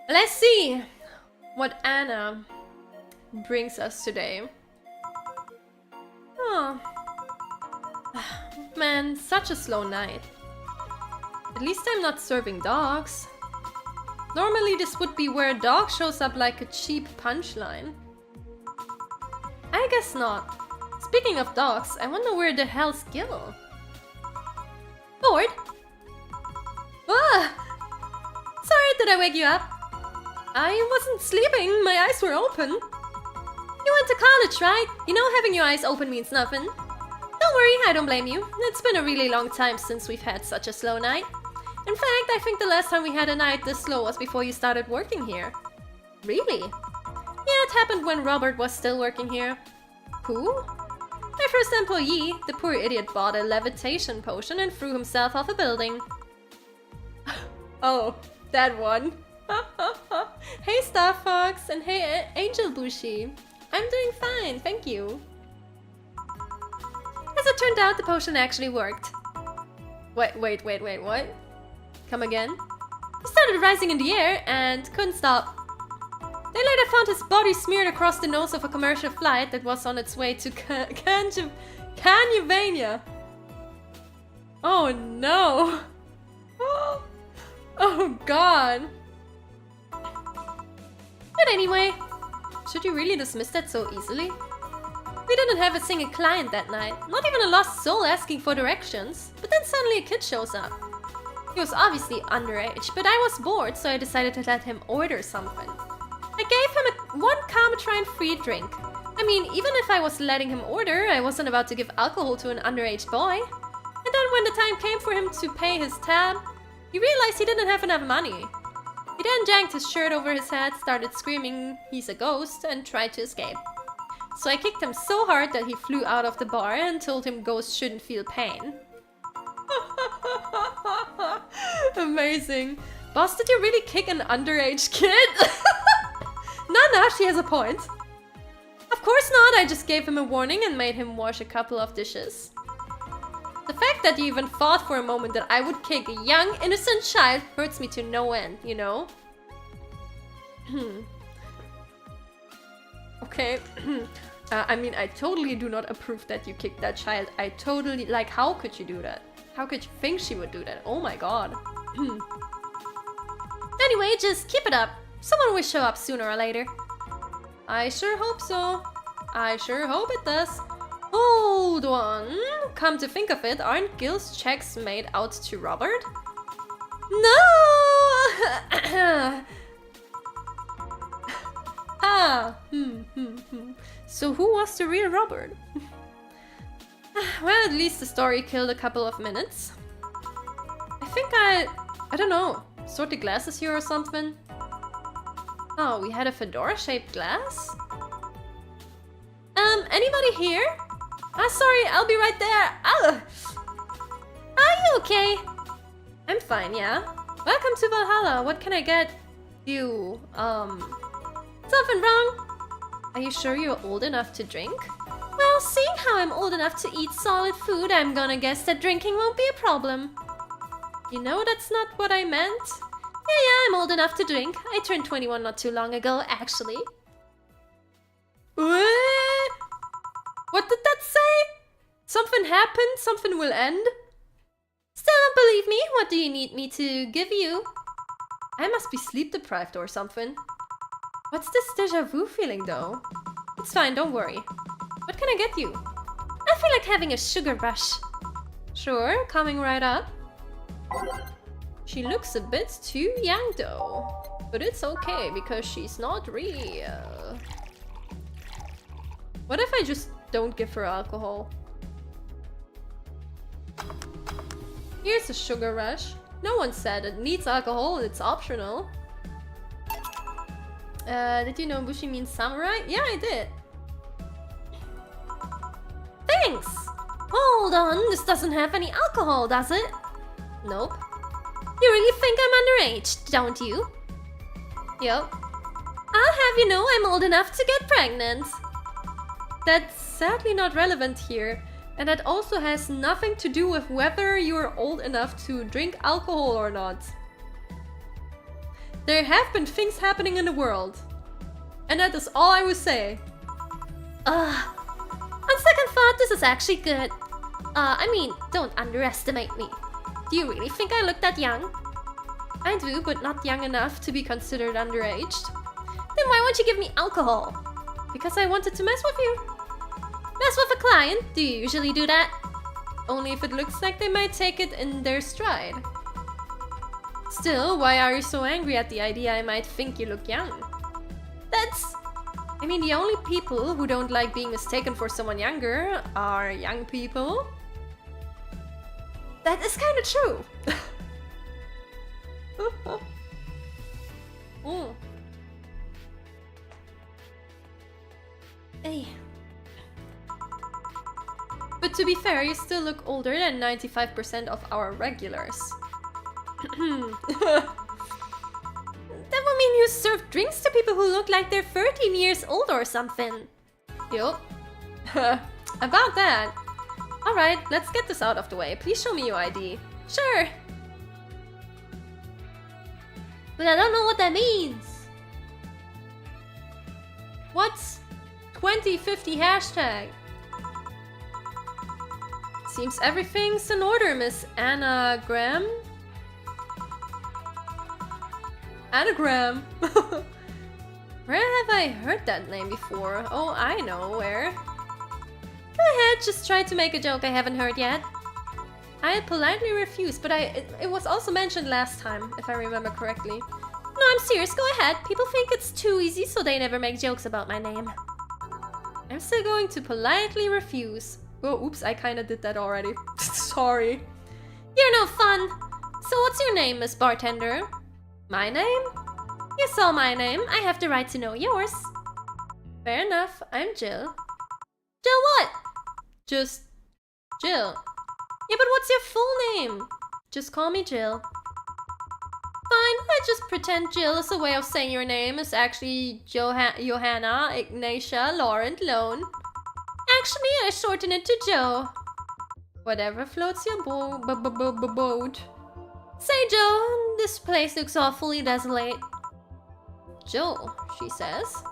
Let's see what Anna brings us today. Oh. Man, such a slow night. At least I'm not serving dogs. Normally this would be where a dog shows up like a cheap punchline. I guess not. Speaking of dogs, I wonder where the hell's Gil? Bored? Ah! Sorry, did I wake you up? I wasn't sleeping, my eyes were open. You went to college, right? You know having your eyes open means nothing. Don't worry, I don't blame you. It's been a really long time since we've had such a slow night. In fact, I think the last time we had a night this slow was before you started working here. Really? Yeah, it happened when Robert was still working here. Who? My first employee. The poor idiot bought a levitation potion and threw himself off a building. Oh, that one. Hey Star Fox and hey Angel Bushi. I'm doing fine, thank you. As it turned out, the potion actually worked. Wait, what? Come again? He started rising in the air and couldn't stop. They later found his body smeared across the nose of a commercial flight that was on its way to Canyavania. Oh no! Oh god! But anyway, should you really dismiss that so easily? We didn't have a single client that night, not even a lost soul asking for directions. But then suddenly a kid shows up. He was obviously underage, but I was bored, so I decided to let him order something. I gave him one Cometrine free drink. I mean, even if I was letting him order, I wasn't about to give alcohol to an underage boy. And then when the time came for him to pay his tab, he realized he didn't have enough money. He then yanked his shirt over his head, started screaming he's a ghost, and tried to escape. So I kicked him so hard that he flew out of the bar and told him ghosts shouldn't feel pain. Amazing. Boss, did you really kick an underage kid? Nah, she has a point. Of course not, I just gave him a warning and made him wash a couple of dishes. The fact that you even thought for a moment that I would kick a young, innocent child hurts me to no end, you know? Okay. I mean, I totally do not approve that you kicked that child. I totally... Like, how could you do that? How could you think she would do that? Oh my god. Anyway, just keep it up. Someone will show up sooner or later. I sure hope so. I sure hope it does. Hold on. Come to think of it, aren't Gil's checks made out to Robert? No! So who was the real Robert? Well, at least the story killed a couple of minutes. I think I don't know, sort the glasses here or something. Oh, we had a fedora-shaped glass? Anybody here? Ah, sorry, I'll be right there. Ah, you you okay? I'm fine, yeah. Welcome to Valhalla. What can I get you? Something wrong? Are you sure you're old enough to drink? Well, seeing how I'm old enough to eat solid food, I'm gonna guess that drinking won't be a problem. You know that's not what I meant. Yeah, I'm old enough to drink. I turned 21 not too long ago, actually. What did that say? Something happened, something will end? Still don't believe me? What do you need me to give you? I must be sleep deprived or something. What's this déjà vu feeling though? It's fine, don't worry. What can I get you? I feel like having a sugar rush. Sure, coming right up. She looks a bit too young though. But it's okay because she's not real. What if I just don't give her alcohol? Here's a sugar rush. No one said it needs alcohol, it's optional. Did you know Bushi means samurai? Yeah, I did. Thanks! Hold on, this doesn't have any alcohol, does it? Nope. You really think I'm underage, don't you? Yep. I'll have you know I'm old enough to get pregnant. That's sadly not relevant here. And that also has nothing to do with whether you're old enough to drink alcohol or not. There have been things happening in the world. And that is all I will say. On second thought, this is actually good. I mean, don't underestimate me. Do you really think I look that young? I do, but not young enough to be considered underaged. Then why won't you give me alcohol? Because I wanted to mess with you. Mess with a client? Do you usually do that? Only if it looks like they might take it in their stride. Still, why are you so angry at the idea I might think you look young? I mean, the only people who don't like being mistaken for someone younger are young people. That is kind of true. Hey. But to be fair, you still look older than 95% of our regulars. That would mean you serve drinks to people who look like they're 13 years old or something. Yup. About that. Alright, let's get this out of the way. Please show me your ID. Sure. But I don't know what that means. What's 2050 hashtag? Seems everything's in order, Miss Anagram. Anagram. Where have I heard that name before? Oh, I know where. Go ahead, just try to make a joke I haven't heard yet. I politely refused, but it was also mentioned last time, if I remember correctly. No, I'm serious, go ahead. People think it's too easy, so they never make jokes about my name. I'm still going to politely refuse. Oh, oops, I kinda did that already. Sorry. You're no fun. So what's your name, Miss Bartender? My name? You saw my name. I have the right to know yours. Fair enough, I'm Jill. Jill what? Just Jill. Yeah, but what's your full name? Just call me Jill. Fine, I just pretend Jill is a way of saying your name is actually Johanna Ignatia Laurent Lone. Actually, I shorten it to Joe. Whatever floats your boat. Say, Joe, this place looks awfully desolate. Joe, she says.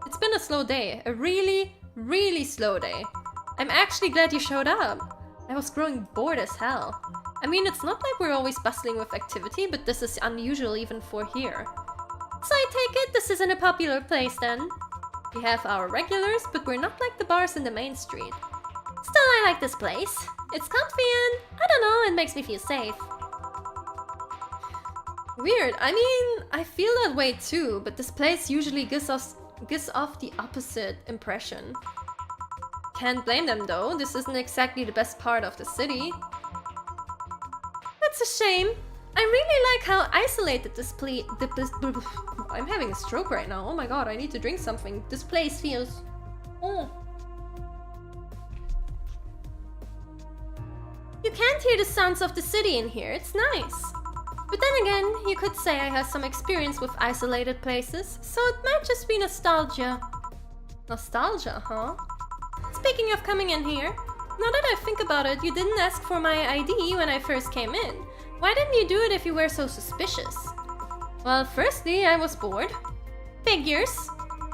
It's been a slow day. A really, really slow day. I'm actually glad you showed up. I was growing bored as hell. I mean, it's not like we're always bustling with activity, but this is unusual even for here. So I take it this isn't a popular place then? We have our regulars, but we're not like the bars in the main street. Still, I like this place. It's comfy and, I don't know, it makes me feel safe. Weird. I mean, I feel that way too, but this place usually gives off the opposite impression. Can't blame them though, this isn't exactly the best part of the city. That's a shame. I really like how isolated this place... I'm having a stroke right now. Oh my god, I need to drink something. This place feels... You can't could hear the sounds of the city in here, it's nice. But then again, you could say I have some experience with isolated places, so it might just be nostalgia. Nostalgia, huh? Speaking of coming in here, now that I think about it, you didn't ask for my ID when I first came in. Why didn't you do it if you were so suspicious? Well, firstly, I was bored. Figures.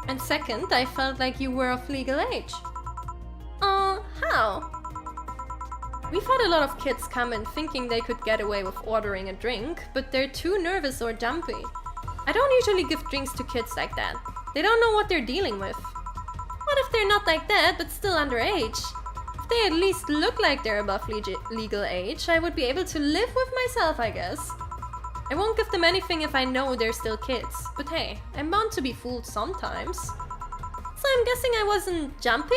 And second, I felt like you were of legal age. How? We've had a lot of kids come in thinking they could get away with ordering a drink, but they're too nervous or jumpy. I don't usually give drinks to kids like that. They don't know what they're dealing with. What if they're not like that, but still underage? If they at least look like they're above legal age, I would be able to live with myself, I guess. I won't give them anything if I know they're still kids, but hey, I'm bound to be fooled sometimes. So I'm guessing I wasn't jumpy?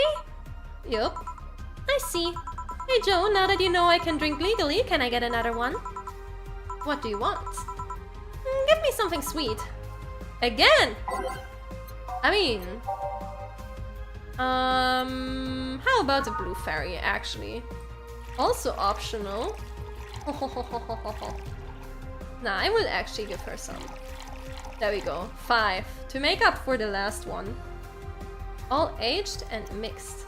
Yup. I see. Hey Joe, now that you know I can drink legally, can I get another one? What do you want? Give me something sweet. Again! I mean... how about a blue fairy, actually? Also optional. Nah, I will actually give her some. There we go. 5. To make up for the last one. All aged and mixed.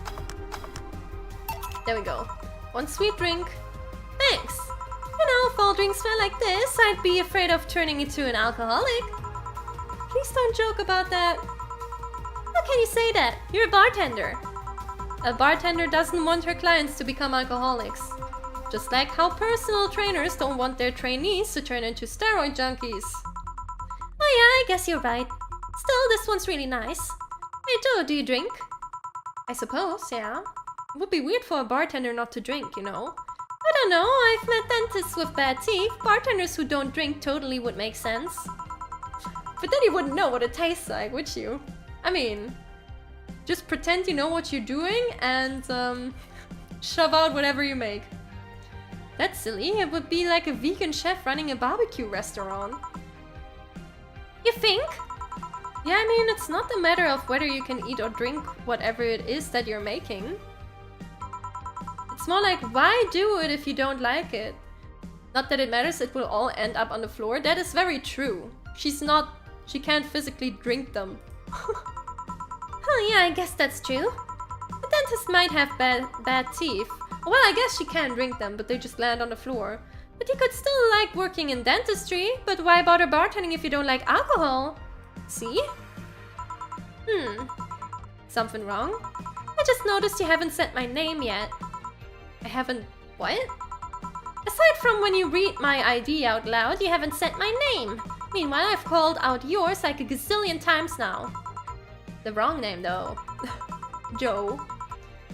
There we go. One sweet drink. Thanks! You know, if all drinks smell like this, I'd be afraid of turning into an alcoholic. Please don't joke about that. How can you say that? You're a bartender. A bartender doesn't want her clients to become alcoholics. Just like how personal trainers don't want their trainees to turn into steroid junkies. Oh yeah, I guess you're right. Still, this one's really nice. Hey Joe, do you drink? I suppose, yeah. It would be weird for a bartender not to drink, you know? I don't know, I've met dentists with bad teeth. Bartenders who don't drink totally would make sense. But then you wouldn't know what it tastes like, would you? I mean, just pretend you know what you're doing and shove out whatever you make. That's silly, it would be like a vegan chef running a barbecue restaurant. You think? Yeah, I mean, it's not a matter of whether you can eat or drink whatever it is that you're making. It's more like, why do it if you don't like it? Not that it matters, it will all end up on the floor. That is very true. She can't physically drink them. Oh yeah, I guess that's true. The dentist might have bad teeth. Well, I guess she can drink them, but they just land on the floor. But you could still like working in dentistry, but why bother bartending if you don't like alcohol? See? Something wrong? I just noticed you haven't said my name yet. I haven't... what? Aside from when you read my ID out loud, you haven't said my name. Meanwhile, I've called out yours like a gazillion times now. The wrong name, though. Joe.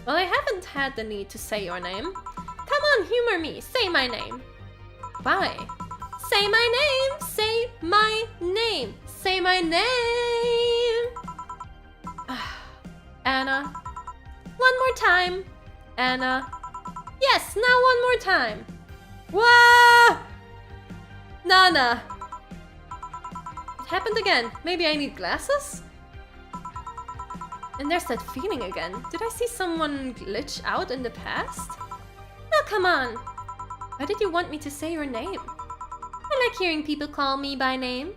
Well, I haven't had the need to say your name. Come on, humor me. Say my name. Why? Say my name! Say my name! Say my name! Anna. One more time. Anna. Yes, now one more time. Whoa! Nana. It happened again. Maybe I need glasses? And there's that feeling again. Did I see someone glitch out in the past? Oh, come on. Why did you want me to say your name? I like hearing people call me by name.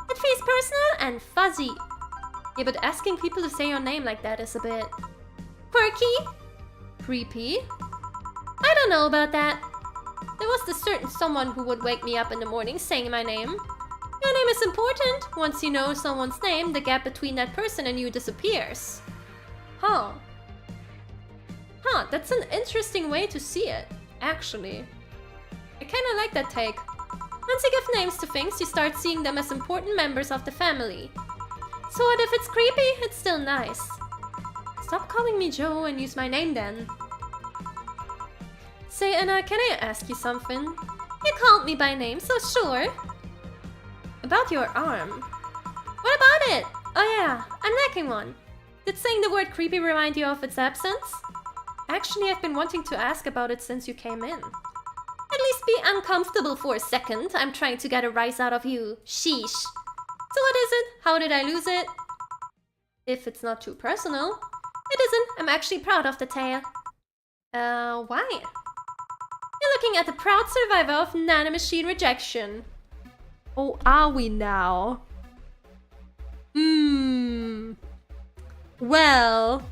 It feels personal and fuzzy. Yeah, but asking people to say your name like that is a bit... quirky? Creepy? I don't know about that. There was this certain someone who would wake me up in the morning saying my name. Your name is important. Once you know someone's name, the gap between that person and you disappears. Huh, that's an interesting way to see it, actually. I kinda like that take. Once you give names to things, you start seeing them as important members of the family. So what if it's creepy? It's still nice. Stop calling me Joe and use my name then. Say, Anna, can I ask you something? You called me by name, so sure. About your arm. What about it? Oh yeah, I'm lacking one. Did saying the word creepy remind you of its absence? Actually, I've been wanting to ask about it since you came in. At least be uncomfortable for a second. I'm trying to get a rise out of you. Sheesh. So what is it? How did I lose it? If it's not too personal. It isn't. I'm actually proud of the tale. Why? You looking at the proud survivor of nanomachine rejection. Oh, are we now? Well...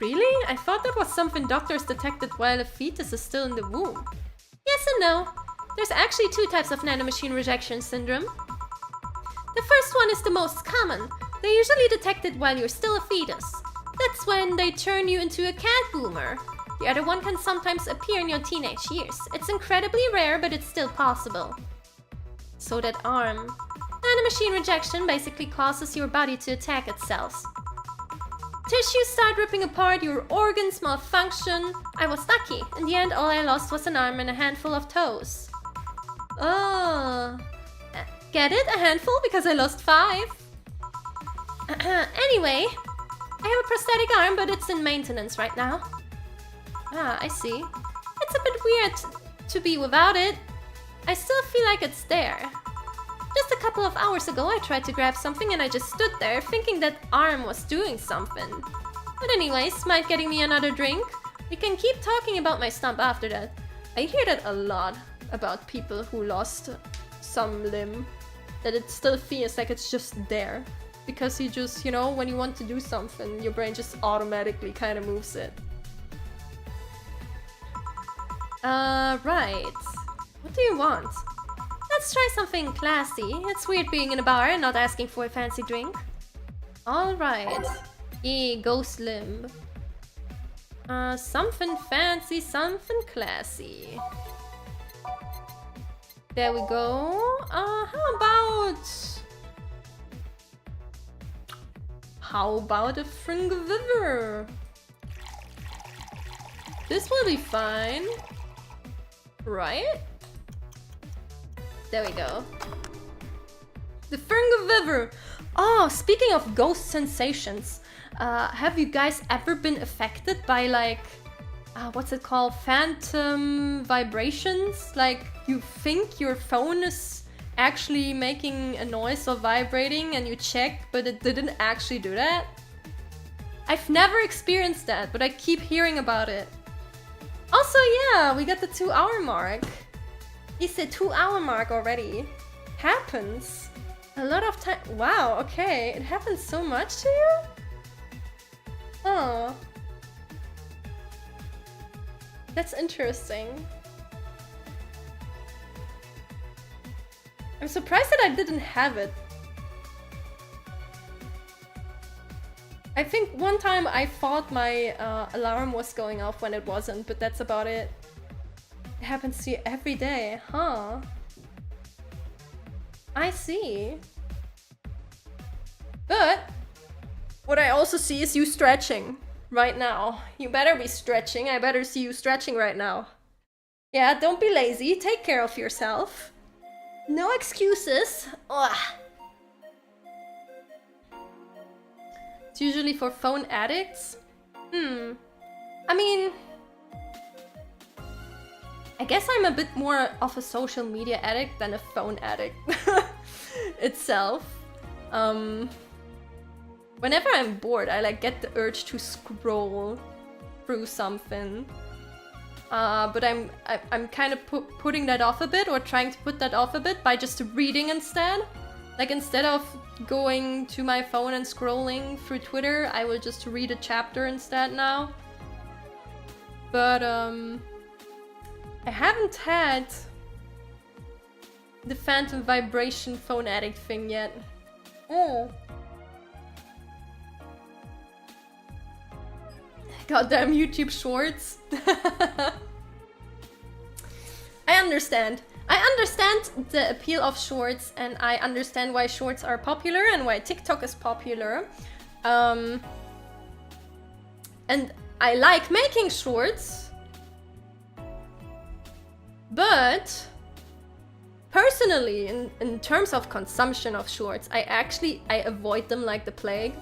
Really? I thought that was something doctors detected while a fetus is still in the womb. Yes and no. There's actually 2 types of nanomachine rejection syndrome. The first one is the most common. They're usually detected while you're still a fetus. That's when they turn you into a cat boomer. The other one can sometimes appear in your teenage years. It's incredibly rare, but it's still possible. So that arm. Nanomachine rejection basically causes your body to attack itself. Tissues start ripping apart, your organs malfunction. I was lucky. In the end, all I lost was an arm and a handful of toes. Oh. Get it? A handful? Because I lost 5. Anyway, I have a prosthetic arm, but it's in maintenance right now. Ah, I see. It's a bit weird to be without it. I still feel like it's there. Just a couple of hours ago I tried to grab something and I just stood there thinking that arm was doing something. But anyways, mind getting me another drink? We can keep talking about my stump after that. I hear that a lot about people who lost some limb. That it still feels like it's just there. Because you just, you know, when you want to do something, your brain just automatically kind of moves it. Right. What do you want? Let's try something classy. It's weird being in a bar and not asking for a fancy drink. Alright. Ghost limb. Something fancy, something classy. There we go. How about a Fringoviver? This will be fine. Right? There we go. The Fringoviver! Oh, speaking of ghost sensations, have you guys ever been affected by like, what's it called? Phantom vibrations? Like you think your phone is actually making a noise or vibrating and you check, but it didn't actually do that? I've never experienced that, but I keep hearing about it. Also, yeah, we got the 2-hour mark. It's the 2-hour mark already. Happens. A lot of time. Wow, okay. It happens so much to you? Oh. That's interesting. I'm surprised that I didn't have it. I think one time I thought my alarm was going off when it wasn't, but that's about it. It happens to you every day, huh? I see. But what I also see is you stretching right now. You better be stretching. I better see you stretching right now. Yeah, don't be lazy. Take care of yourself. No excuses. Ugh. It's usually for phone addicts. I mean, I guess I'm a bit more of a social media addict than a phone addict itself. Whenever I'm bored, I like get the urge to scroll through something. But I'm kind of putting that off a bit, or trying to put that off a bit by just reading instead. Like instead of going to my phone and scrolling through Twitter, I will just read a chapter instead now. But I haven't had the phantom vibration phone addict thing yet. Oh. Goddamn YouTube shorts. I understand. I understand the appeal of shorts, and I understand why shorts are popular and why TikTok is popular. And I like making shorts. But personally, in terms of consumption of shorts, I avoid them like the plague.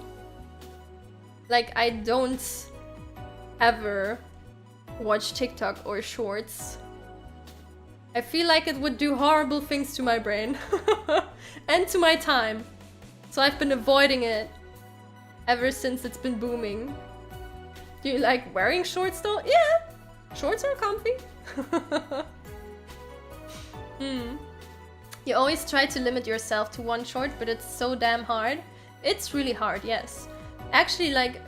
Like, I don't ever watch TikTok or shorts. I feel like it would do horrible things to my brain and to my time. So I've been avoiding it ever since it's been booming. Do you like wearing shorts though? Yeah, shorts are comfy. You always try to limit yourself to one short, but it's so damn hard. It's really hard, yes. Actually, like,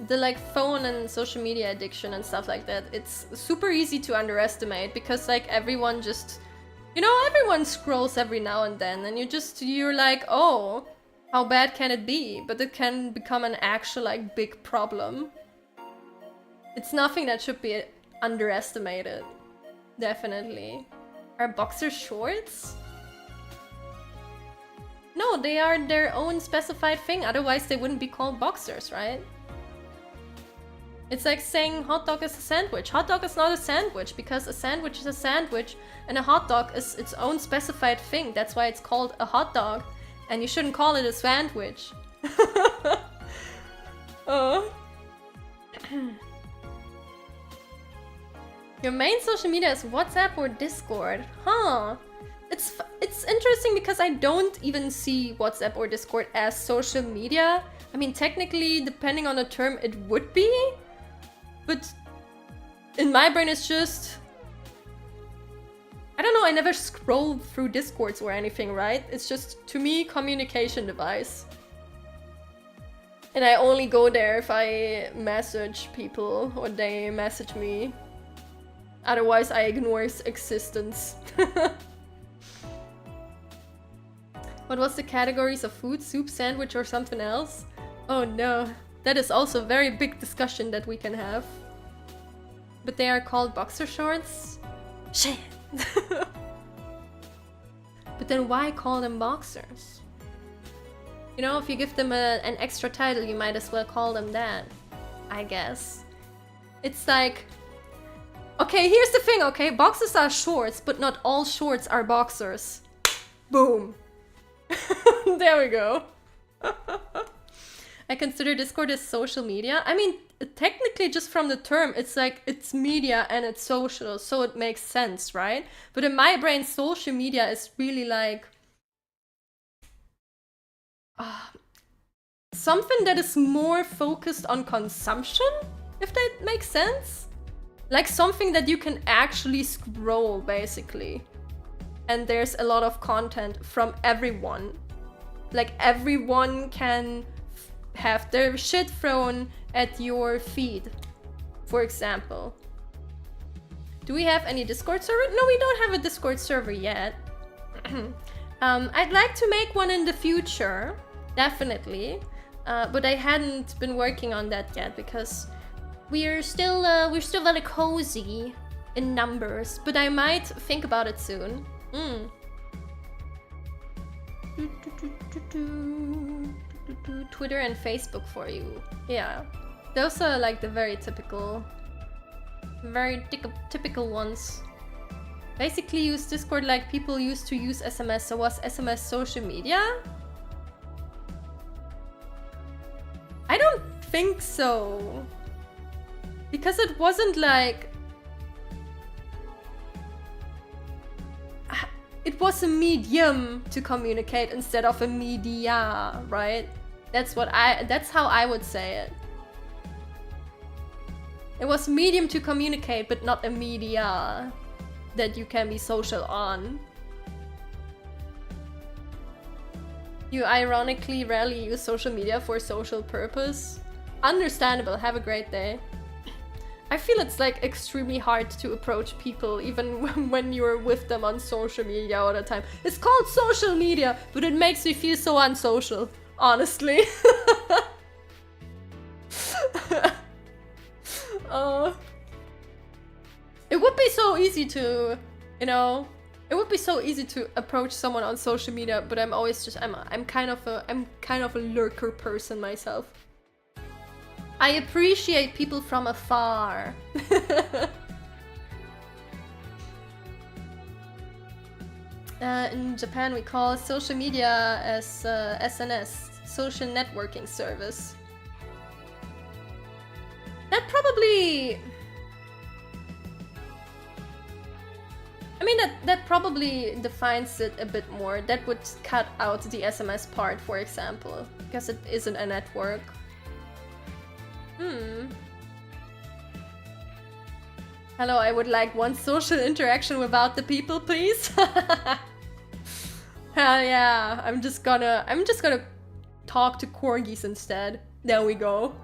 the like phone and social media addiction and stuff like that, it's super easy to underestimate because like everyone just, you know, everyone scrolls every now and then and you're like, oh, how bad can it be? But it can become an actual like big problem. It's nothing that should be underestimated. Definitely. Are boxer shorts? No, they are their own specified thing, otherwise they wouldn't be called boxers, right? It's like saying hot dog is a sandwich. Hot dog is not a sandwich because a sandwich is a sandwich and a hot dog is its own specified thing. That's why it's called a hot dog and you shouldn't call it a sandwich. Oh. Your main social media is WhatsApp or Discord? Huh. It's interesting because I don't even see WhatsApp or Discord as social media. I mean, technically, depending on the term, it would be. But in my brain, it's just... I don't know, I never scroll through Discords or anything, right? It's just, to me, communication device. And I only go there if I message people or they message me. Otherwise, I ignore its existence. What was the categories of food, soup, sandwich, or something else? Oh no, that is also a very big discussion that we can have. But they are called boxer shorts? Shit! But then why call them boxers? You know, if you give them an extra title, you might as well call them that. I guess. It's like... Okay, here's the thing, okay? Boxers are shorts, but not all shorts are boxers. Boom. There we go. I consider Discord as social media. I mean, technically just from the term, it's like, it's media and it's social, so it makes sense, right? But in my brain, social media is really like... something that is more focused on consumption, if that makes sense? Like something that you can actually scroll, basically. And there's a lot of content from everyone. Like everyone can have their shit thrown at your feed, for example. Do we have any Discord server? No, we don't have a Discord server yet. I'd like to make one in the future, definitely. But I hadn't been working on that yet because we're still very cozy in numbers. But I might think about it soon. Twitter and Facebook for you. Yeah, those are like the very typical ones. Basically use Discord like people used to use SMS. So was SMS social media? I don't think so. Because it wasn't like... It was a medium to communicate instead of a media, right? That's how I would say it. It was medium to communicate, but not a media that you can be social on. You ironically rarely use social media for social purpose. Understandable, have a great day. I feel it's like extremely hard to approach people even when you're with them on social media all the time. It's called social media, but it makes me feel so unsocial, honestly. It would be so easy to, you know, it would be so easy to approach someone on social media, but I'm always just I'm kind of a lurker person myself. I appreciate people from afar. In Japan we call social media as SNS, social networking service. That probably... I mean, that probably defines it a bit more. That would cut out the SMS part, for example, because it isn't a network. Hello, I would like one social interaction without the people, please. Hell yeah, I'm just gonna talk to corgis instead. There we go.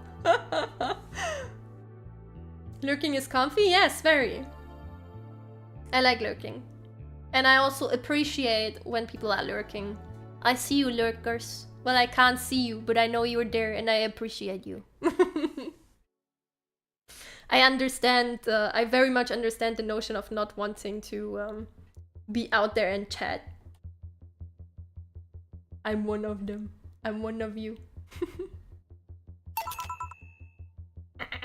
Lurking is comfy? Yes, very. I like lurking. And I also appreciate when people are lurking. I see you, lurkers. Well, I can't see you, but I know you're there and I appreciate you. I understand, I very much understand the notion of not wanting to be out there and chat. I'm one of them. I'm one of you.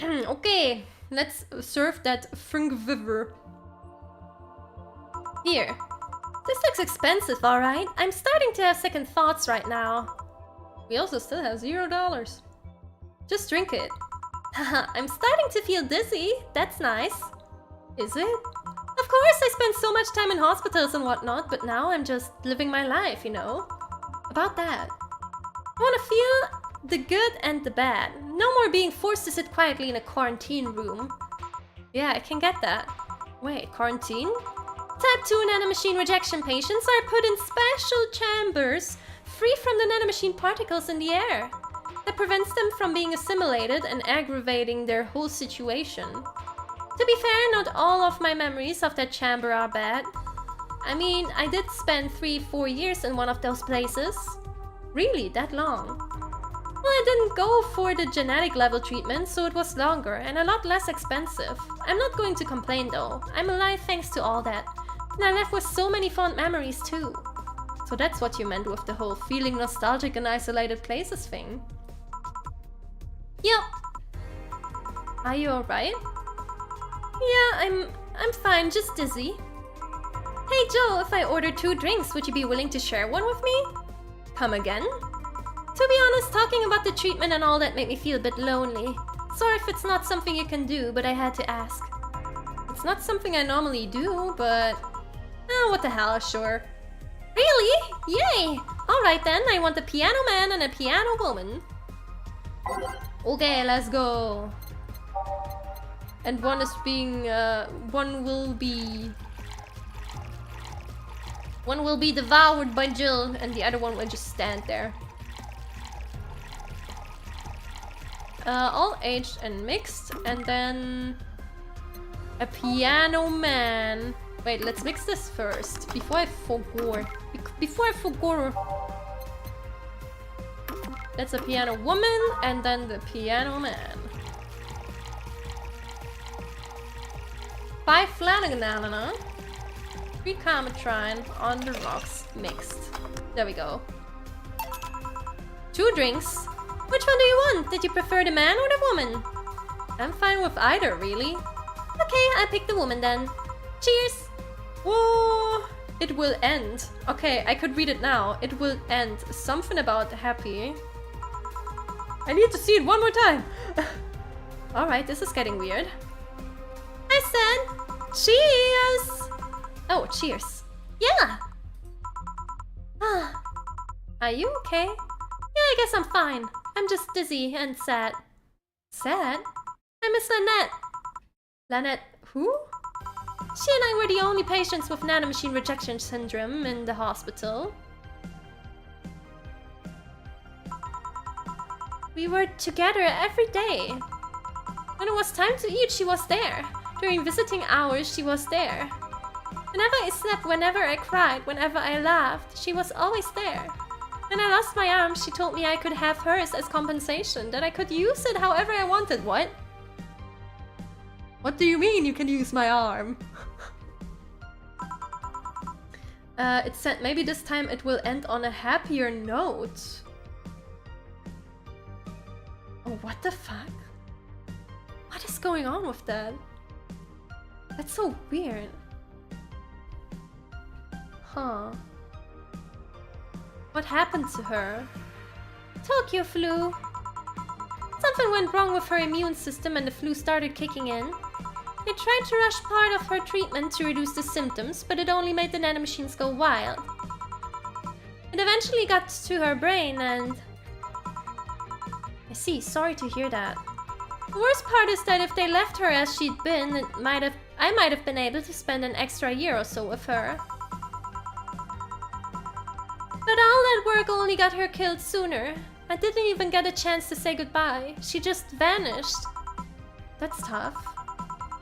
Okay, let's serve that Vtubers. Here. This looks expensive, alright. I'm starting to have second thoughts right now. We also still have $0. Just drink it. Haha, I'm starting to feel dizzy. That's nice. Is it? Of course, I spent so much time in hospitals and whatnot, but now I'm just living my life, you know? About that. I want to feel the good and the bad. No more being forced to sit quietly in a quarantine room. Yeah, I can get that. Wait, quarantine? Type 2 nanomachine rejection patients are put in special chambers free from the nanomachine particles in the air. That prevents them from being assimilated and aggravating their whole situation. To be fair, not all of my memories of that chamber are bad. I mean, I did spend 3-4 years in one of those places. Really, that long? Well, I didn't go for the genetic level treatment, so it was longer and a lot less expensive. I'm not going to complain though. I'm alive thanks to all that. And I left with so many fond memories too. So that's what you meant with the whole feeling nostalgic in isolated places thing. Yep. Are you alright? Yeah, I'm fine, just dizzy. Hey Joe, if I order 2 drinks, would you be willing to share one with me? Come again? To be honest, talking about the treatment and all that made me feel a bit lonely. Sorry if it's not something you can do, but I had to ask. It's not something I normally do, but... oh, what the hell, sure. Really? Yay! Alright then, I want a piano man and a piano woman. Okay, let's go. And one is being, one will be devoured by Jill, and the other one will just stand there. All aged and mixed, and then a piano man. Wait, let's mix this first before I forgot. That's a piano woman, and then the piano man. 5 Flanagan, 3 Cometrine on the rocks mixed. There we go. 2 drinks. Which one do you want? Did you prefer the man or the woman? I'm fine with either, really. Okay, I pick the woman then. Cheers! Whoa! It will end. Okay, I could read it now. It will end. Something about happy. I need to see it one more time. Alright, this is getting weird. I said, cheers! Oh, cheers. Yeah! Are you okay? Yeah, I guess I'm fine. I'm just dizzy and sad. Sad? I miss Lynette. Lynette who? She and I were the only patients with nanomachine rejection syndrome in the hospital. We were together every day. When it was time to eat, she was there. During visiting hours, she was there. Whenever I slept, whenever I cried, whenever I laughed, she was always there. When I lost my arm, she told me I could have hers as compensation, that I could use it however I wanted. What? What do you mean you can use my arm? It said maybe this time it will end on a happier note. Oh, what the fuck? What is going on with that? That's so weird. Huh. What happened to her? Tokyo flu. Something went wrong with her immune system and the flu started kicking in. They tried to rush part of her treatment to reduce the symptoms, but it only made the nanomachines go wild. It eventually got to her brain and... I see, sorry to hear that. The worst part is that if they left her as she'd been, it might have I might have been able to spend an extra year or so with her. But all that work only got her killed sooner. I didn't even get a chance to say goodbye. She just vanished. That's tough.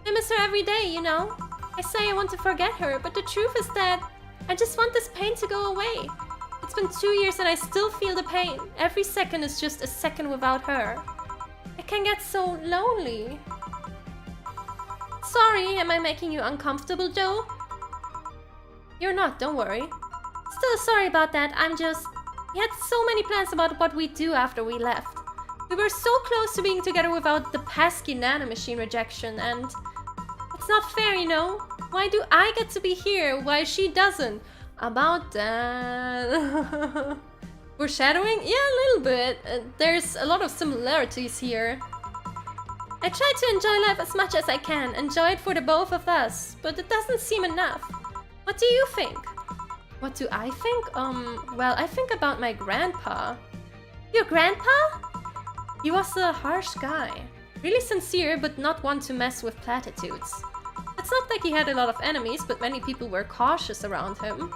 I miss her every day, you know? I say I want to forget her, but the truth is that I just want this pain to go away. It's been 2 years and I still feel the pain. Every second is just a second without her. I can get so lonely. Sorry, am I making you uncomfortable, Joe? You're not, don't worry. Still sorry about that, we had so many plans about what we'd do after we left. We were so close to being together without the pesky nanomachine rejection, and it's not fair, you know? Why do I get to be here while she doesn't? About that... Foreshadowing? Yeah, a little bit. There's a lot of similarities here. I try to enjoy life as much as I can, enjoy it for the both of us, but it doesn't seem enough. What do you think? What do I think? Well, I think about my grandpa. Your grandpa? He was a harsh guy. Really sincere, but not one to mess with platitudes. It's not like he had a lot of enemies, but many people were cautious around him.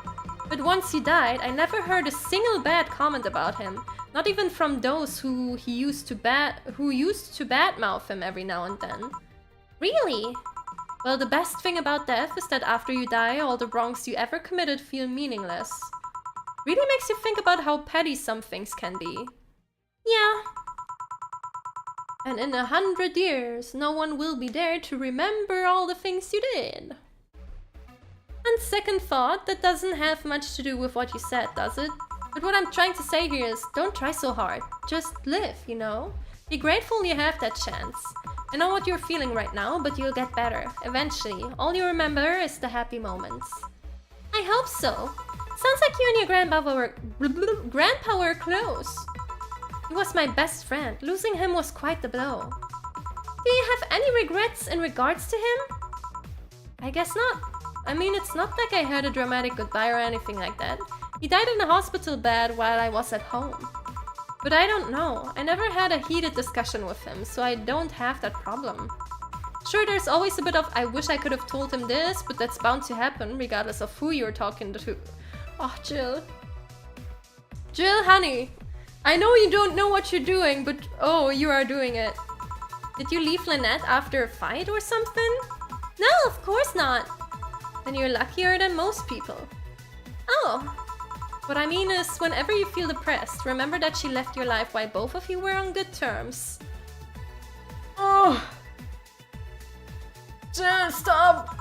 But once he died, I never heard a single bad comment about him. Not even from those who used to badmouth him every now and then. Really? Well, the best thing about death is that after you die, all the wrongs you ever committed feel meaningless. Really makes you think about how petty some things can be. Yeah. And in 100 years, no one will be there to remember all the things you did. On second thought, that doesn't have much to do with what you said, does it? But what I'm trying to say here is, don't try so hard. Just live, you know? Be grateful you have that chance. I know what you're feeling right now, but you'll get better. Eventually, all you remember is the happy moments. I hope so. Sounds like you and your grandpa were close. He was my best friend. Losing him was quite the blow. Do you have any regrets in regards to him? I guess not. I mean, it's not like I had a dramatic goodbye or anything like that. He died in a hospital bed while I was at home. But I don't know. I never had a heated discussion with him, so I don't have that problem. Sure, there's always a bit of I wish I could have told him this, but that's bound to happen regardless of who you're talking to. Oh, Jill. Jill, honey. I know you don't know what you're doing, but oh, you are doing it. Did you leave Lynette after a fight or something? No, of course not. Then you're luckier than most people. Oh. What I mean is, whenever you feel depressed, remember that she left your life while both of you were on good terms. Oh. Jill, stop.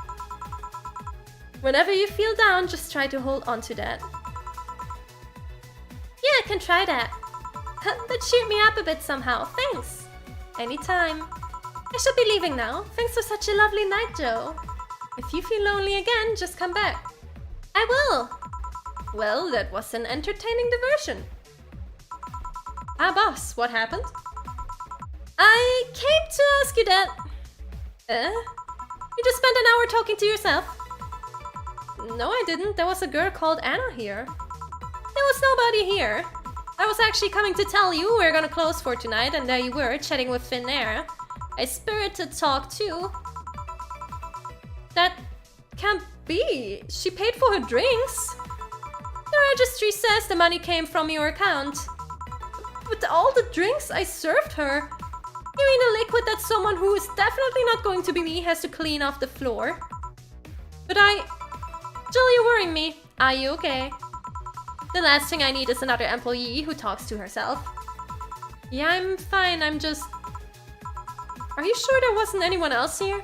Whenever you feel down, just try to hold on to that. Yeah, I can try that. That cheered me up a bit somehow. Thanks. Anytime. I should be leaving now. Thanks for such a lovely night, Joe. If you feel lonely again, just come back. I will. Well, that was an entertaining diversion. Ah, boss, what happened? I came to ask you that. You just spent an hour talking to yourself. No, I didn't. There was a girl called Anna here. There was nobody here. I was actually coming to tell you we're gonna close for tonight, and there you were, chatting with Finnair. A spirited talk too. That can't be. She paid for her drinks. The registry says the money came from your account. But all the drinks I served her. You mean the liquid that someone who is definitely not going to be me has to clean off the floor? But Jill, you're worrying me. Are you okay? The last thing I need is another employee who talks to herself. Yeah, I'm fine. I'm just... Are you sure there wasn't anyone else here?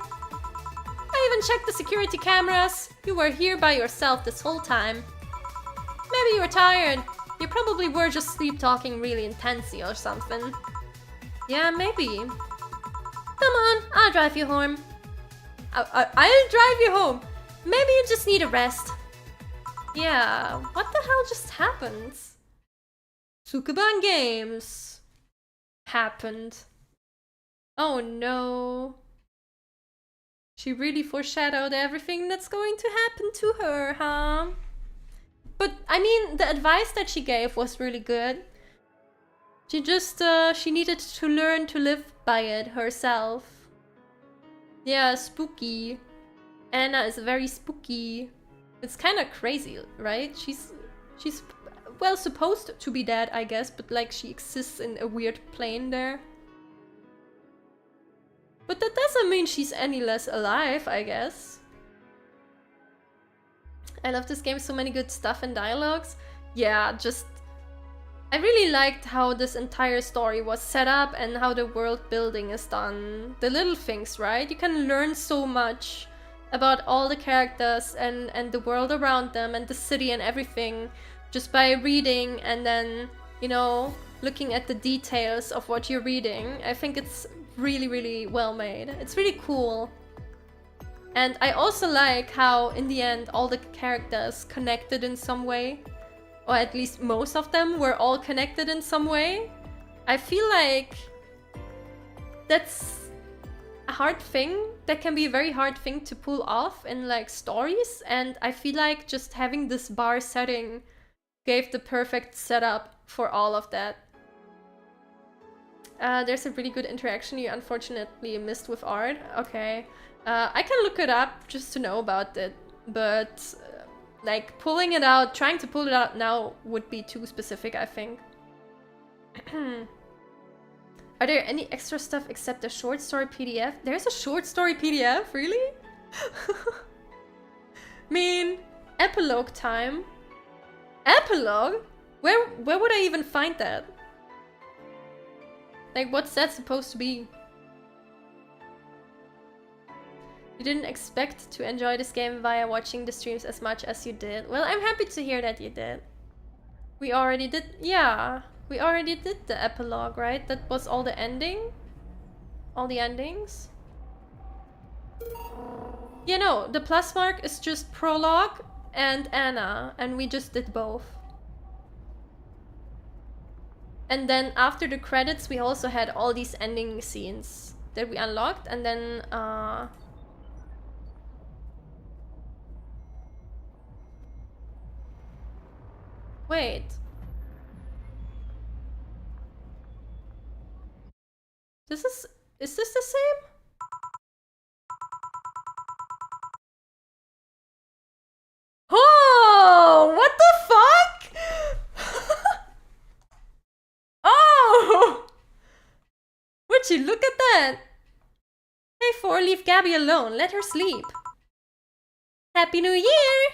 I even checked the security cameras. You were here by yourself this whole time. Maybe you were tired. You probably were just sleep-talking really intensely or something. Yeah, maybe. Come on, I'll drive you home. I'll drive you home. Maybe you just need a rest. Yeah, what the hell just happened? Tsukuban Games happened. Oh no. She really foreshadowed everything that's going to happen to her, huh? But, I mean, the advice that she gave was really good. She needed to learn to live by it herself. Yeah, spooky. Anna is very spooky. It's kind of crazy, right? She's well supposed to be dead, I guess, but like she exists in a weird plane there. But that doesn't mean she's any less alive, I guess. I love this game, so many good stuff and dialogues. Yeah, just... I really liked how this entire story was set up and how the world building is done. The little things, right? You can learn so much about all the characters and the world around them and the city and everything just by reading and then, you know, looking at the details of what you're reading. I think it's really, really well made. It's really cool. And I also like how, in the end, all the characters connected in some way. Or at least most of them were all connected in some way. I feel like that's a hard thing. That can be a very hard thing to pull off in like stories. And I feel like just having this bar setting gave the perfect setup for all of that. There's a really good interaction you unfortunately missed with art. Okay. I can look it up just to know about it. But... like, pulling it out, trying to pull it out now would be too specific, I think. Are there any extra stuff except the short story PDF? There's a short story PDF? Really? I mean, epilogue time. Epilogue? Where would I even find that? Like, what's that supposed to be? You didn't expect to enjoy this game via watching the streams as much as you did. Well, I'm happy to hear that you did. We already did, yeah. We already did the epilogue, right? That was all the ending? All the endings? Yeah, no, the plus mark is just prologue and Anna, and we just did both. And then after the credits, we also had all these ending scenes that we unlocked, and then, wait. Is this the same? Oh, what the fuck? Oh! Would you look at that? Hey, 4, leave Gabby alone. Let her sleep. Happy New Year!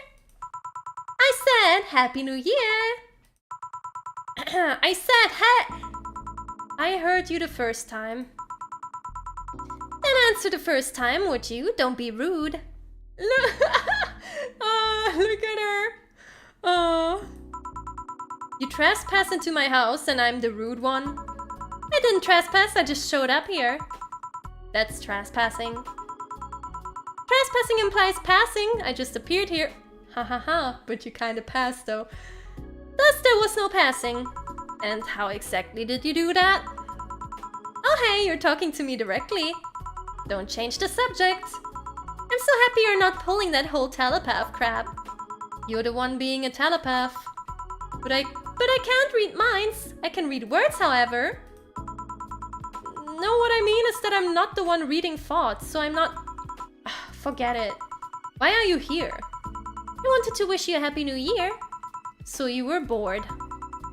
I said Happy New Year! I said I heard you the first time. Then answer the first time, would you? Don't be rude. Look, look at her. Oh. You trespass into my house and I'm the rude one? I didn't trespass, I just showed up here. That's trespassing. Trespassing implies passing. I just appeared here. Ha ha ha, but you kinda passed though. Thus there was no passing. And how exactly did you do that? Oh hey, you're talking to me directly. Don't change the subject. I'm so happy you're not pulling that whole telepath crap. You're the one being a telepath. But I can't read minds. I can read words, however. No, what I mean is that I'm not the one reading thoughts, so I'm not... Forget it. Why are you here? I wanted to wish you a happy new year. So you were bored.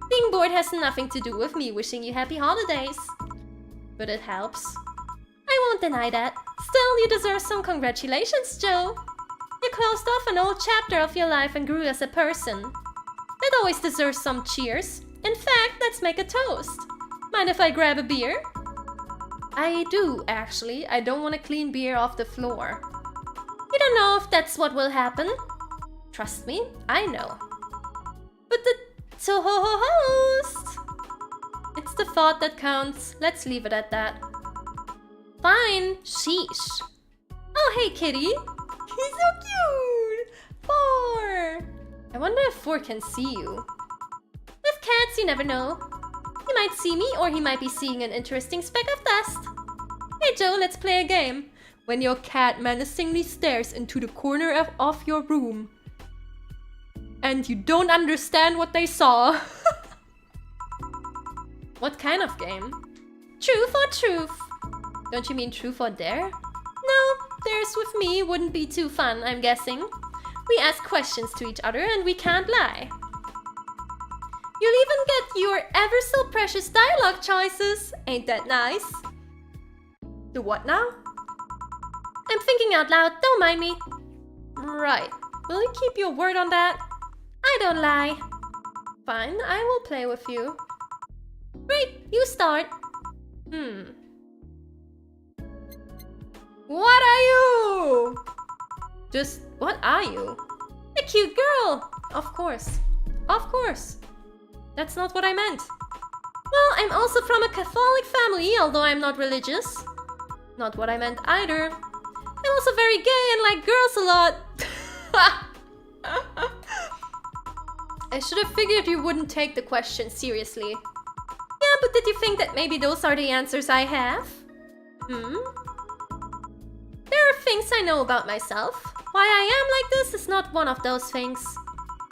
Being bored has nothing to do with me wishing you happy holidays. But it helps. I won't deny that. Still, you deserve some congratulations, Joe. You closed off an old chapter of your life and grew as a person. That always deserves some cheers. In fact, let's make a toast. Mind if I grab a beer? I do, actually. I don't want to clean beer off the floor. You don't know if that's what will happen. Trust me, I know. But the host! It's the thought that counts. Let's leave it at that. Fine. Sheesh. Oh, hey, kitty. He's so cute. 4. I wonder if 4 can see you. With cats, you never know. He might see me, or he might be seeing an interesting speck of dust. Hey, Joe, let's play a game. When your cat menacingly stares into the corner of your room, and you don't understand what they saw. What kind of game? Truth or truth? Don't you mean truth or dare? No, upstairs with me wouldn't be too fun, I'm guessing. We ask questions to each other and we can't lie. You'll even get your ever so precious dialogue choices. Ain't that nice? Do what now? I'm thinking out loud, don't mind me. Right. Will you keep your word on that? I don't lie. Fine, I will play with you. Great, you start. What are you? Just, what are you? A cute girl. Of course. Of course. That's not what I meant. Well, I'm also from a Catholic family, although I'm not religious. Not what I meant either. I'm also very gay and like girls a lot. I should have figured you wouldn't take the question seriously. Yeah, but did you think that maybe those are the answers I have? There are things I know about myself. Why I am like this is not one of those things.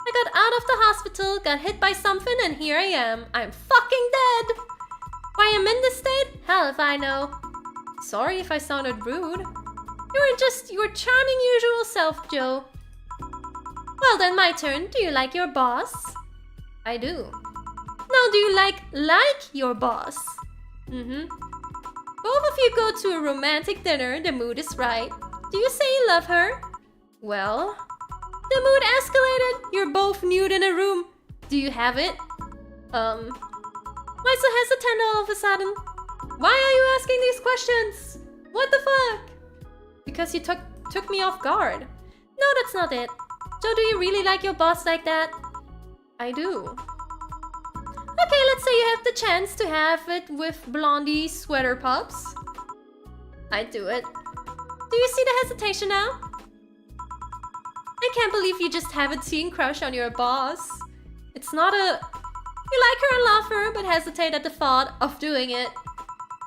I got out of the hospital, got hit by something, and here I am. I'm fucking dead. Why I'm in this state? Hell if I know. Sorry if I sounded rude. You're just your charming usual self, Joe. Well then, my turn. Do you like your boss? I do. Now, do you like your boss? Both of you go to a romantic dinner, the mood is right. Do you say you love her? Well... The mood escalated, you're both nude in a room. Do you have it? Why so hesitant all of a sudden? Why are you asking these questions? What the fuck? Because you took me off guard. No, that's not it. Joe, do you really like your boss like that? I do. Okay, let's say you have the chance to have it with blondie sweater pups. I'd do it. Do you see the hesitation now? I can't believe you just have a teen crush on your boss. It's not a... You like her and love her, but hesitate at the thought of doing it.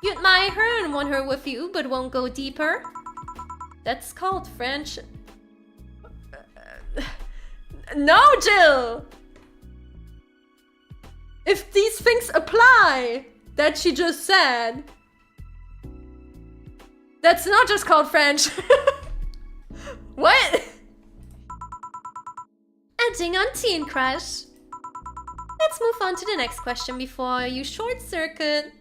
You admire her and want her with you, but won't go deeper. That's called friendship. No, Jill! If these things apply that she just said, that's not just called friendship. What? Ending on teen crush. Let's move on to the next question before you short circuit.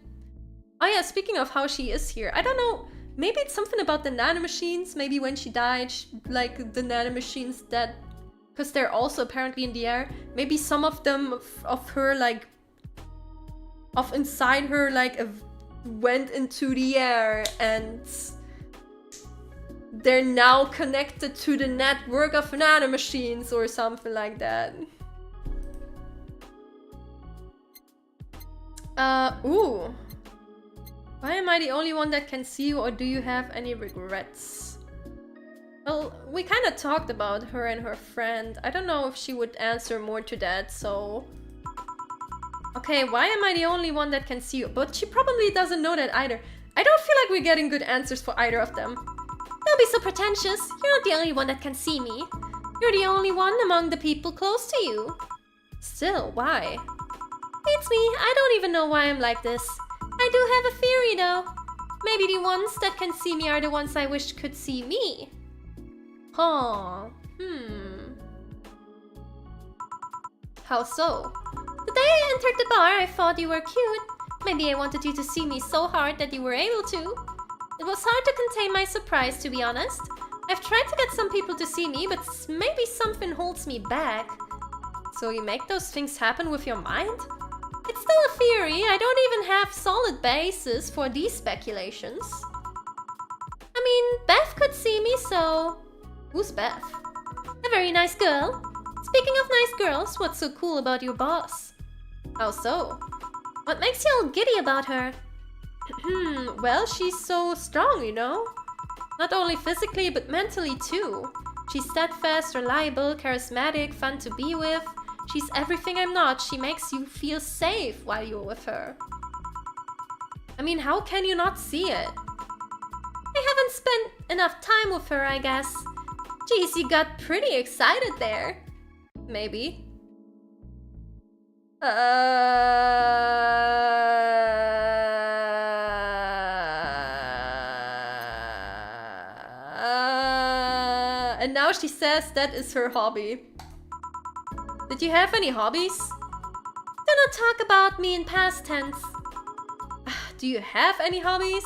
Oh yeah, speaking of how she is here, I don't know, maybe it's something about the nanomachines. Maybe when she died, like the nanomachines that, because they're also apparently in the air, maybe some of them of her, like, of inside her, like, went into the air and they're now connected to the network of nanomachines or something like that. Ooh. Why am I the only one that can see you, or do you have any regrets? Well, we kind of talked about her and her friend. I don't know if she would answer more to that, so... Okay, why am I the only one that can see you? But she probably doesn't know that either. I don't feel like we're getting good answers for either of them. Don't be so pretentious. You're not the only one that can see me. You're the only one among the people close to you. Still, why? It's me. I don't even know why I'm like this. I do have a theory though. Maybe the ones that can see me are the ones I wish could see me. Huh. How so? The day I entered the bar, I thought you were cute. Maybe I wanted you to see me so hard that you were able to. It was hard to contain my surprise, to be honest. I've tried to get some people to see me, but maybe something holds me back. So you make those things happen with your mind? It's still a theory. I don't even have solid basis for these speculations. I mean, Beth could see me, so... Who's Beth? A very nice girl. Speaking of nice girls, what's so cool about your boss? How so? What makes you all giddy about her? Well, she's so strong, you know? Not only physically, but mentally too. She's steadfast, reliable, charismatic, fun to be with. She's everything I'm not. She makes you feel safe while you're with her. I mean, how can you not see it? I haven't spent enough time with her, I guess. Geez, you got pretty excited there. Maybe. and now she says that is her hobby. Did you have any hobbies? Do not talk about me in past tense. Do you have any hobbies?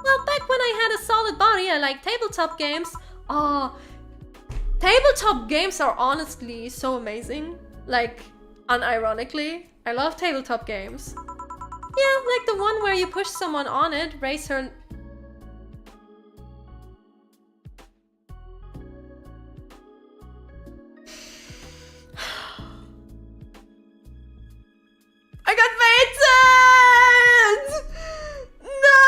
Well, back when I had a solid body, I liked tabletop games. Oh, tabletop games are honestly so amazing. Like, unironically, I love tabletop games. Yeah, like the one where you push someone on it, raise her... I got baited! No!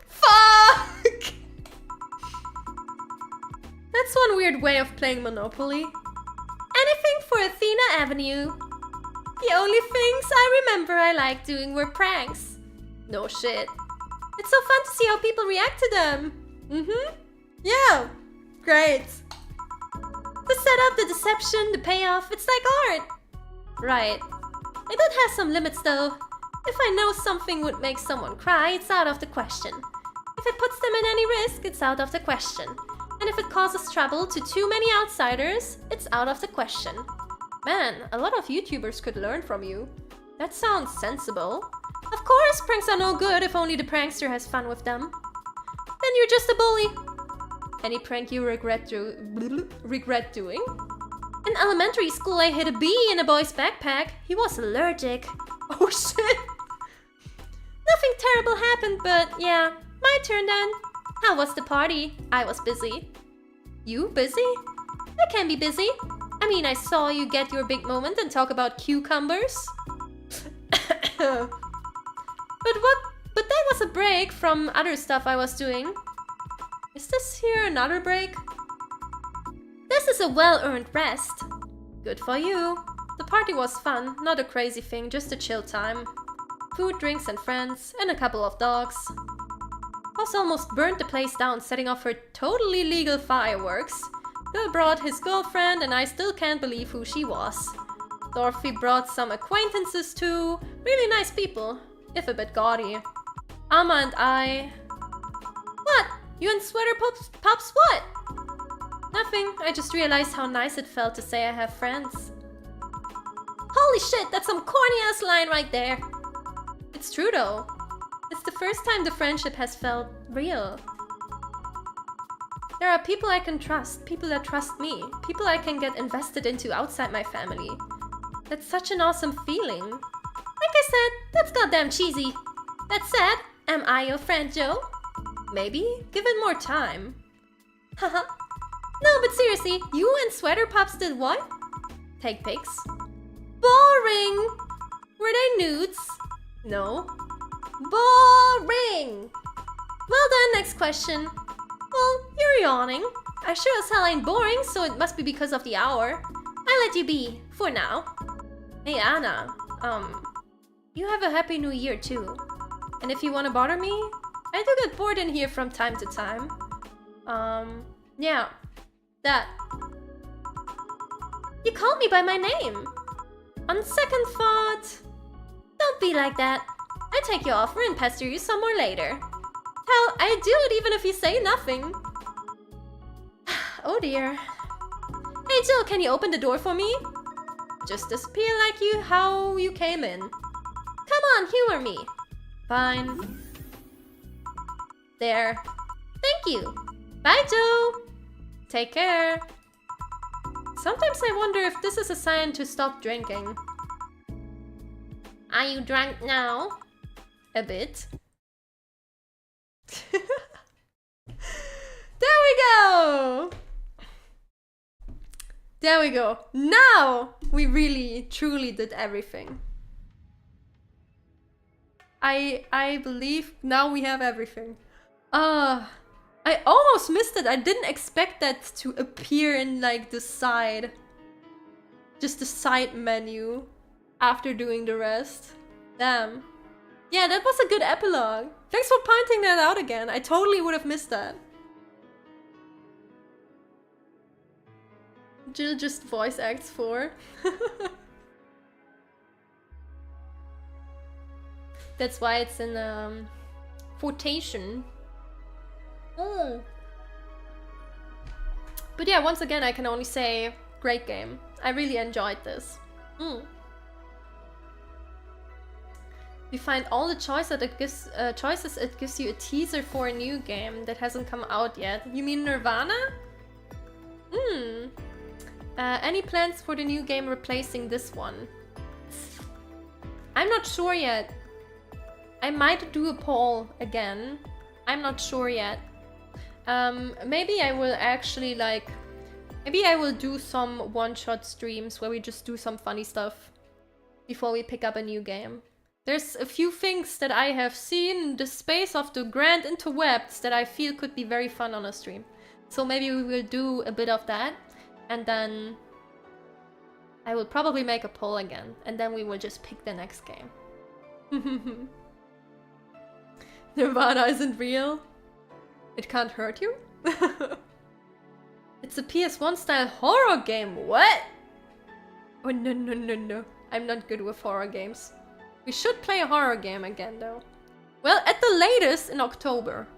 Fuck! That's one weird way of playing Monopoly. Anything for Athena Avenue. The only things I remember I liked doing were pranks. No shit. It's so fun to see how people react to them. Yeah, great. The setup, the deception, the payoff, it's like art. Right. It does have some limits though. If I know something would make someone cry, it's out of the question. If it puts them in any risk, it's out of the question. And if it causes trouble to too many outsiders, it's out of the question. Man, a lot of YouTubers could learn from you. That sounds sensible. Of course, pranks are no good if only the prankster has fun with them. Then you're just a bully. Any prank you regret doing? In elementary school, I hid a bee in a boy's backpack. He was allergic. Oh shit! Nothing terrible happened, but yeah, my turn then. How was the party? I was busy. You busy? I can be busy. I mean, I saw you get your big moment and talk about cucumbers. But that was a break from other stuff I was doing. Is this here another break? This is a well-earned rest. Good for you. The party was fun, not a crazy thing, just a chill time. Food, drinks and friends, and a couple of dogs. Boss almost burned the place down setting off her totally legal fireworks. Bill brought his girlfriend and I still can't believe who she was. Dorothy brought some acquaintances too, really nice people, if a bit gaudy. Alma and I... What? You and Sweater Pops what? Nothing, I just realized how nice it felt to say I have friends. Holy shit, that's some corny ass line right there. It's true though. It's the first time the friendship has felt real. There are people I can trust, people that trust me, people I can get invested into outside my family. That's such an awesome feeling. Like I said, that's goddamn cheesy. That said, am I your friend, Joe? Maybe? Give it more time. Haha. No, but seriously, you and Sweater Pops did what? Take pics. Boring! Were they nudes? No. Boring! Well done, next question. Well, you're yawning. I sure as hell ain't boring, so it must be because of the hour. I'll let you be, for now. Hey Anna, you have a happy new year too. And if you wanna bother me, I do get bored in here from time to time. Yeah, that. You called me by my name. On second thought... Don't be like that. I take your offer and pester you some more later. Hell, I do it even if you say nothing. Oh dear. Hey Jill, can you open the door for me? Just disappear like how you came in. Come on, humor me. Fine. There. Thank you. Bye, Joe. Take care. Sometimes I wonder if this is a sign to stop drinking. Are you drunk now? A bit. There we go! There we go. Now we really, truly did everything. I believe now we have everything. I almost missed it. I didn't expect that to appear in like the side. Just the side menu after doing the rest. Damn. Yeah, that was a good epilogue. Thanks for pointing that out again. I totally would have missed that. Jill just voice acts for. That's why it's in quotation. Mm. But yeah, once again, I can only say, great game. I really enjoyed this. Mm. You find all the choices it gives you a teaser for a new game that hasn't come out yet. You mean Nirvana? Hmm. Any plans for the new game replacing this one? I'm not sure yet. I might do a poll again. I'm not sure yet. Maybe I will actually like... Maybe I will do some one-shot streams where we just do some funny stuff before we pick up a new game. There's a few things that I have seen in the space of the grand interwebs that I feel could be very fun on a stream. So maybe we will do a bit of that, and then I will probably make a poll again, and then we will just pick the next game. Nirvana isn't real? It can't hurt you? It's a PS1 style horror game, what? Oh no no no no, I'm not good with horror games. We should play a horror game again though. Well, at the latest in October.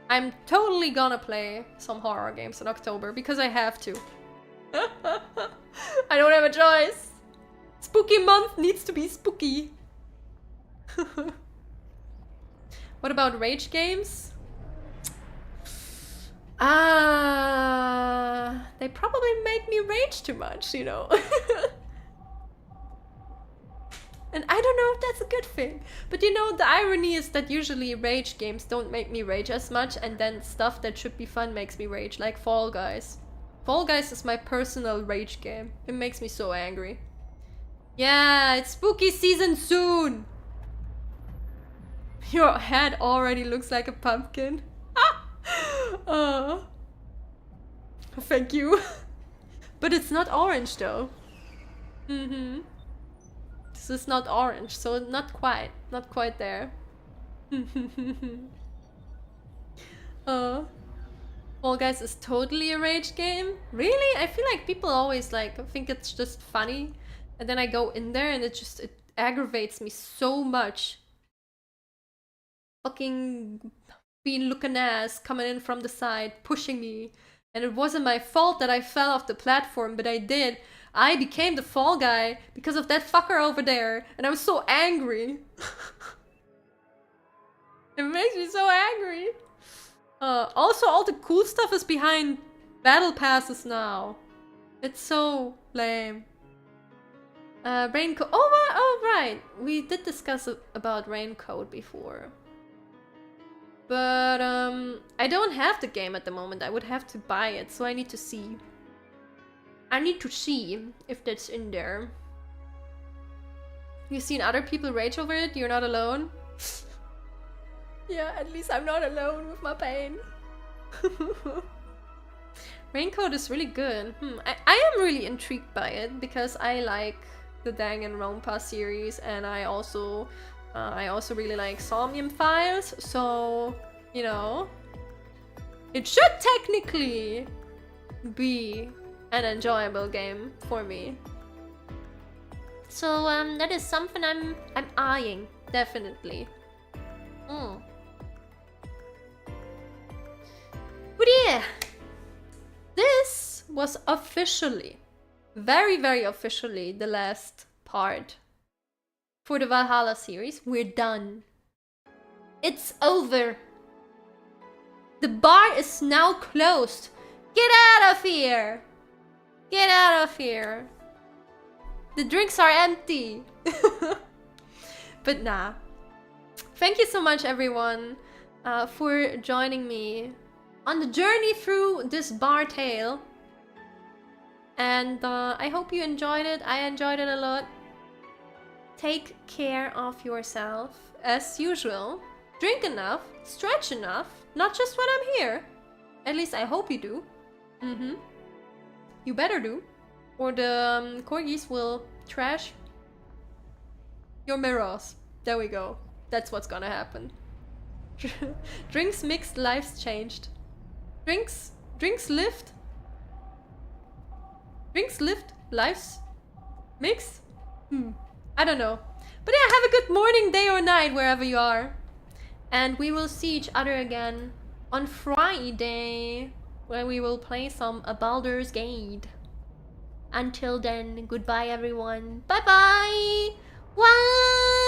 I'm totally gonna play some horror games in October because I have to. I don't have a choice. Spooky month needs to be spooky. What about rage games? They probably make me rage too much, you know. And I don't know if that's a good thing. But you know, the irony is that usually rage games don't make me rage as much, and then stuff that should be fun makes me rage, like Fall Guys. Fall Guys is my personal rage game. It makes me so angry. Yeah, it's spooky season soon! Your head already looks like a pumpkin. Thank you. But it's not orange though. This is not orange, so not quite there. Fall Guys is totally a rage game? Really? I feel like people always like think it's just funny, and then I go in there and it aggravates me so much. Fucking being looking ass coming in from the side, pushing me. And it wasn't my fault that I fell off the platform, but I did. I became the fall guy because of that fucker over there, and I was so angry. It makes me so angry. Also, all the cool stuff is behind battle passes now. It's so lame. Raincoat. Oh, right. We did discuss about Raincoat before. But I don't have the game at the moment. I would have to buy it, so I need to see. I need to see if that's in there. You've seen other people rage over it? You're not alone? Yeah, at least I'm not alone with my pain. Raincoat is really good. I am really intrigued by it because I like the Danganronpa series, and I also really like Somnium Files, so you know, it should technically be an enjoyable game for me. So that is something I'm eyeing, definitely. But yeah, this was officially, very, very officially, the last part for the Valhalla series. We're done. It's over. The bar is now closed. Get out of here. Get out of here. The drinks are empty. But nah. Thank you so much, everyone, for joining me on the journey through this bar tale. And I hope you enjoyed it. I enjoyed it a lot. Take care of yourself, as usual. Drink enough, stretch enough, not just when I'm here. At least I hope you do. You better do. Or the corgis will trash your mirrors. There we go. That's what's gonna happen. Drinks mixed, lives changed. Drinks lift. Drinks lift, lives mix? I don't know. But yeah, have a good morning, day or night, wherever you are. And we will see each other again on Friday, where we will play some Baldur's Gate. Until then, goodbye everyone. Bye bye! One!